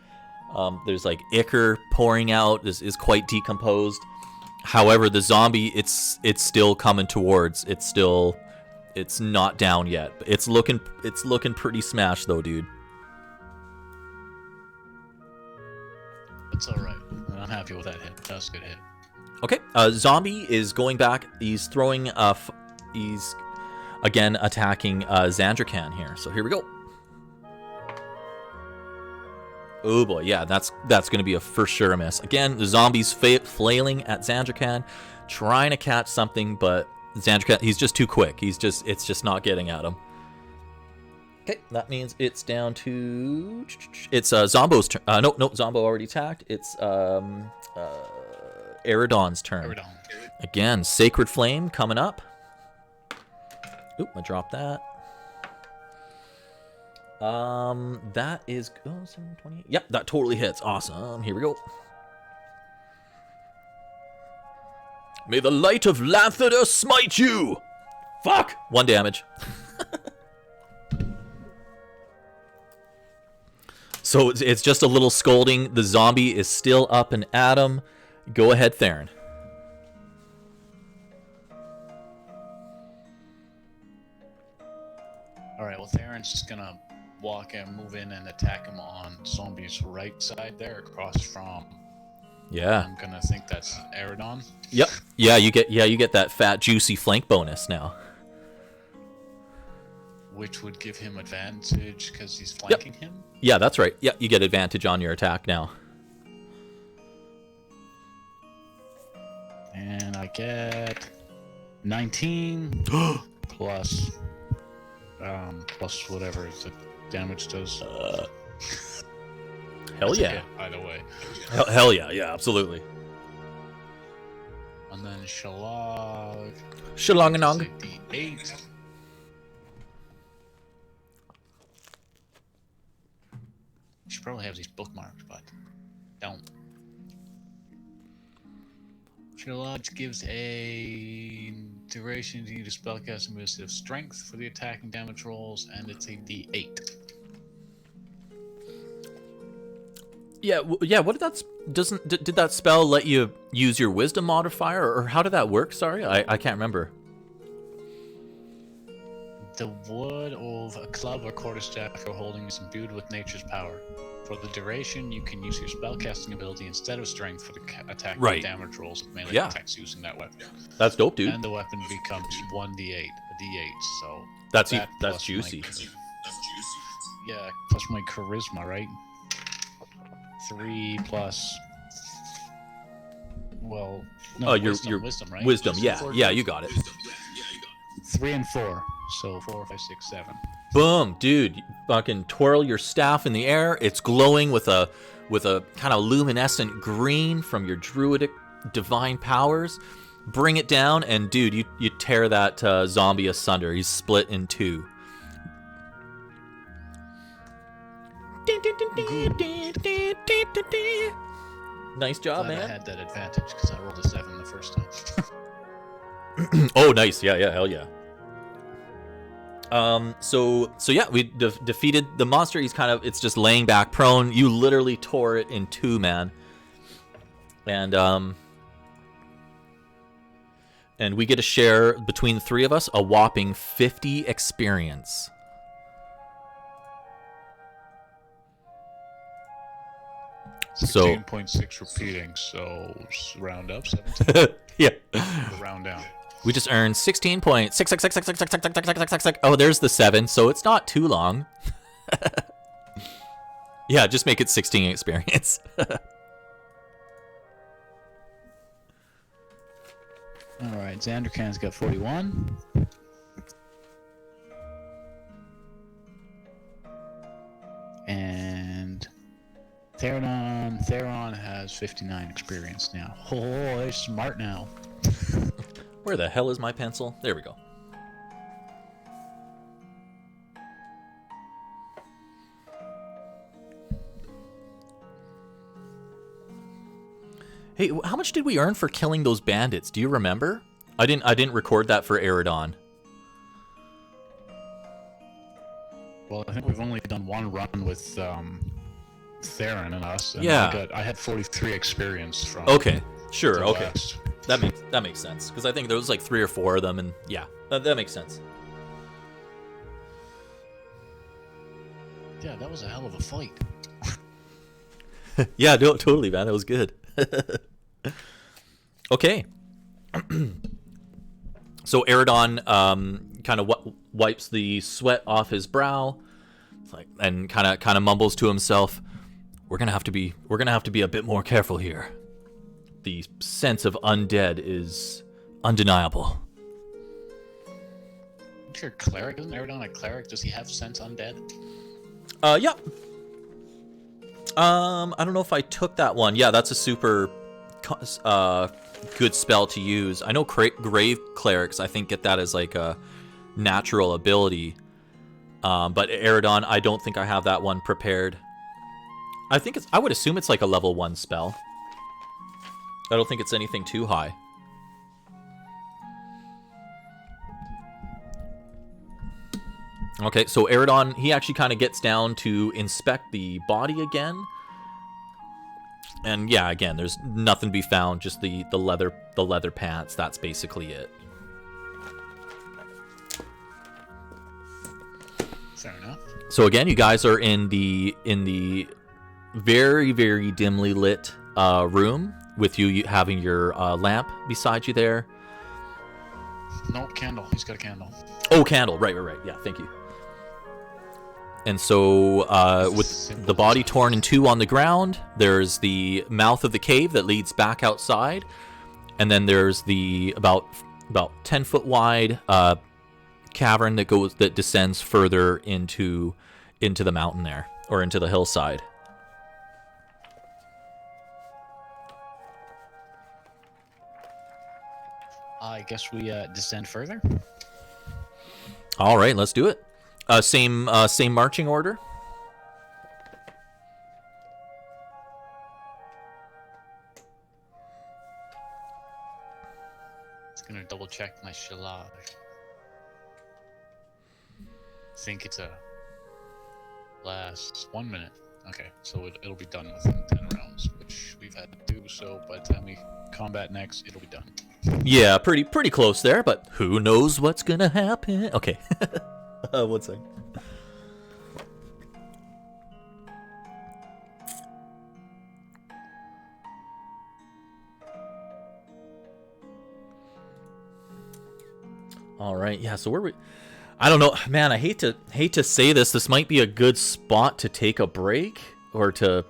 There's like ichor pouring out. This is quite decomposed. However, the zombie, it's still coming towards. It's still It's not down yet. It's looking pretty smashed though, dude. It's all right. I'm happy with that hit. That's a good hit. Okay, zombie is going back. He's throwing. He's again attacking Zandracan here. So here we go. Oh boy, yeah, that's gonna be a for sure miss. Again, the zombie's flailing at Zandracan, trying to catch something, but Zandracan, he's just too quick. It's just not getting at him. Okay, that means it's down to... It's Zombo's turn. No, Zombo already attacked. It's Eridon's turn. Eridon. Again, Sacred Flame coming up. Oop, I dropped that. That is... Oh, 728. Yep, that totally hits. Awesome. Here we go. May the light of Lathander smite you! Fuck! 1 damage. So it's just a little scolding. The zombie is still up and at him. Go ahead, Theren. Alright, well, Theren's just gonna walk and move in and attack him on zombie's right side there, across from... Yeah. I'm gonna think that's Eridon. Yep. Yeah, you get that fat, juicy flank bonus now. Which would give him advantage because he's flanking him? Yeah, that's right. Yeah, you get advantage on your attack now. And I get 19 plus whatever the damage does. Hell yeah. Hit, either way. Hell yeah, yeah, absolutely. And then Shalog. Shalonganong. D8. You should probably have these bookmarked, but don't. Shalog gives a duration to use spellcasting ability of strength for the attacking damage rolls, and it's a D8. Yeah, yeah. What did that did that spell let you use your wisdom modifier, or how did that work? Sorry, I can't remember. The wood of a club or quarterstaff you're holding is imbued with nature's power. For the duration, you can use your spellcasting ability instead of strength for the attack damage rolls of melee attacks using that weapon. That's dope, dude. And the weapon becomes 1d8, a d8. So that's juicy. Yeah, plus my charisma, right? 3 plus. Well, no, your wisdom, right? Wisdom, yeah, you got it. 3 and 4, so 4, 5, 6, 7. Boom, dude! You fucking twirl your staff in the air. It's glowing with a kind of luminescent green from your druidic divine powers. Bring it down, and dude, you tear that zombie asunder. He's split in two. Nice job, man. I had that advantage because I rolled a 7 the first time. Oh, nice. Yeah, hell yeah. So yeah, we defeated the monster. It's just laying back prone. You literally tore it in two, man. And we get to share between the three of us a whopping 50 experience. So 16.6 repeating, so round up 17. Yeah. Round down. We just earned 16.6. Oh, there's the 7, so it's not too long. Yeah, just make it 16 experience. Alright, Zandracan's got 41. And Theren has 59 experience now. Oh, they're smart now. Where the hell is my pencil? There we go. Hey, how much did we earn for killing those bandits? Do you remember? I didn't record that for Eridon. Well, I think we've only done one run with Theren and us. And yeah. I had 43 experience from. Okay, sure. Okay, West. that makes sense because I think there was like 3 or 4 of them, and yeah, that makes sense. Yeah, that was a hell of a fight. Yeah, no, totally, man. That was good. Okay. So Eridon kind of wipes the sweat off his brow, like, and kind of mumbles to himself, "We're gonna have to be a bit more careful here. The sense of undead is undeniable." If you're a cleric, isn't Eridon a cleric? Does he have sense undead? Yeah. I don't know if I took that one. Yeah, that's a super good spell to use. I know grave clerics, I think, get that as like a natural ability. But Eridon, I don't think I have that one prepared. I would assume it's like a level 1 spell. I don't think it's anything too high. Okay, so Eridon, he actually kind of gets down to inspect the body again. And yeah, again, there's nothing to be found, just the leather pants. That's basically it. Fair enough. So again, you guys are in the very, very dimly lit room with you having your lamp beside you there. No, candle. He's got a candle. Oh, candle. Right. Yeah, thank you. And so, with the body torn in two on the ground, there's the mouth of the cave that leads back outside, and then there's the about 10-foot wide cavern that descends further into the mountain there, or into the hillside. I guess we descend further. All right, let's do it. Same marching order. Just gonna double check my shellage. Think it's a last 1 minute. Okay, so it'll be done within 10 rounds, which we've had to do. So by the time we combat next, it'll be done. Yeah, pretty close there, but who knows what's gonna happen? Okay. 1 second. All right, yeah. So where we? I don't know, man. I hate to say this. This might be a good spot to take a break or to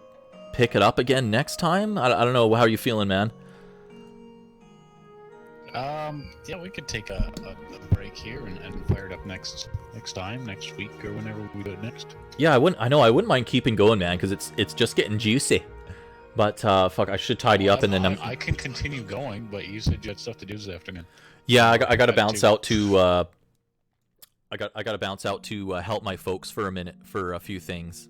pick it up again next time. I don't know. How are you feeling, man? Yeah, we could take a break here and fire it up next week, or whenever we do it next. Yeah, I wouldn't mind keeping going, man, because it's just getting juicy. But fuck, I should tidy up and then I can continue going, but you said you had stuff to do this afternoon. Yeah, I got to bounce out to. I got to bounce out to help my folks for a minute for a few things,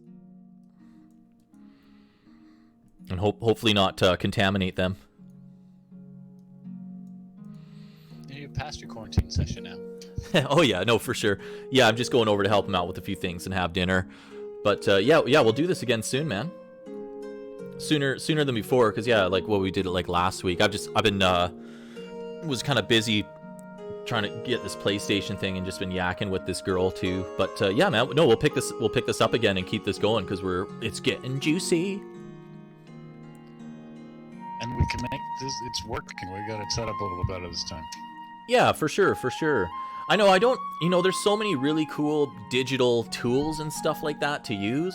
and hopefully not contaminate them. You're past your quarantine session now. Oh yeah, no, for sure. Yeah, I'm just going over to help them out with a few things and have dinner. But yeah, we'll do this again soon, man. Sooner than before, because yeah, like what we did it like last week. I've been was kind of busy trying to get this PlayStation thing and just been yakking with this girl too. But yeah, man, no, we'll pick this up again and keep this going because it's getting juicy. And we can make this. It's working. We got it set up a little bit better this time. Yeah, for sure. I know I don't, there's so many really cool digital tools and stuff like that to use.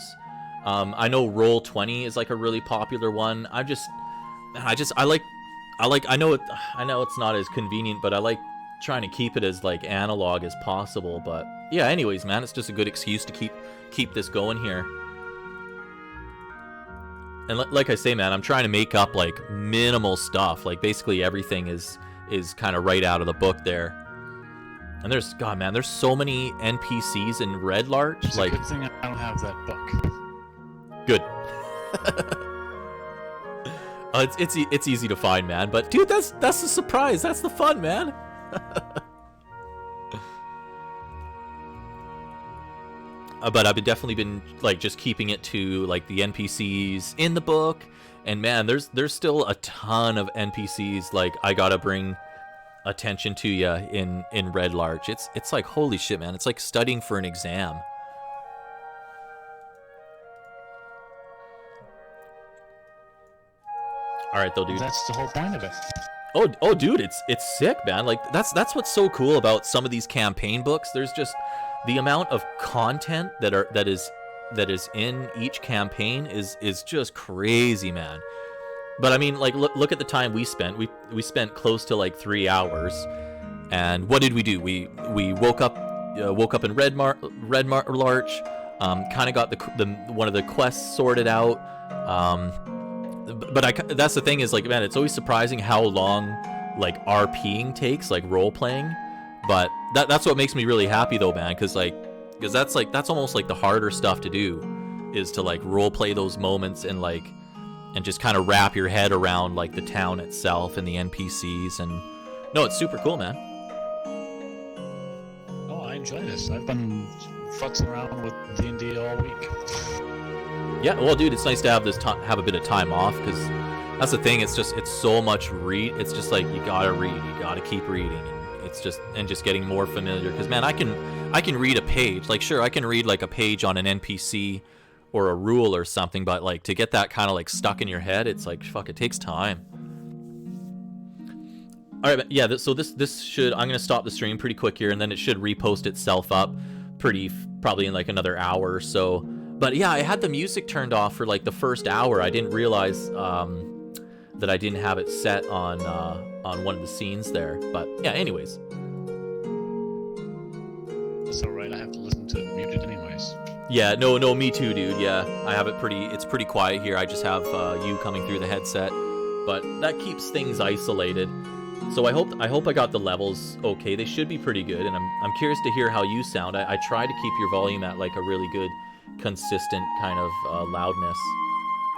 I know Roll20 is like a really popular one. I know it's not as convenient, but I like trying to keep it as like analog as possible. But yeah, anyways, man, it's just a good excuse to keep this going here. And like I say, man, I'm trying to make up like minimal stuff. Like basically everything is kind of right out of the book there. And there's so many NPCs in Redlarch. It's like, a good thing I don't have that book. Good. It's easy to find, man. But dude, that's the surprise. That's the fun, man. But I've definitely been like just keeping it to like the NPCs in the book. And man, there's still a ton of NPCs like I gotta bring attention to you in Redlarch. It's like holy shit, man. It's like studying for an exam. All right, though, dude. That's the whole point of it. Oh, dude, it's sick, man. Like that's what's so cool about some of these campaign books. There's just the amount of content that is in each campaign is just crazy, man. But I mean, like, look at the time we spent. We spent close to like 3 hours, and what did we do? We woke up in Redlarch, kind of got the one of the quests sorted out. But that's the thing is, like, man, it's always surprising how long like RPing takes, like role playing. But that's what makes me really happy though, man, because that's almost like the harder stuff to do, is to like role play those moments and just kind of wrap your head around like the town itself and the NPCs. And no, it's super cool, man. Oh, I enjoy this. I've been futzing around with D&D all week. Yeah, well, dude, it's nice to have have a bit of time off, because that's the thing. It's so much read. It's just like you gotta read, you gotta keep reading, and it's just getting more familiar. Because man, I can read a page. Like, sure, I can read like a page on an NPC or a rule or something, but like to get that kind of like stuck in your head, it's like, fuck, it takes time. All right, but yeah. So this should, I'm gonna stop the stream pretty quick here, and then it should repost itself up probably in like another hour or so. But yeah, I had the music turned off for like the first hour. I didn't realize that I didn't have it set on one of the scenes there. But yeah, anyways. That's alright, I have to listen to it muted anyways. Yeah, no, me too, dude. Yeah, I have it it's pretty quiet here. I just have you coming through the headset, but that keeps things isolated. So I hope I got the levels okay. They should be pretty good, and I'm curious to hear how you sound. I try to keep your volume at like a really good, consistent kind of loudness.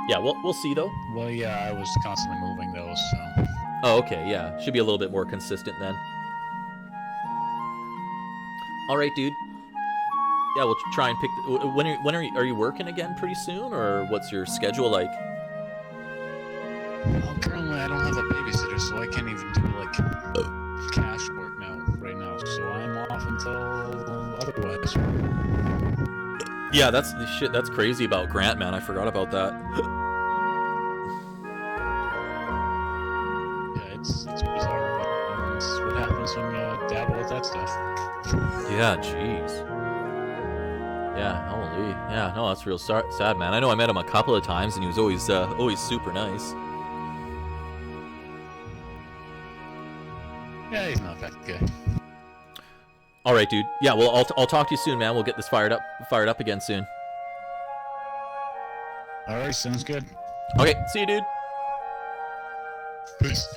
Yeah, we'll see though. Well, yeah, I was constantly moving those, so. Oh, okay, yeah, should be a little bit more consistent then. All right, dude. Yeah, we'll try and pick. When are you working again pretty soon, or what's your schedule like? Well, currently I don't have a babysitter, so I can't even do like cash work right now. So I'm off until otherwise. Yeah, that's the shit. That's crazy about Grant, man. I forgot about that. Yeah, it's bizarre, but it's what happens when you dabble with that stuff. Yeah, jeez. Yeah, holy. Yeah, no, that's real sad, man. I know I met him a couple of times, and he was always super nice. Yeah, he's not that good. All right, dude. Yeah, well, I'll talk to you soon, man. We'll get this fired up again soon. All right, sounds good. Okay, see you, dude. Peace.